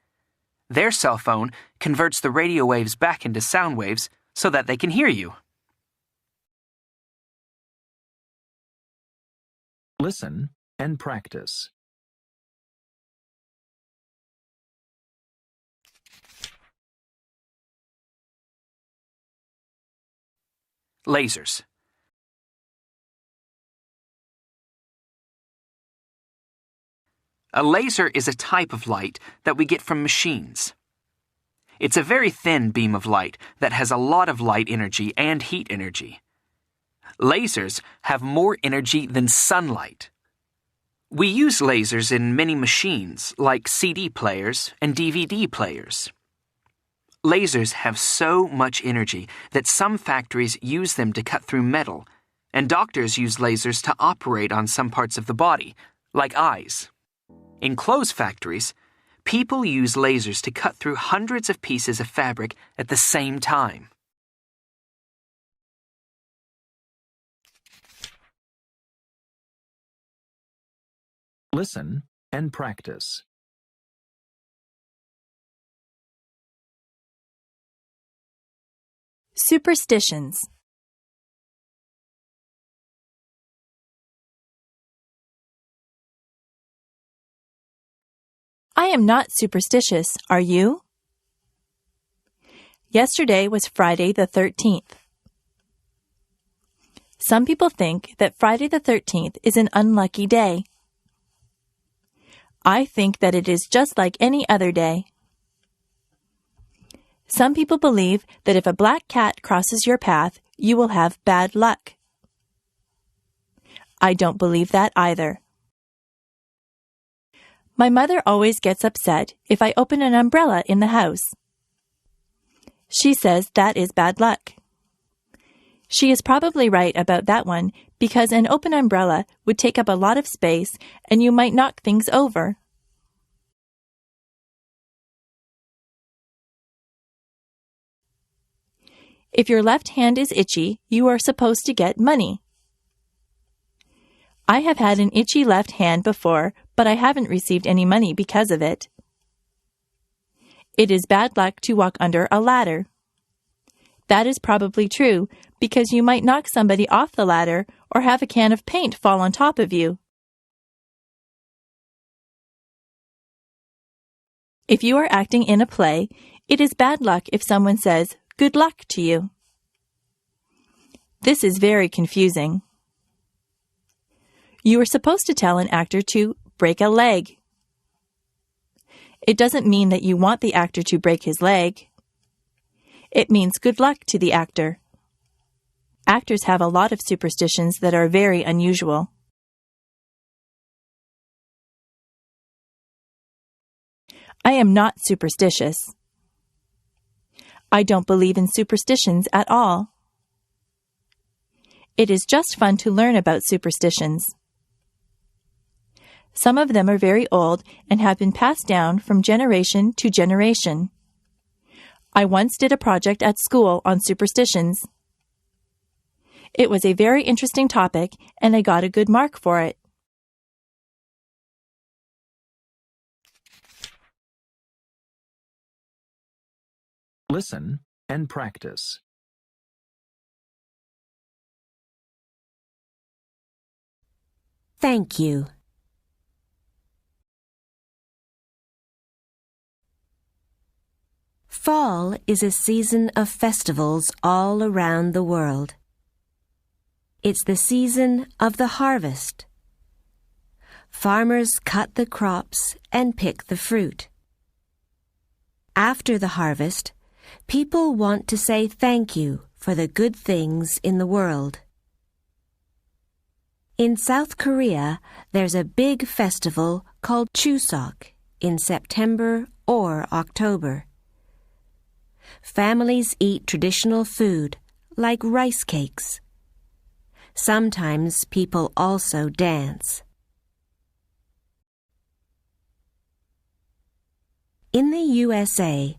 Their cell phone converts the radio waves back into sound waves so that they can hear you. Listen and practice. Lasers. A laser is a type of light that we get from machines. It's a very thin beam of light that has a lot of light energy and heat energy. Lasers have more energy than sunlight. We use lasers in many machines, like CD players and DVD players. Lasers have so much energy that some factories use them to cut through metal, and doctors use lasers to operate on some parts of the body, like eyes. In clothes factories, people use lasers to cut through hundreds of pieces of fabric at the same time. Listen and practice. Superstitions. I am not superstitious, are you? Yesterday was Friday the 13th. Some people think that Friday the 13th is an unlucky day. I think that it is just like any other day. Some people believe that if a black cat crosses your path, you will have bad luck. I don't believe that either. My mother always gets upset if I open an umbrella in the house. She says that is bad luck. She is probably right about that one because an open umbrella would take up a lot of space and you might knock things over. If your left hand is itchy, you are supposed to get money. I have had an itchy left hand before, but I haven't received any money because of it. It is bad luck to walk under a ladder. That is probably true because you might knock somebody off the ladder or have a can of paint fall on top of you. If you are acting in a play, it is bad luck if someone says, "Good luck" to you. This is very confusing. You are supposed to tell an actor to break a leg. It doesn't mean that you want the actor to break his leg. It means good luck to the actor. Actors have a lot of superstitions that are very unusual. I am not superstitious. I don't believe in superstitions at all. It is just fun to learn about superstitions. Some of them are very old and have been passed down from generation to generation. I once did a project at school on superstitions. It was a very interesting topic, and I got a good mark for it. Listen and practice. Thank you. Fall is a season of festivals all around the world. It's the season of the harvest. Farmers cut the crops and pick the fruit. After the harvest, people want to say thank you for the good things in the world. In South Korea, there's a big festival called Chuseok in September or October. Families eat traditional food, like rice cakes. Sometimes people also dance. In the USA,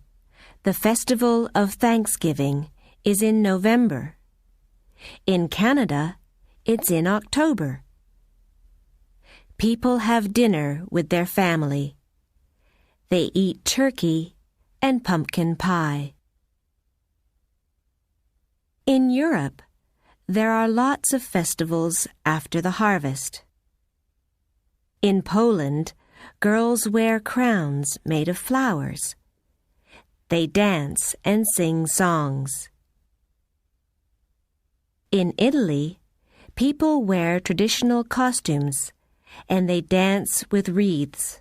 the Festival of Thanksgiving is in November. In Canada, it's in October. People have dinner with their family. They eat turkey and pumpkin pie. In Europe, there are lots of festivals after the harvest. In Poland, girls wear crowns made of flowers. They dance and sing songs. In Italy, people wear traditional costumes and they dance with wreaths.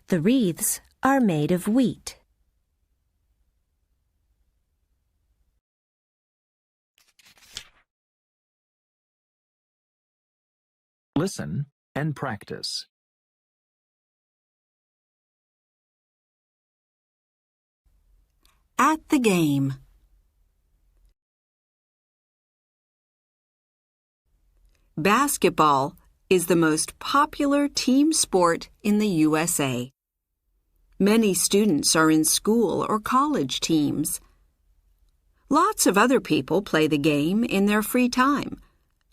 The wreaths are made of wheat. Listen and practice. At the game. Basketball is the most popular team sport in the USA. Many students are in school or college teams. Lots of other people play the game in their free time,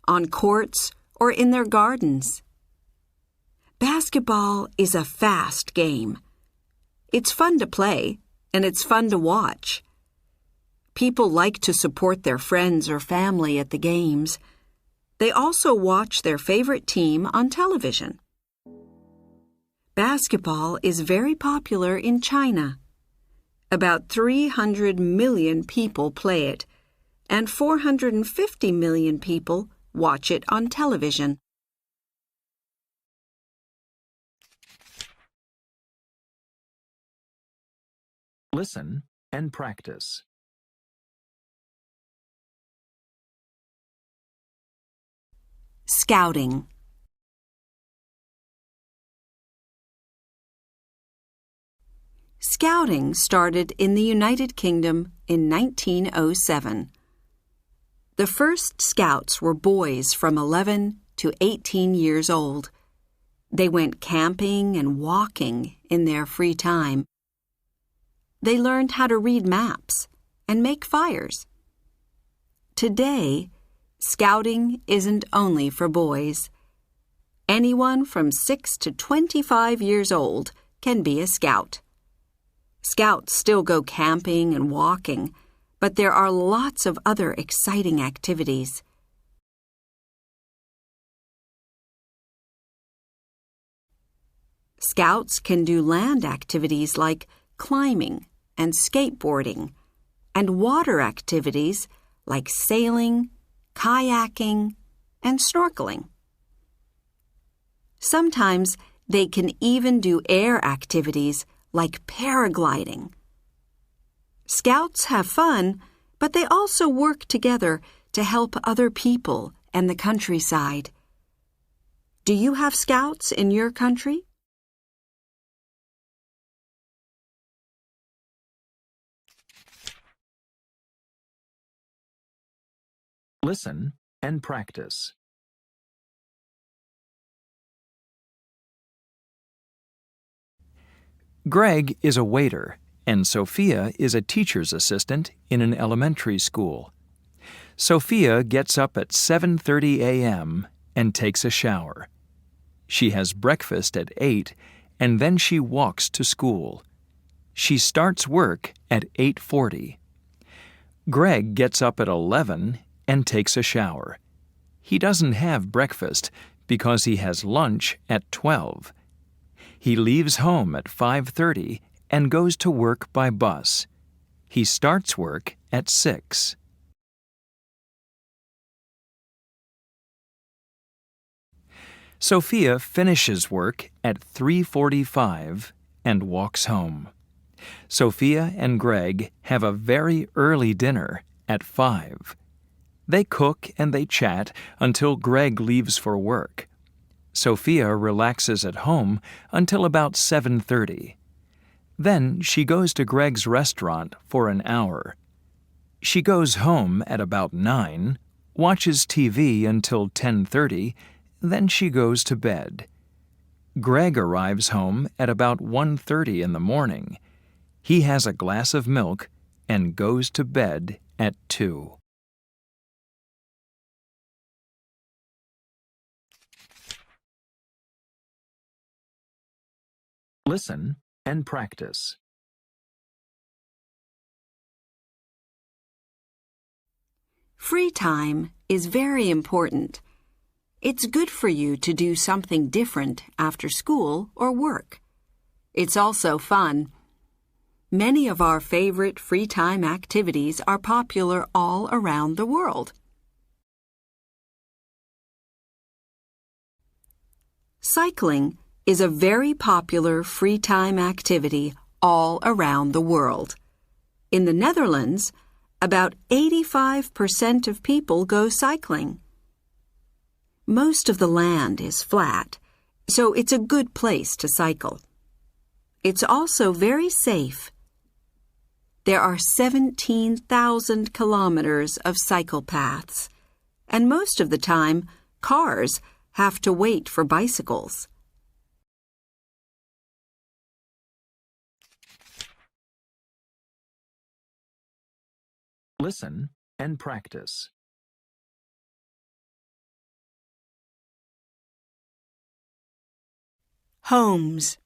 on courts or in their gardens. Basketball is a fast game. It's fun to play, and it's fun to watch. People like to support their friends or family at the games. They also watch their favorite team on television. Basketball is very popular in China. About 300 million people play it, and 450 million people watch it on television. Listen and practice. Scouting. Scouting started in the United Kingdom in 1907. The first scouts were boys from 11 to 18 years old. They went camping and walking in their free time. They learned how to read maps and make fires. Today, scouting isn't only for boys. Anyone from 6 to 25 years old can be a scout. Scouts still go camping and walking, but there are lots of other exciting activities. Scouts can do land activities like climbing and skateboarding, and water activities like sailing, kayaking, and snorkeling. Sometimes they can even do air activities like paragliding. Scouts have fun, but they also work together to help other people and the countryside. Do you have scouts in your country? Listen and practice. Greg is a waiter, and Sophia is a teacher's assistant in an elementary school. Sophia gets up at 7:30 a.m. and takes a shower. She has breakfast at 8, and then she walks to school. She starts work at 8:40. Greg gets up at 11 and takes a shower. He doesn't have breakfast because he has lunch at 12. He leaves home at 5:30 and goes to work by bus. He starts work at 6. Sophia finishes work at 3:45 and walks home. Sophia and Greg have a very early dinner at 5. They cook and they chat until Greg leaves for work. Sophia relaxes at home until about 7:30. Then she goes to Greg's restaurant for an hour. She goes home at about 9, watches TV until 10:30, then she goes to bed. Greg arrives home at about 1:30 in the morning. He has a glass of milk and goes to bed at 2. Listen and practice. Free time is very important. It's good for you to do something different after school or work. It's also fun. Many of our favorite free time activities are popular all around the world. Cycling is a very popular free time activity all around the world. In the Netherlands, about 85% of people go cycling. Most of the land is flat, so it's a good place to cycle. It's also very safe. There are 17,000 kilometers of cycle paths, and most of the time, cars have to wait for bicycles. Listen and practice. Homes.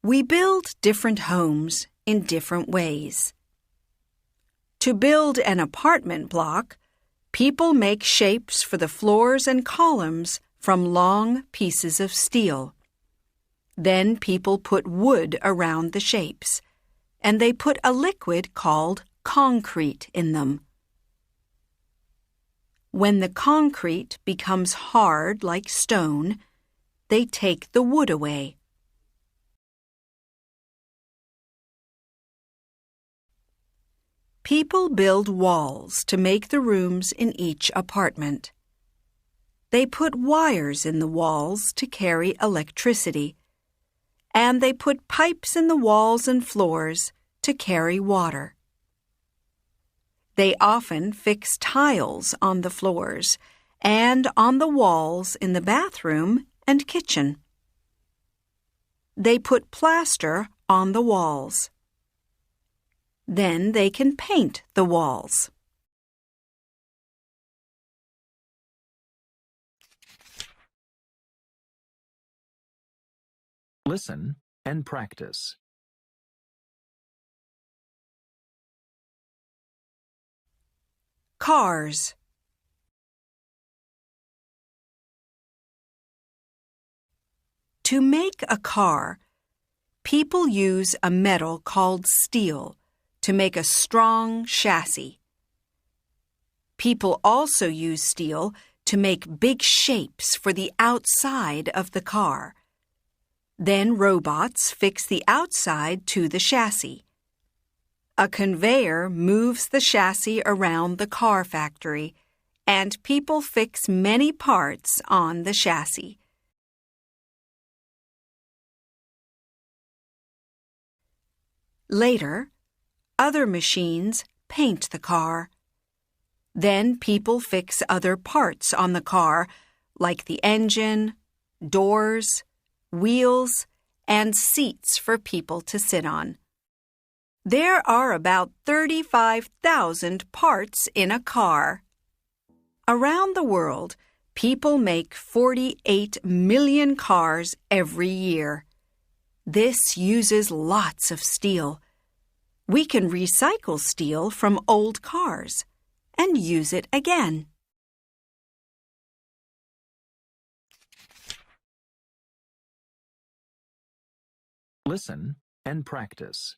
We build different homes in different ways. To build an apartment block, people make shapes for the floors and columns from long pieces of steel. Then people put wood around the shapes, and they put a liquid called concrete in them. When the concrete becomes hard like stone, they take the wood away. People build walls to make the rooms in each apartment. They put wires in the walls to carry electricity, and they put pipes in the walls and floors to carry water. They often fix tiles on the floors and on the walls in the bathroom and kitchen. They put plaster on the walls. Then they can paint the walls. Listen and practice. Cars. To make a car, people use a metal called steel to make a strong chassis. People also use steel to make big shapes for the outside of the car. Then robots fix the outside to the chassis. A conveyor moves the chassis around the car factory, and people fix many parts on the chassis. Later, other machines paint the car. Then people fix other parts on the car, like the engine, doors, wheels, and seats for people to sit on. There are about 35,000 parts in a car. Around the world, people make 48 million cars every year. This uses lots of steel. We can recycle steel from old cars and use it again. Listen and practice.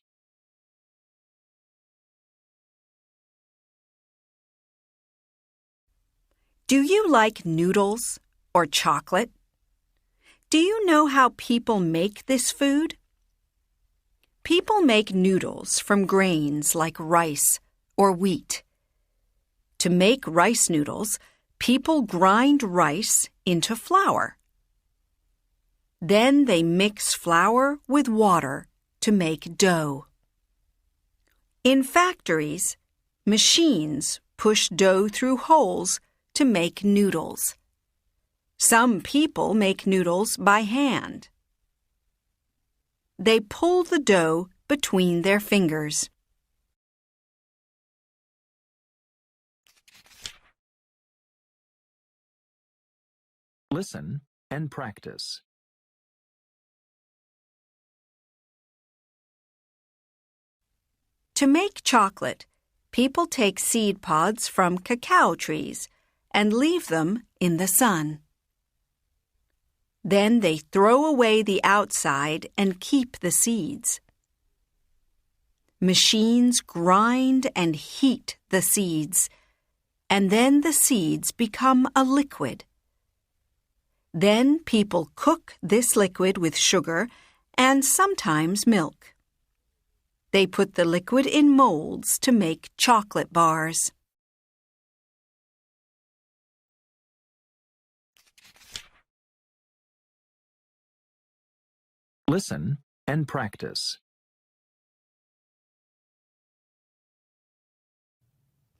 Do you like noodles or chocolate? Do you know how people make this food? People make noodles from grains like rice or wheat. To make rice noodles, people grind rice into flour. Then they mix flour with water to make dough. In factories, machines push dough through holes to make noodles. Some people make noodles by hand. They pull the dough between their fingers. Listen and practice. To make chocolate, people take seed pods from cacao trees and leave them in the sun. Then they throw away the outside and keep the seeds. Machines grind and heat the seeds, and then the seeds become a liquid. Then people cook this liquid with sugar and sometimes milk. They put the liquid in molds to make chocolate bars. Listen and practice.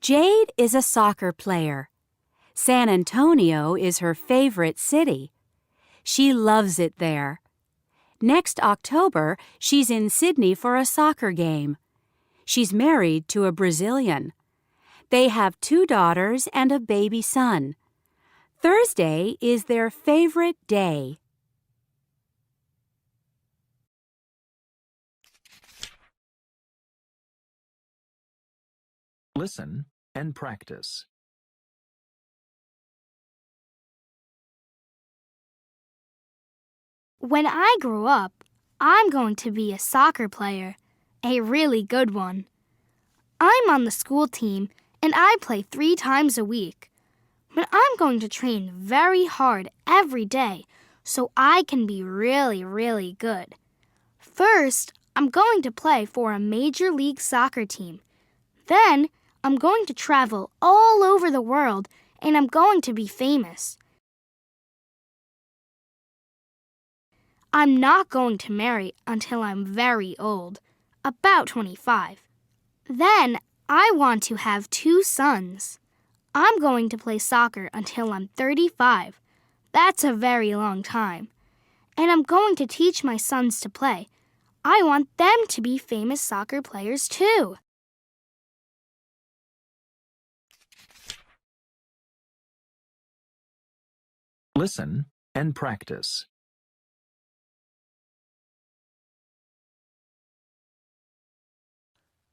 Jade is a soccer player. San Antonio is her favorite city. She loves it there. Next October, she's in Sydney for a soccer game. She's married to a Brazilian. They have 2 daughters and a baby son. Thursday is their favorite day. Listen and practice. When I grow up, I'm going to be a soccer player, a really good one. I'm on the school team and I play 3 times a week. But I'm going to train very hard every day so I can be really, really good. First, I'm going to play for a Major League Soccer team. Then, I'm going to travel all over the world and I'm going to be famous. I'm not going to marry until I'm very old, about 25. Then, I want to have 2 sons. I'm going to play soccer until I'm 35. That's a very long time. And I'm going to teach my sons to play. I want them to be famous soccer players too. Listen and practice.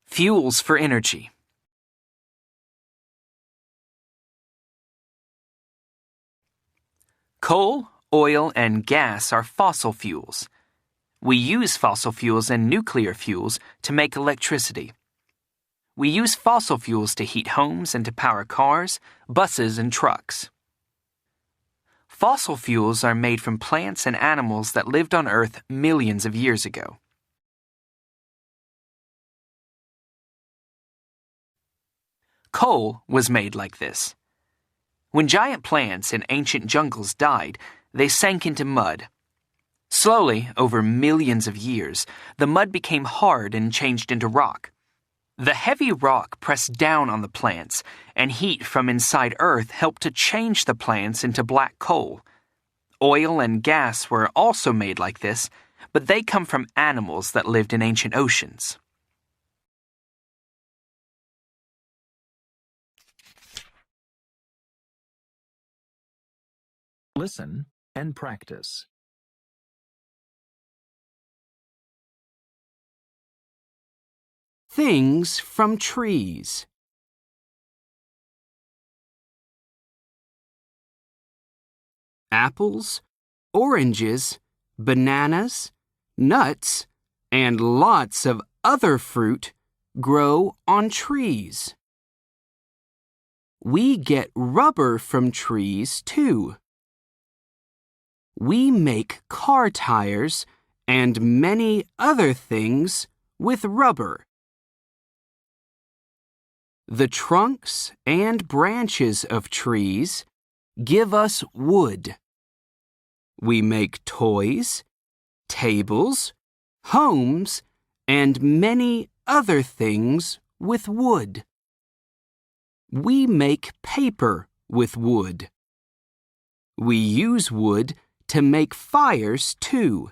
Fuels for energy. Coal, oil, and gas are fossil fuels. We use fossil fuels and nuclear fuels to make electricity. We use fossil fuels to heat homes and to power cars, buses, and trucks. Fossil fuels are made from plants and animals that lived on Earth millions of years ago. Coal was made like this. When giant plants in ancient jungles died, they sank into mud. Slowly, over millions of years, the mud became hard and changed into rock. The heavy rock pressed down on the plants, and heat from inside Earth helped to change the plants into black coal. Oil and gas were also made like this, but they come from animals that lived in ancient oceans. Listen and practice. Things from trees. Apples, oranges, bananas, nuts, and lots of other fruit grow on trees. We get rubber from trees too. We make car tires and many other things with rubber. The trunks and branches of trees give us wood. We make toys, tables, homes, and many other things with wood. We make paper with wood. We use wood to make fires too.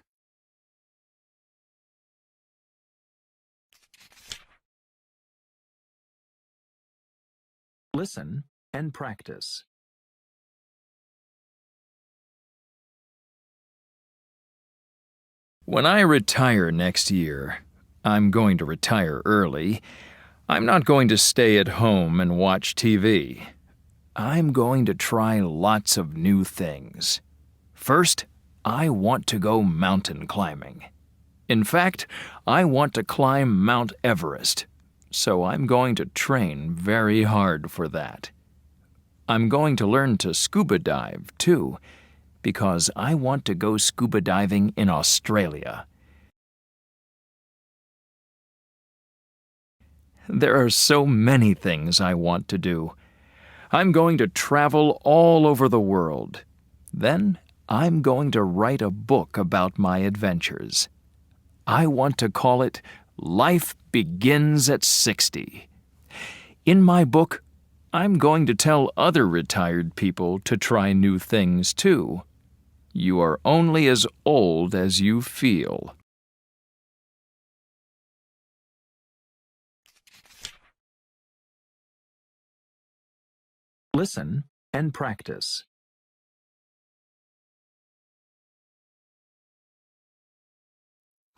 Listen and practice. When I retire next year, I'm going to retire early. I'm not going to stay at home and watch TV. I'm going to try lots of new things. First, I want to go mountain climbing. In fact, I want to climb Mount Everest, so I'm going to train very hard for that. I'm going to learn to scuba dive, too, because I want to go scuba diving in Australia. There are so many things I want to do. I'm going to travel all over the world. Then I'm going to write a book about my adventures. I want to call it Life Begins at 60. In my book, I'm going to tell other retired people to try new things too. You are only as old as you feel. Listen and practice.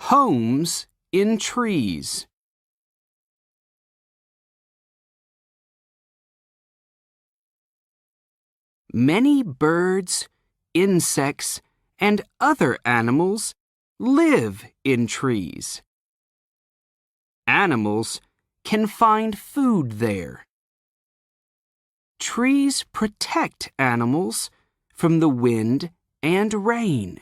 Homes in trees. Many birds, insects, and other animals live in trees. Animals can find food there. Trees protect animals from the wind and rain.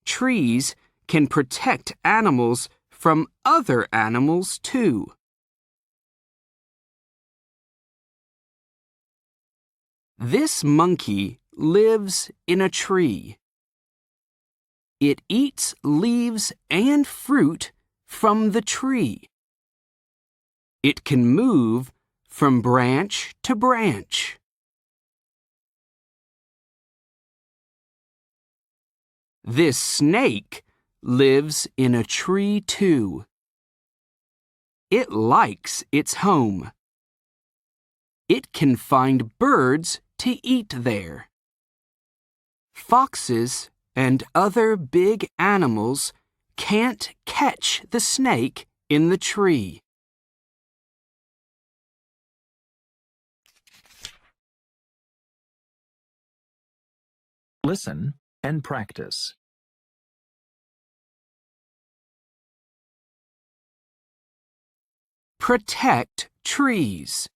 Trees can protect animals from other animals too. This monkey lives in a tree. It eats leaves and fruit from the tree. It can move from branch to branch. This snake lives in a tree too. It likes its home. It can find birds to eat there. Foxes and other big animals can't catch the snake in the tree. Listen and practice. Protect trees.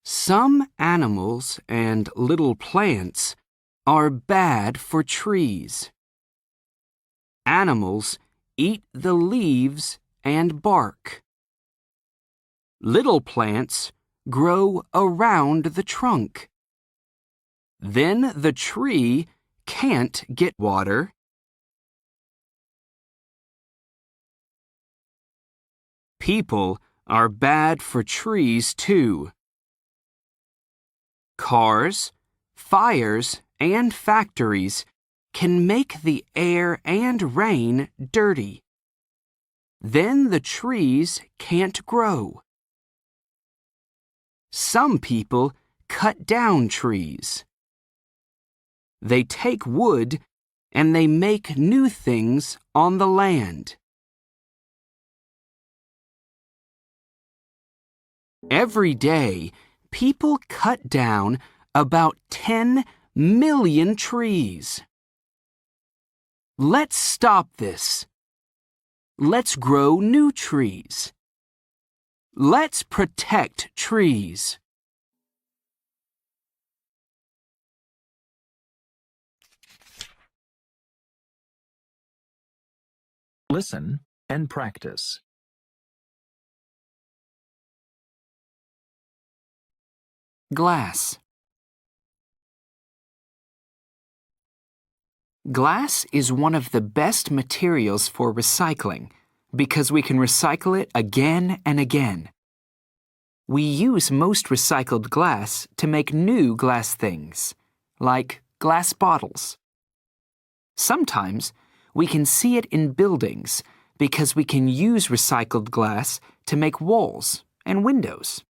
Some animals and little plants are bad for trees. Animals eat the leaves and bark. Little plants grow around the trunk. Then the tree can't get water. People are bad for trees too. Cars, fires, and factories can make the air and rain dirty. Then the trees can't grow. Some people cut down trees. They take wood and they make new things on the land. Every day, people cut down about 10 million trees. Let's stop this. Let's grow new trees. Let's protect trees. Listen and practice. Glass. Glass is one of the best materials for recycling because we can recycle it again and again. We use most recycled glass to make new glass things, like glass bottles. Sometimes we can see it in buildings because we can use recycled glass to make walls and windows.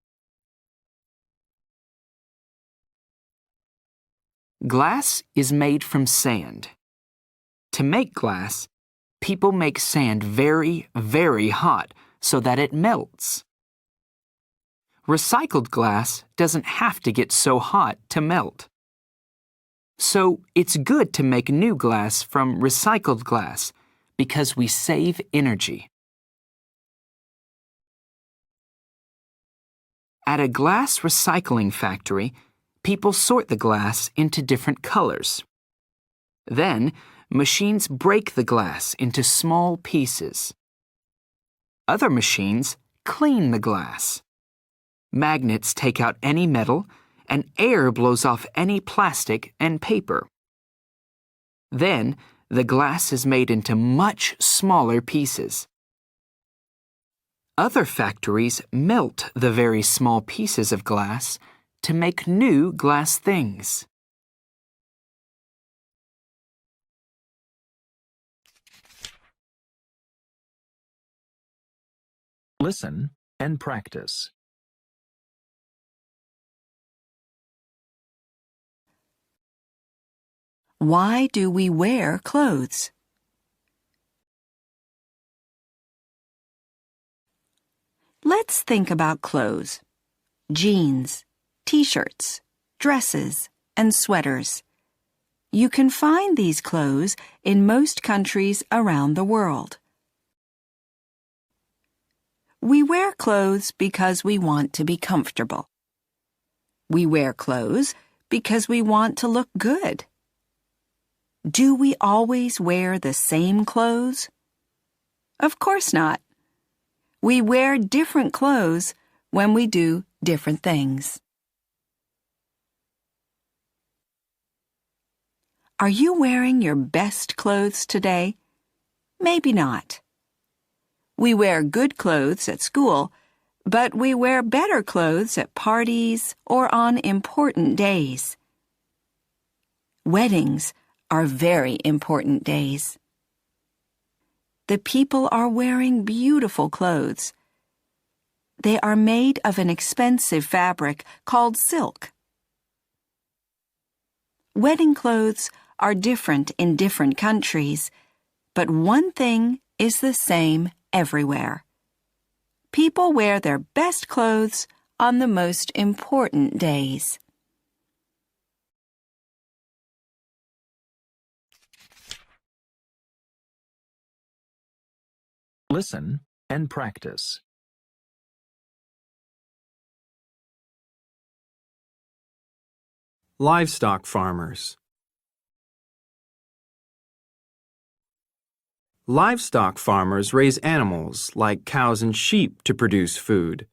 Glass is made from sand. To make glass, people make sand very, very hot so that it melts. Recycled glass doesn't have to get so hot to melt. So it's good to make new glass from recycled glass because we save energy. At a glass recycling factory, people sort the glass into different colors. Then, machines break the glass into small pieces. Other machines clean the glass. Magnets take out any metal, and air blows off any plastic and paper. Then, the glass is made into much smaller pieces. Other factories melt the very small pieces of glass to make new glass things. Listen and practice. Why do we wear clothes? Let's think about clothes. Jeans, t-shirts, dresses, and sweaters. You can find these clothes in most countries around the world. We wear clothes because we want to be comfortable. We wear clothes because we want to look good. Do we always wear the same clothes? Of course not. We wear different clothes when we do different things. Are you wearing your best clothes today? Maybe not. We wear good clothes at school, but we wear better clothes at parties or on important days. Weddings are very important days. The people are wearing beautiful clothes. They are made of an expensive fabric called silk. Wedding clothes are different in different countries, but one thing is the same everywhere. People wear their best clothes on the most important days. Listen and practice. Livestock farmers. Livestock farmers raise animals like cows and sheep to produce food.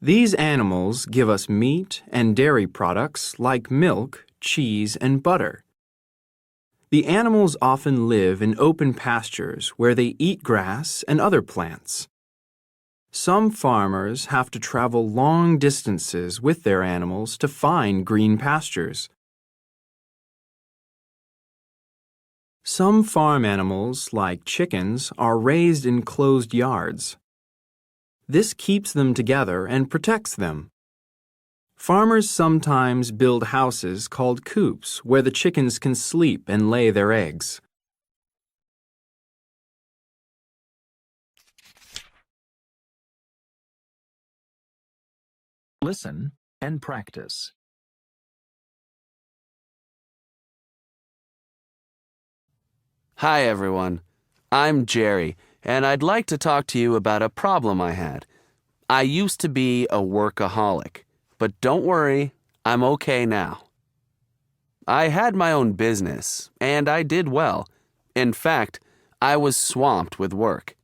These animals give us meat and dairy products like milk, cheese, and butter. The animals often live in open pastures where they eat grass and other plants. Some farmers have to travel long distances with their animals to find green pastures. Some farm animals, like chickens, are raised in closed yards. This keeps them together and protects them. Farmers sometimes build houses called coops where the chickens can sleep and lay their eggs. Listen and practice. Hi everyone, I'm Jerry, and I'd like to talk to you about a problem I had. I used to be a workaholic, but don't worry, I'm okay now. I had my own business, and I did well. In fact, I was swamped with work.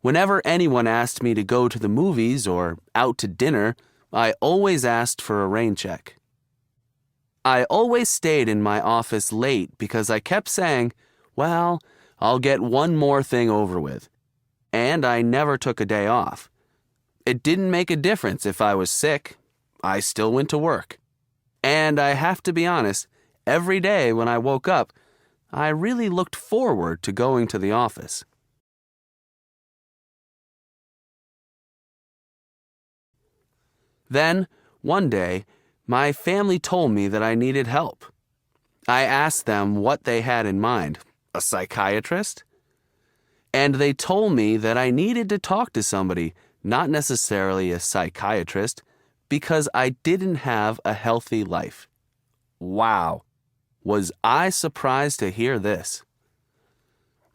Whenever anyone asked me to go to the movies or out to dinner, I always asked for a rain check. I always stayed in my office late because I kept saying, well, I'll get one more thing over with. And I never took a day off. It didn't make a difference if I was sick. I still went to work. And I have to be honest, every day when I woke up, I really looked forward to going to the office. Then, one day, my family told me that I needed help. I asked them what they had in mind. A psychiatrist? And they told me that I needed to talk to somebody, not necessarily a psychiatrist, because I didn't have a healthy life. Wow! Was I surprised to hear this?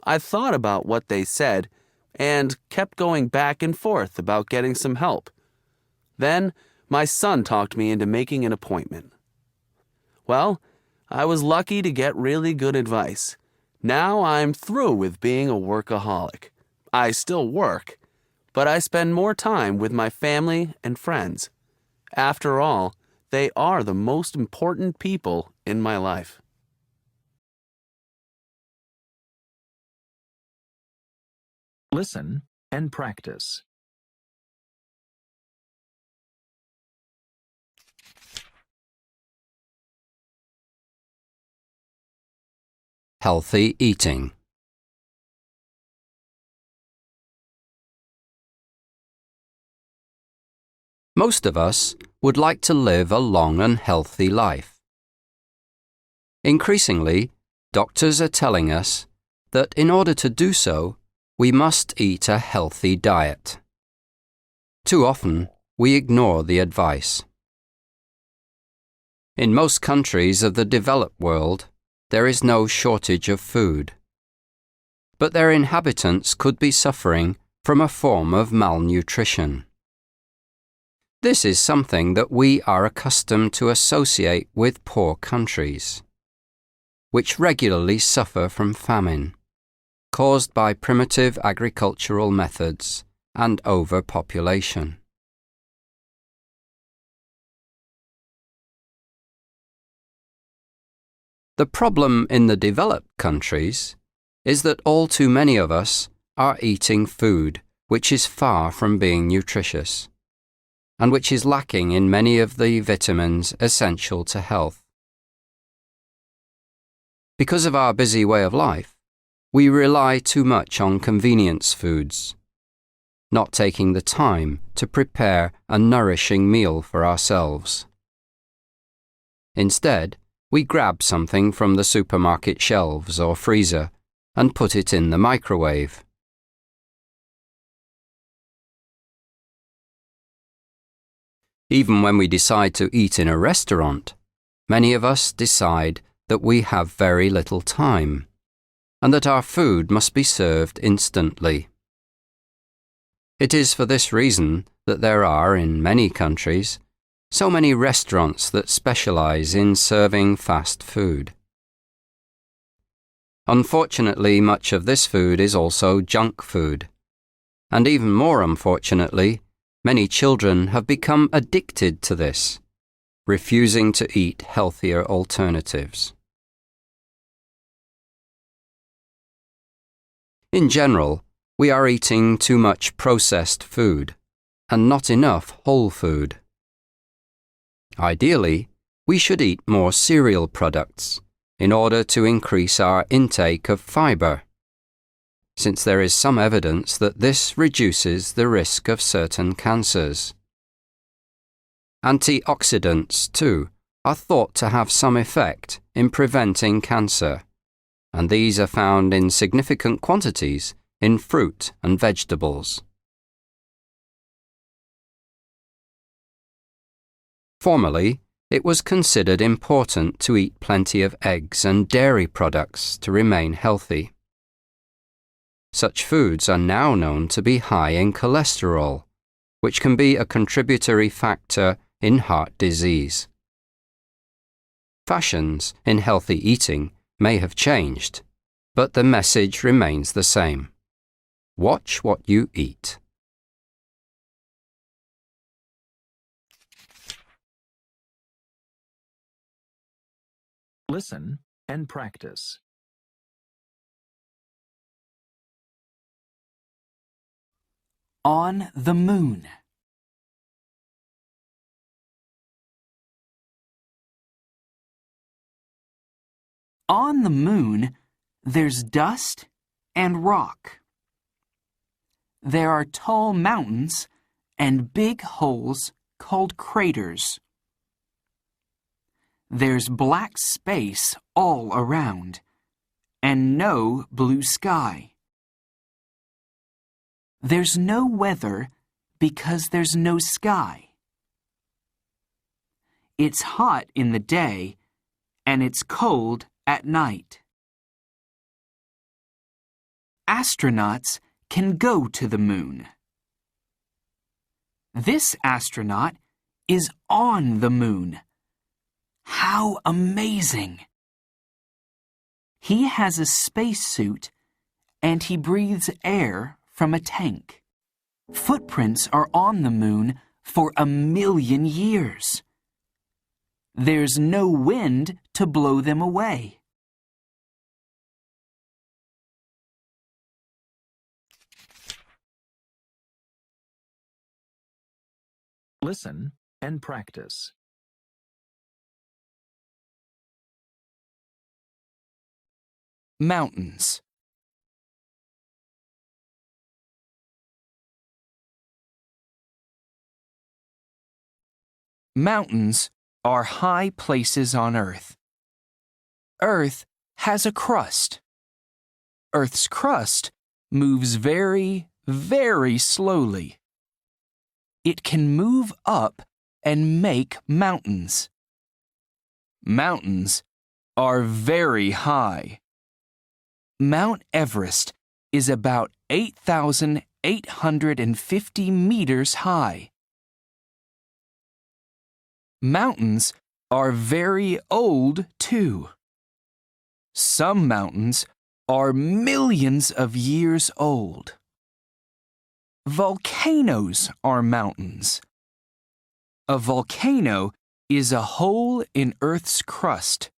I thought about what they said and kept going back and forth about getting some help. Then, my son talked me into making an appointment. Well, I was lucky to get really good advice. Now I'm through with being a workaholic. I still work, but I spend more time with my family and friends. After all, they are the most important people in my life. Listen and practice. Healthy eating. Most of us would like to live a long and healthy life. Increasingly, doctors are telling us that in order to do so, we must eat a healthy diet. Too often, we ignore the advice. In most countries of the developed world, there is no shortage of food. But their inhabitants could be suffering from a form of malnutrition. This is something that we are accustomed to associate with poor countries, which regularly suffer from famine, caused by primitive agricultural methods and overpopulation. The problem in the developed countries is that all too many of us are eating food which is far from being nutritious, and which is lacking in many of the vitamins essential to health. Because of our busy way of life, we rely too much on convenience foods, not taking the time to prepare a nourishing meal for ourselves. Instead, we grab something from the supermarket shelves or freezer and put it in the microwave. Even when we decide to eat in a restaurant, many of us decide that we have very little time and that our food must be served instantly. It is for this reason that there are, in many countries, so many restaurants that specialize in serving fast food. Unfortunately, much of this food is also junk food, and even more unfortunately, many children have become addicted to this, refusing to eat healthier alternatives. In general, we are eating too much processed food and not enough whole food. Ideally, we should eat more cereal products in order to increase our intake of fiber, since there is some evidence that this reduces the risk of certain cancers. Antioxidants, too, are thought to have some effect in preventing cancer, and these are found in significant quantities in fruit and vegetables. Formerly, it was considered important to eat plenty of eggs and dairy products to remain healthy. Such foods are now known to be high in cholesterol, which can be a contributory factor in heart disease. Fashions in healthy eating may have changed, but the message remains the same. Watch what you eat. Listen and practice. On the moon. On the moon, there's dust and rock. There are tall mountains and big holes called craters. There's black space all around, and no blue sky. There's no weather because there's no sky. It's hot in the day, and it's cold at night. Astronauts can go to the moon. This astronaut is on the moon. How amazing! He has a spacesuit and he breathes air from a tank. Footprints are on the moon for 1,000,000 years. There's no wind to blow them away. Listen and practice. Mountains. Mountains are high places on Earth. Earth has a crust. Earth's crust moves very, very slowly. it can move up and make mountains. Mountains are very high. Mount Everest is about 8,850 meters high. Mountains are very old, too. Some mountains are millions of years old. Volcanoes are mountains. A volcano is a hole in Earth's crust.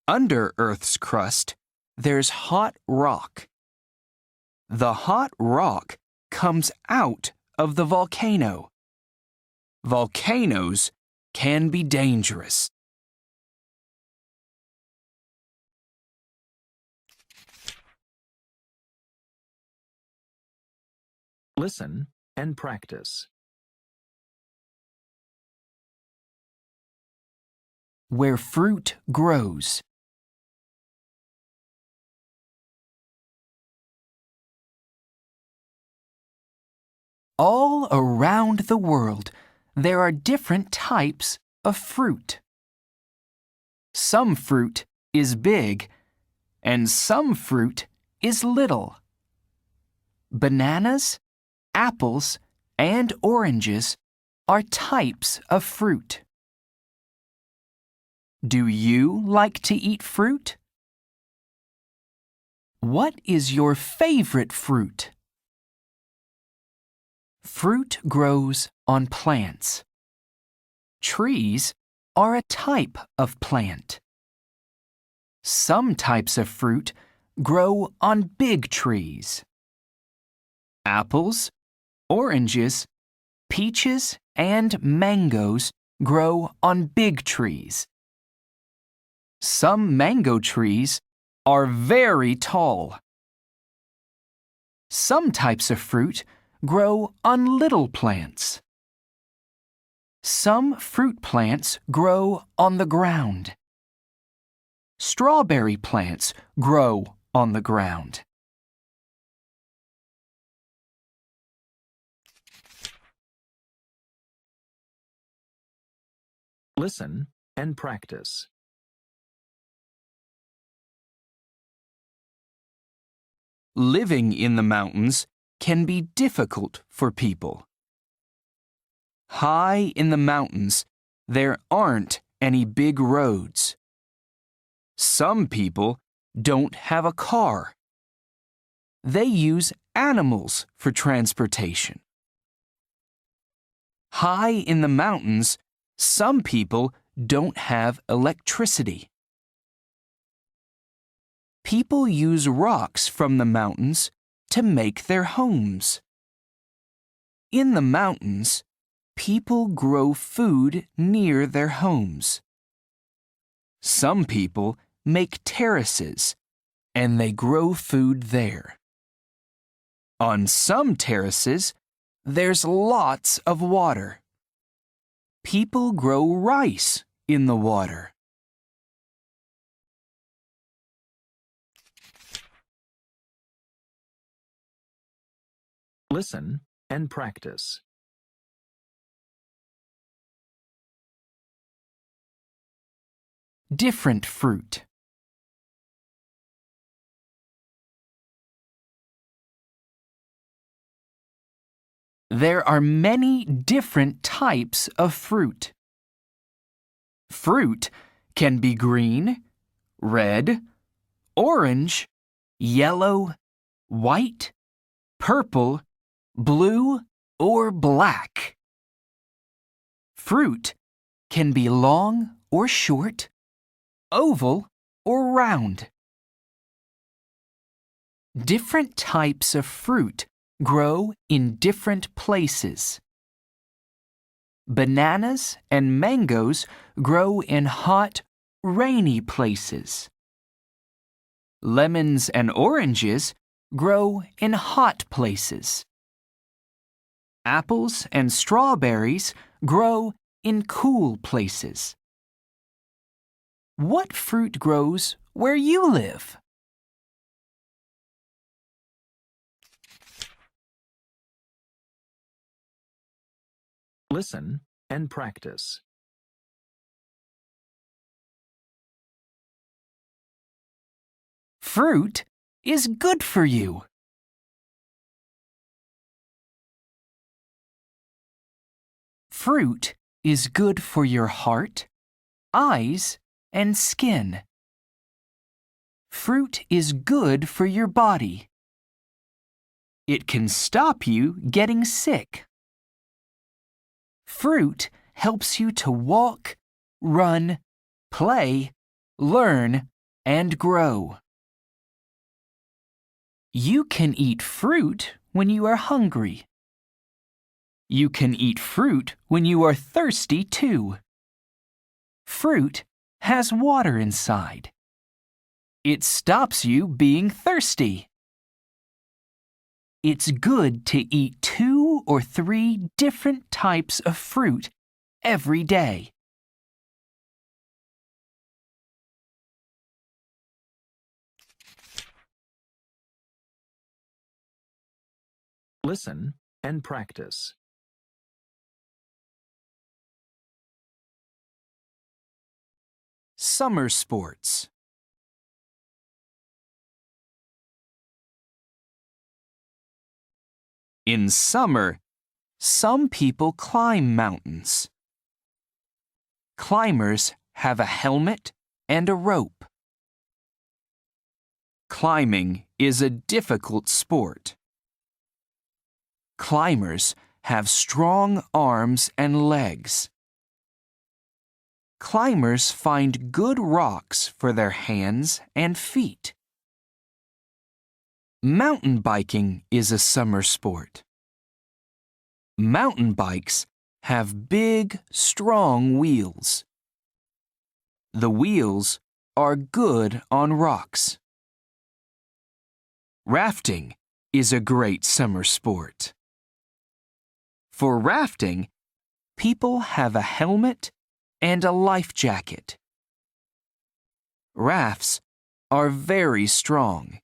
Under Earth's crust, there's hot rock. The hot rock comes out of the volcano. Volcanoes can be dangerous. Listen and practice. Where fruit grows. All around the world, there are different types of fruit. Some fruit is big, and some fruit is little. Bananas, apples, and oranges are types of fruit. Do you like to eat fruit? What is your favorite fruit? Fruit grows on plants. Trees are a type of plant. Some types of fruit grow on big trees. Apples, oranges, peaches, and mangoes grow on big trees. Some mango trees are very tall. Some types of fruit grow on little plants. Some fruit plants grow on the ground. Strawberry plants grow on the ground. Listen and practice. Living in the mountains can be difficult for people. High in the mountains, there aren't any big roads. Some people don't have a car. They use animals for transportation. High in the mountains, some people don't have electricity. People use rocks from the mountains to make their homes. In the mountains, people grow food near their homes. Some people make terraces, and they grow food there. On some terraces, there's lots of water. People grow rice in the water. Listen and practice. Different fruit. There are many different types of fruit. Fruit can be green, red, orange, yellow, white, purple, blue, or black. Fruit can be long or short, oval or round. Different types of fruit grow in different places. Bananas and mangoes grow in hot, rainy places. Lemons and oranges grow in hot places. Apples and strawberries grow in cool places. What fruit grows where you live? Listen and practice. Fruit is good for you. Fruit is good for your heart, eyes, and skin. Fruit is good for your body. It can stop you getting sick. Fruit helps you to walk, run, play, learn, and grow. You can eat fruit when you are hungry. You can eat fruit when you are thirsty too. Fruit has water inside. It stops you being thirsty. It's good to eat 2 or 3 different types of fruit every day. Listen and practice. Summer sports. In summer, some people climb mountains. Climbers have a helmet and a rope. Climbing is a difficult sport. Climbers have strong arms and legs. Climbers find good rocks for their hands and feet. Mountain biking is a summer sport. Mountain bikes have big, strong wheels. The wheels are good on rocks. Rafting is a great summer sport. For rafting, people have a helmet and a life jacket. Rafts are very strong.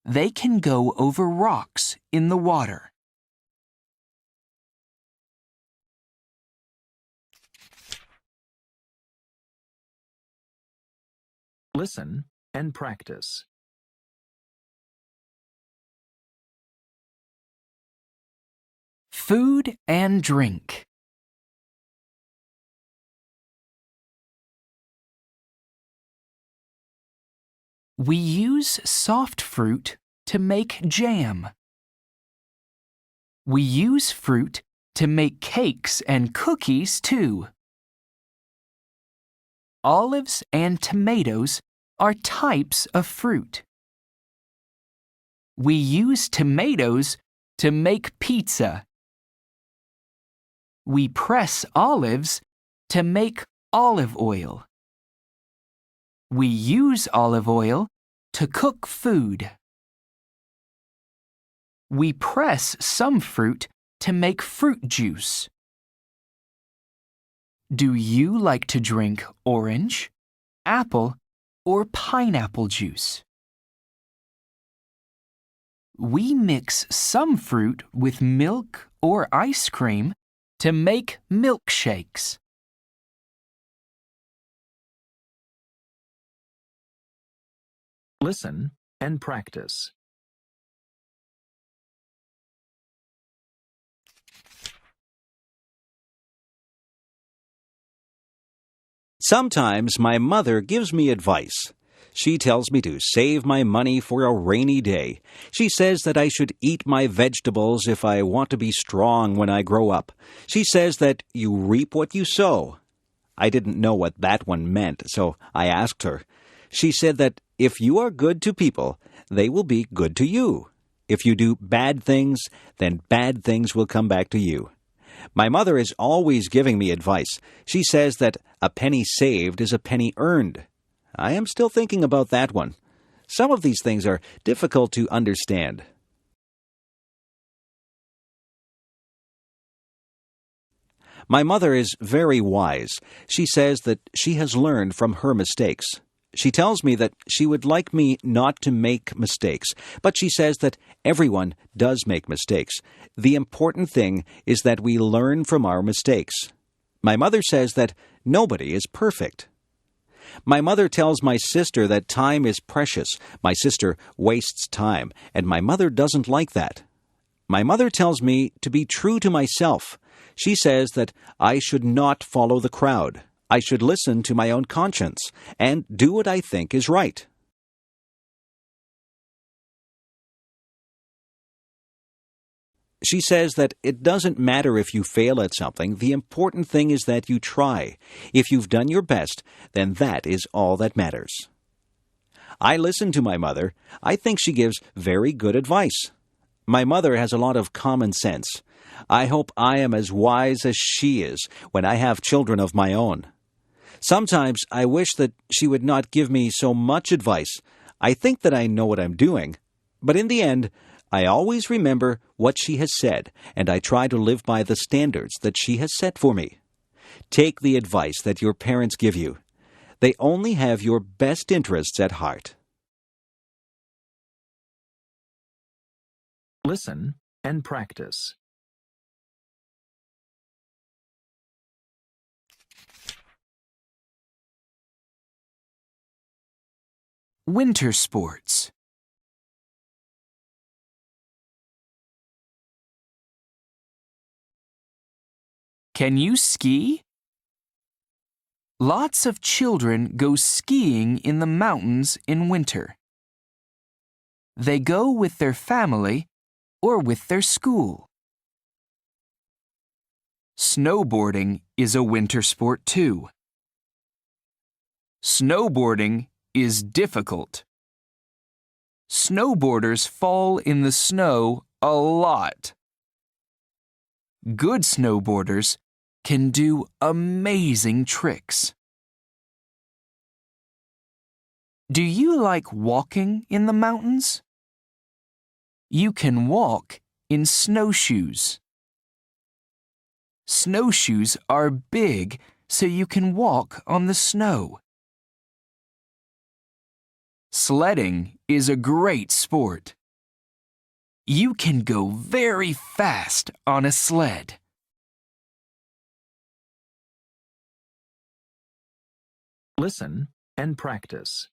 They can go over rocks in the water. Listen and practice. Food and drink. We use soft fruit to make jam. We use fruit to make cakes and cookies too. Olives and tomatoes are types of fruit. We use tomatoes to make pizza. We press olives to make olive oil. We use olive oil to cook food. We press some fruit to make fruit juice. Do you like to drink orange, apple, or pineapple juice? We mix some fruit with milk or ice cream to make milkshakes. Listen and practice. Sometimes my mother gives me advice. She tells me to save my money for a rainy day. She says that I should eat my vegetables if I want to be strong when I grow up. She says that you reap what you sow. I didn't know what that one meant, so I asked her. She said that if you are good to people, they will be good to you. If you do bad things, then bad things will come back to you. My mother is always giving me advice. She says that a penny saved is a penny earned. I am still thinking about that one. Some of these things are difficult to understand. My mother is very wise. She says that she has learned from her mistakes. She tells me that she would like me not to make mistakes, but she says that everyone does make mistakes. The important thing is that we learn from our mistakes. My mother says that nobody is perfect. My mother tells my sister that time is precious. My sister wastes time, and my mother doesn't like that. My mother tells me to be true to myself. She says that I should not follow the crowd. I should listen to my own conscience and do what I think is right. She says that it doesn't matter if you fail at something. The important thing is that you try. If you've done your best, then that is all that matters. I listen to my mother. I think she gives very good advice. My mother has a lot of common sense. I hope I am as wise as she is when I have children of my own. Sometimes I wish that she would not give me so much advice. I think that I know what I'm doing. But in the end, I always remember what she has said, and I try to live by the standards that she has set for me. Take the advice that your parents give you. They only have your best interests at heart. Listen and practice. Winter sports. Can you ski? Lots of children go skiing in the mountains in winter. They go with their family or with their school. Snowboarding is a winter sport too. Snowboarding is difficult. Snowboarders fall in the snow a lot. Good snowboarders can do amazing tricks. Do you like walking in the mountains? You can walk in snowshoes. Snowshoes are big, so you can walk on the snow. Sledding is a great sport. You can go very fast on a sled. Listen and practice.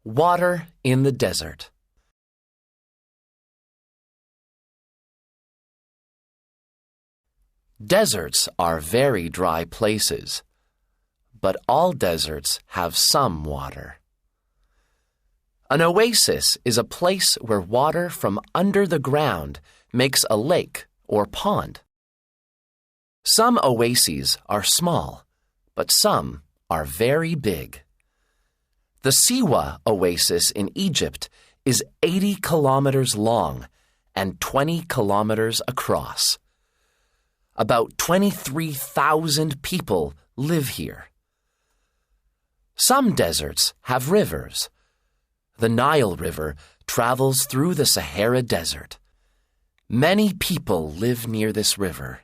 Water in the desert. Deserts are very dry places, but all deserts have some water. An oasis is a place where water from under the ground makes a lake or pond. Some oases are small, but some are very big. The Siwa oasis in Egypt is 80 kilometers long and 20 kilometers across. About 23,000 people live here. Some deserts have rivers. The Nile River travels through the Sahara Desert. Many people live near this river.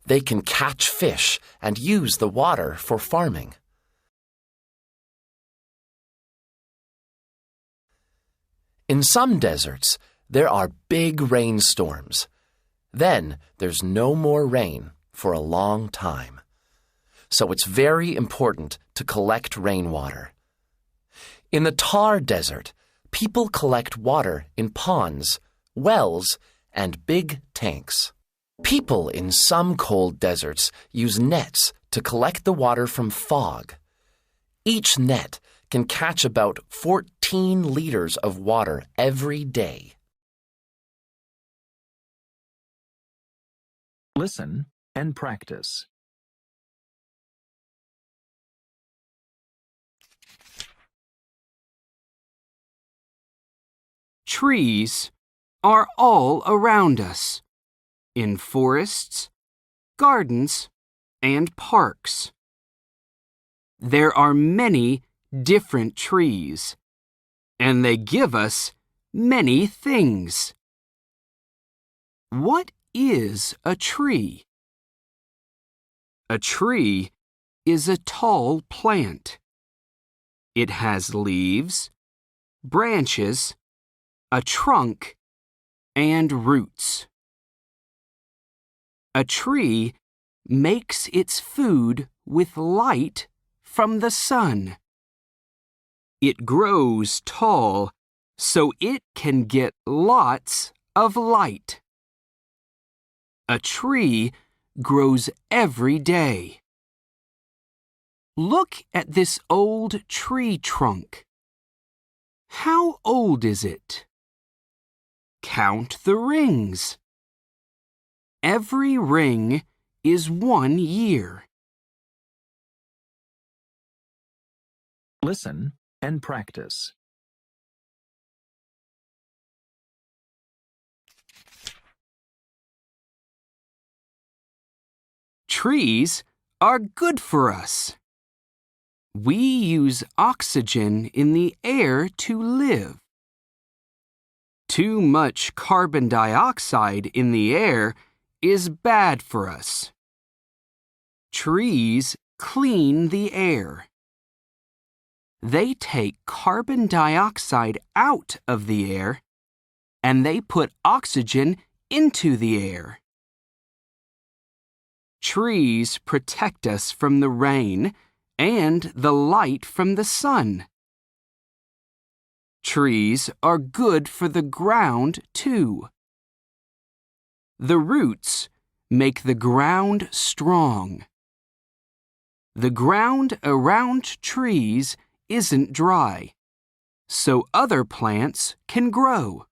They can catch fish and use the water for farming. In some deserts, there are big rainstorms. Then there's no more rain for a long time. So it's very important to collect rainwater. In the Thar Desert, people collect water in ponds, wells, and big tanks. People in some cold deserts use nets to collect the water from fog. Each net can catch about 14 liters of water every day. Listen and practice. Trees are all around us, in forests, gardens, and parks. There are many different trees, and they give us many things. What is a tree? A tree is a tall plant. It has leaves, branches, a trunk, and roots. A tree makes its food with light from the sun. It grows tall so it can get lots of light. A tree grows every day. Look at this old tree trunk. How old is it? Count the rings. Every ring is 1 year. Listen and practice. Trees are good for us. We use oxygen in the air to live. Too much carbon dioxide in the air is bad for us. Trees clean the air. They take carbon dioxide out of the air, and they put oxygen into the air. Trees protect us from the rain and the light from the sun. Trees are good for the ground, too. The roots make the ground strong. The ground around trees isn't dry, so other plants can grow.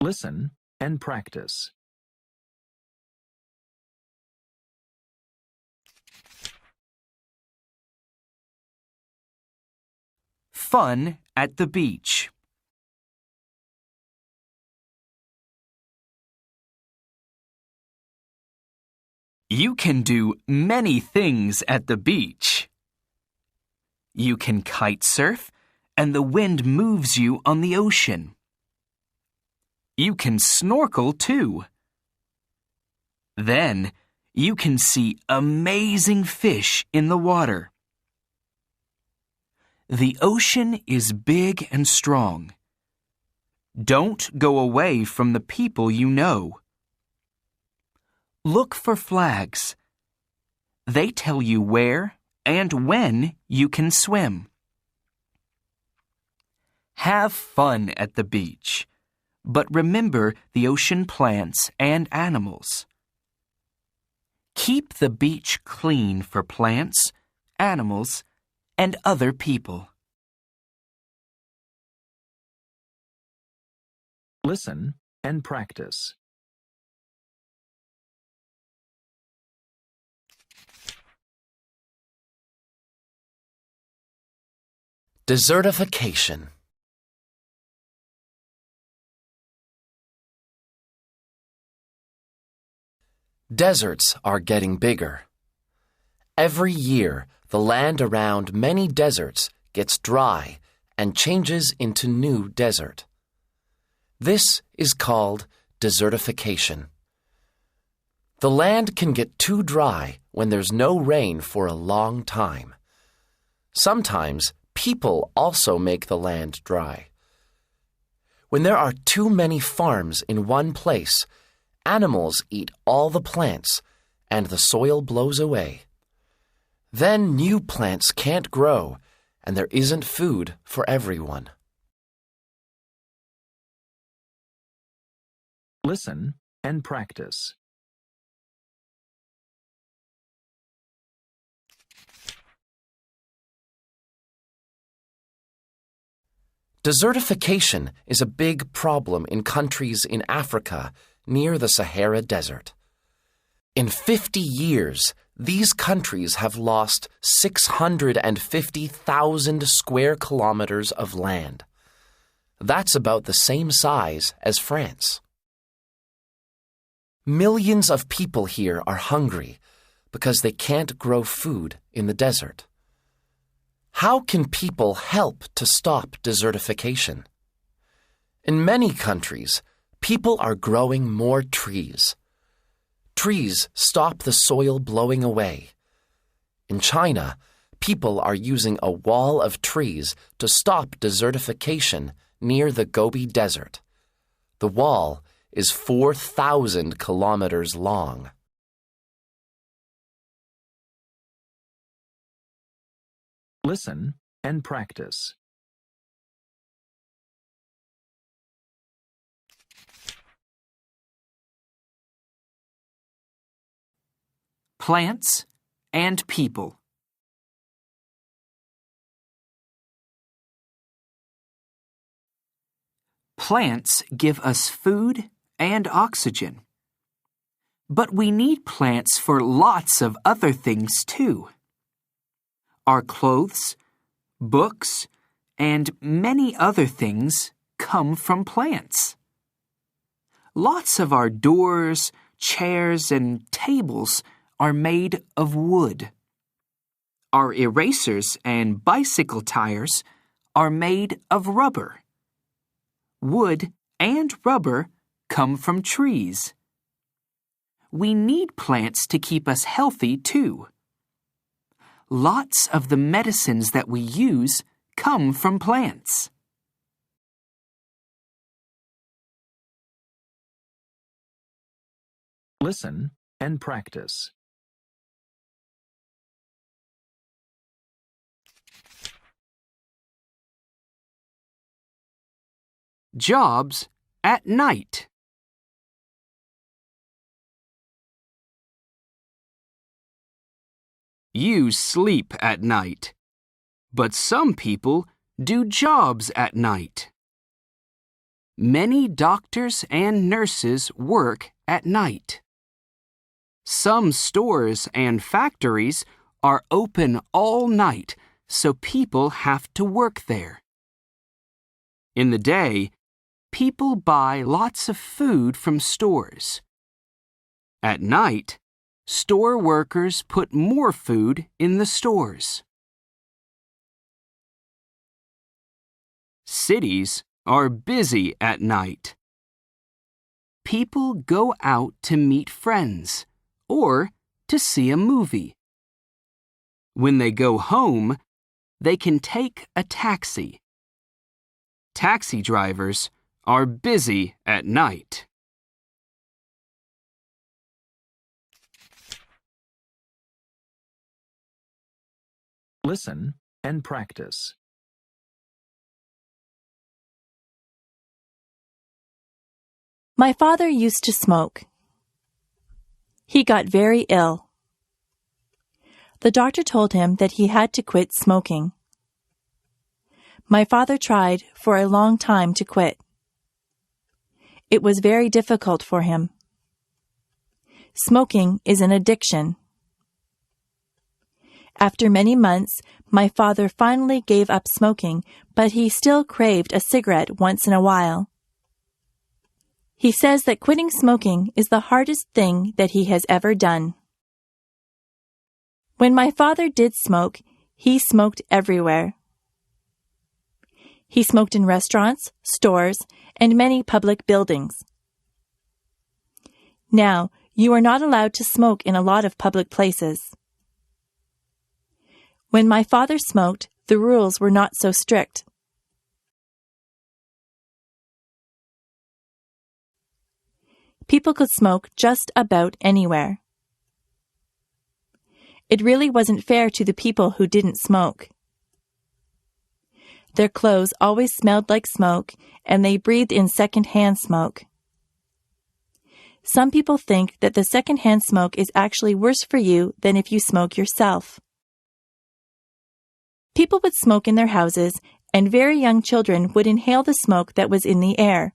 Listen and practice. Fun at the beach. You can do many things at the beach. You can kite surf, and the wind moves you on the ocean. You can snorkel too. Then you can see amazing fish in the water. The ocean is big and strong. Don't go away from the people you know. Look for flags. They tell you where and when you can swim. Have fun at the beach, but remember the ocean plants and animals. Keep the beach clean for plants, animals, and other people. Listen and practice. Desertification. Deserts are getting bigger. Every year, the land around many deserts gets dry and changes into new desert. This is called desertification. The land can get too dry when there's no rain for a long time. Sometimes people also make the land dry. When there are too many farms in one place, animals eat all the plants and the soil blows away. Then new plants can't grow and there isn't food for everyone. Listen and practice. Desertification is a big problem in countries in Africa near the Sahara Desert. In 50 years, these countries have lost 650,000 square kilometers of land. That's about the same size as France. Millions of people here are hungry because they can't grow food in the desert. How can people help to stop desertification? In many countries, people are growing more trees. Trees stop the soil blowing away. In China, people are using a wall of trees to stop desertification near the Gobi Desert. The wall is 4,000 kilometers long. Listen and practice. Plants and people. Plants give us food and oxygen. But we need plants for lots of other things too. Our clothes, books, and many other things come from plants. Lots of our doors, chairs, and tables are made of wood. Our erasers and bicycle tires are made of rubber. Wood and rubber come from trees. We need plants to keep us healthy too. Lots of the medicines that we use come from plants. Listen and practice. Jobs at night. You sleep at night, but some people do jobs at night. Many doctors and nurses work at night. Some stores and factories are open all night, so people have to work there. In the day, people buy lots of food from stores. At night, store workers put more food in the stores. Cities are busy at night. People go out to meet friends or to see a movie. When they go home, they can take a taxi. Taxi drivers are busy at night. Listen and practice. My father used to smoke. He got very ill. The doctor told him that he had to quit smoking. My father tried for a long time to quit. It was very difficult for him. Smoking is an addiction. After many months, my father finally gave up smoking, but he still craved a cigarette once in a while. He says that quitting smoking is the hardest thing that he has ever done. When my father did smoke, he smoked everywhere. He smoked in restaurants, stores, and many public buildings. Now, you are not allowed to smoke in a lot of public places. When my father smoked, the rules were not so strict. People could smoke just about anywhere. It really wasn't fair to the people who didn't smoke. Their clothes always smelled like smoke, and they breathed in second-hand smoke. Some people think that the second-hand smoke is actually worse for you than if you smoke yourself. People would smoke in their houses, and very young children would inhale the smoke that was in the air.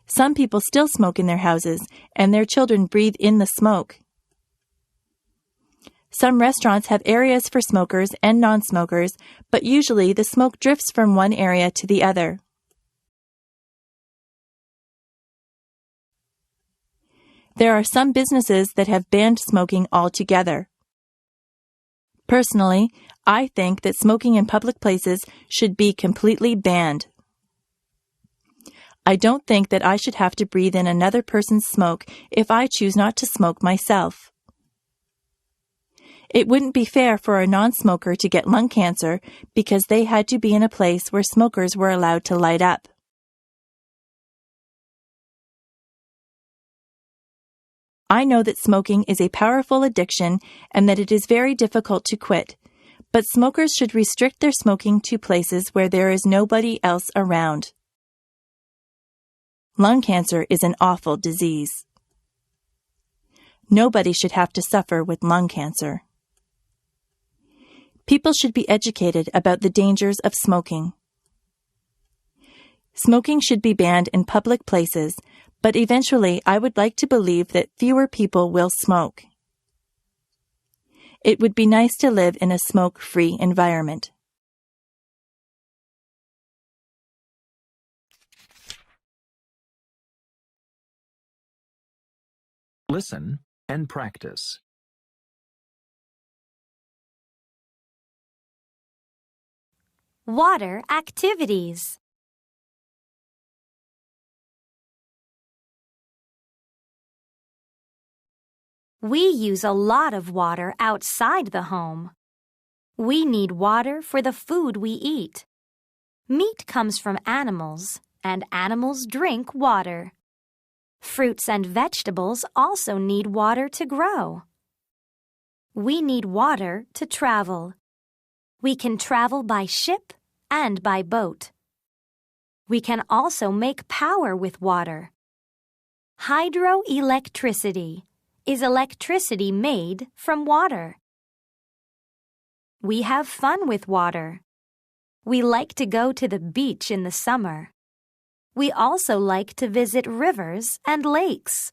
Some people still smoke in their houses, and their children breathe in the smoke. Some restaurants have areas for smokers and non-smokers, but usually the smoke drifts from one area to the other. There are some businesses that have banned smoking altogether. Personally, I think that smoking in public places should be completely banned. I don't think that I should have to breathe in another person's smoke if I choose not to smoke myself. It wouldn't be fair for a non-smoker to get lung cancer because they had to be in a place where smokers were allowed to light up. I know that smoking is a powerful addiction and that it is very difficult to quit, but smokers should restrict their smoking to places where there is nobody else around. Lung cancer is an awful disease. Nobody should have to suffer with lung cancer. People should be educated about the dangers of smoking. Smoking should be banned in public places, but eventually I would like to believe that fewer people will smoke. It would be nice to live in a smoke-free environment. Listen and practice. Water activities. We use a lot of water outside the home. We need water for the food we eat. Meat comes from animals, and animals drink water. Fruits and vegetables also need water to grow. We need water to travel. We can travel by ship and by boat. We can also make power with water. Hydroelectricity is electricity made from water. We have fun with water. We like to go to the beach in the summer. We also like to visit rivers and lakes.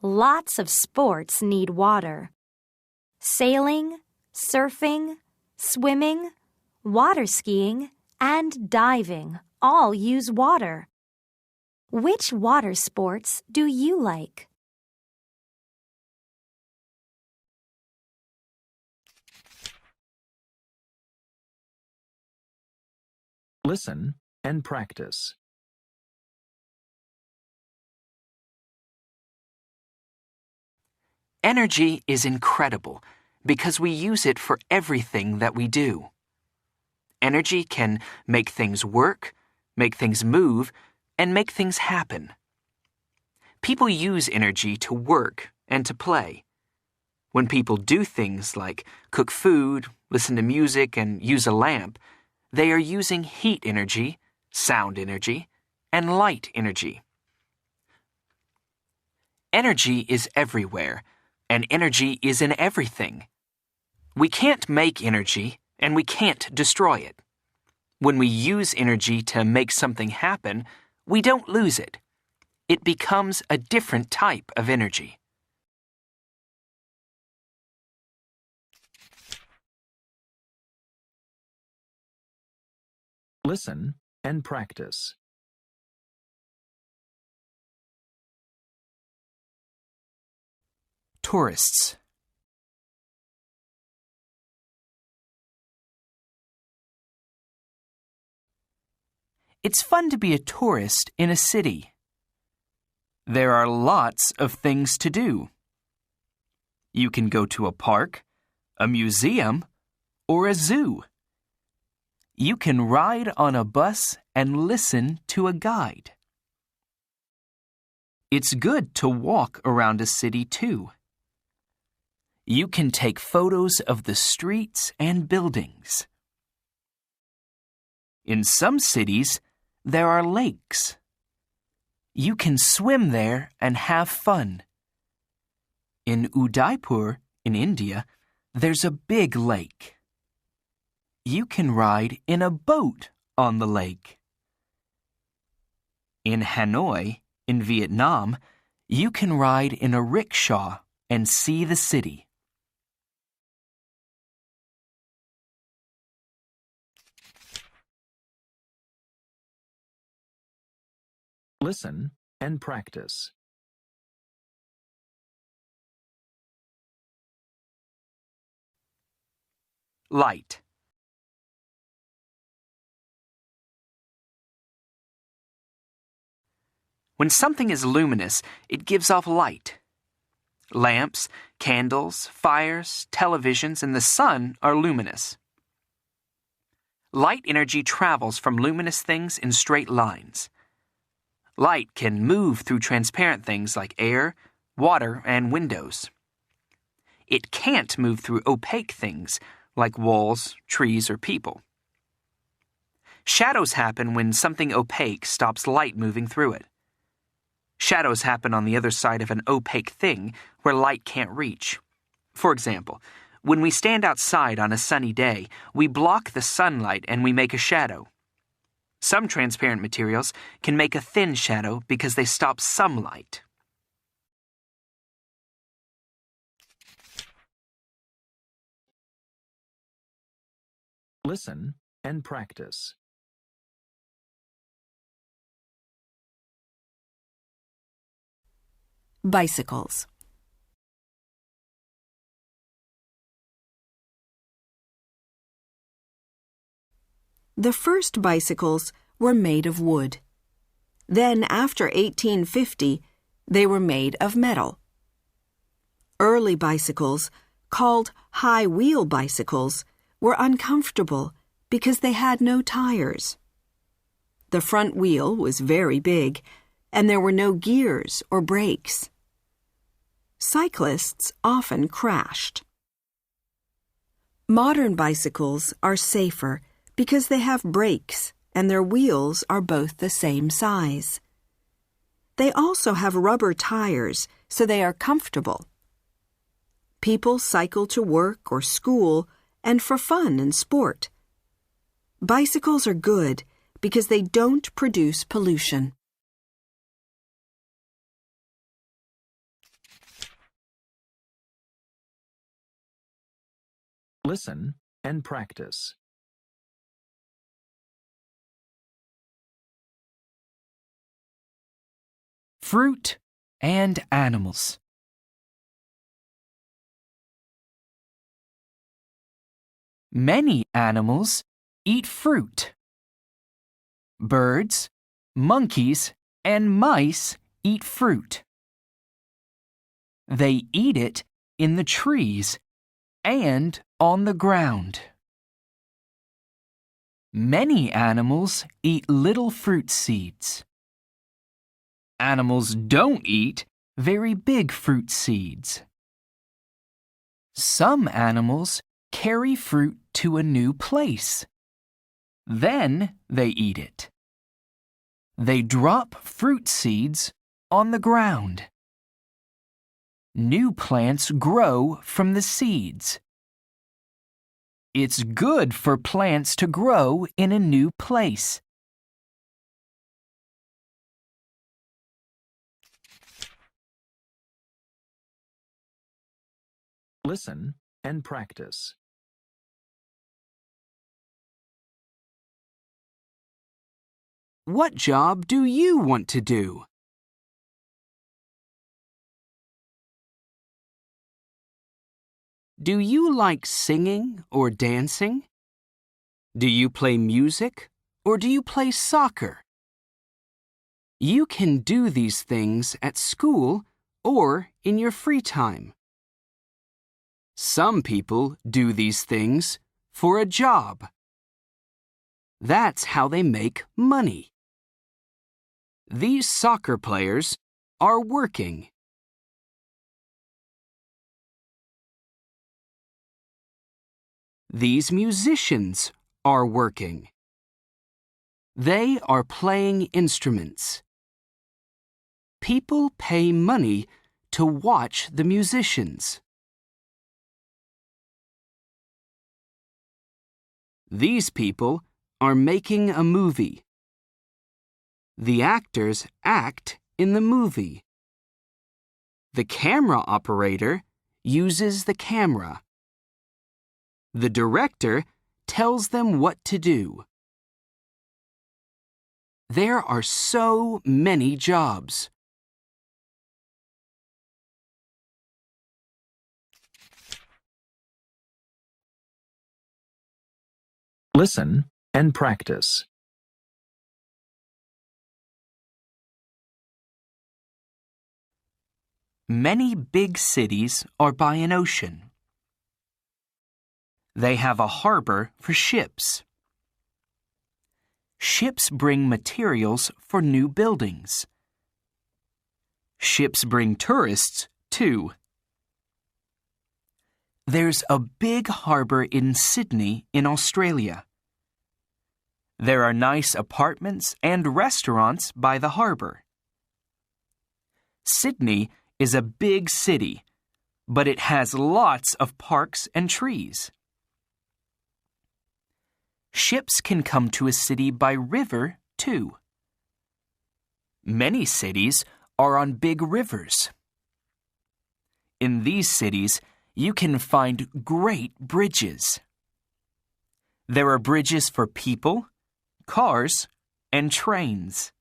Lots of sports need water. Sailing, surfing, swimming, water skiing, and diving all use water. Which water sports do you like? Listen and practice. Energy is incredible because we use it for everything that we do. Energy can make things work, make things move, and make things happen. People use energy to work and to play. When people do things like cook food, listen to music, and use a lamp, they are using heat energy, sound energy, and light energy. Energy is everywhere, and energy is in everything. We can't make energy, and we can't destroy it. When we use energy to make something happen, we don't lose it. It becomes a different type of energy. Listen and practice. Tourists. It's fun to be a tourist in a city. There are lots of things to do. You can go to a park, a museum, or a zoo. You can ride on a bus and listen to a guide. It's good to walk around a city too. You can take photos of the streets and buildings. In some cities, there are lakes. You can swim there and have fun. In Udaipur, in India, there's a big lake. You can ride in a boat on the lake. In Hanoi, in Vietnam, you can ride in a rickshaw and see the city. Listen and practice. Light. When something is luminous, it gives off light. Lamps, candles, fires, televisions, and the sun are luminous. Light energy travels from luminous things in straight lines. Light can move through transparent things like air, water, and windows. It can't move through opaque things like walls, trees, or people. Shadows happen when something opaque stops light moving through it. Shadows happen on the other side of an opaque thing where light can't reach. For example, when we stand outside on a sunny day, we block the sunlight and we make a shadow. Some transparent materials can make a thin shadow because they stop some light. Listen and practice. Bicycles. The first bicycles were made of wood. Then, after 1850, they were made of metal. Early bicycles, called high-wheel bicycles, were uncomfortable because they had no tires. The front wheel was very big, and there were no gears or brakes. Cyclists often crashed. Modern bicycles are safer because they have brakes and their wheels are both the same size. They also have rubber tires, so they are comfortable. People cycle to work or school and for fun and sport. Bicycles are good because they don't produce pollution. Listen and practice. Fruit and animals. Many animals eat fruit. Birds, monkeys, and mice eat fruit. They eat it in the trees and on the ground. Many animals eat little fruit seeds. Animals don't eat very big fruit seeds. Some animals carry fruit to a new place. Then they eat it. They drop fruit seeds on the ground. New plants grow from the seeds. It's good for plants to grow in a new place. Listen and practice. What job do you want to do? Do you like singing or dancing? Do you play music or do you play soccer? You can do these things at school or in your free time. Some people do these things for a job. That's how they make money. These soccer players are working. These musicians are working. They are playing instruments. People pay money to watch the musicians. These people are making a movie. The actors act in the movie. The camera operator uses the camera. The director tells them what to do. There are so many jobs. Listen and practice. Many big cities are by an ocean. They have a harbor for ships. Ships bring materials for new buildings. Ships bring tourists, too. There's a big harbor in Sydney in Australia. There are nice apartments and restaurants by the harbor. Sydney is a big city, but it has lots of parks and trees. Ships can come to a city by river, too. Many cities are on big rivers. In these cities, you can find great bridges. There are bridges for people, cars, and trains.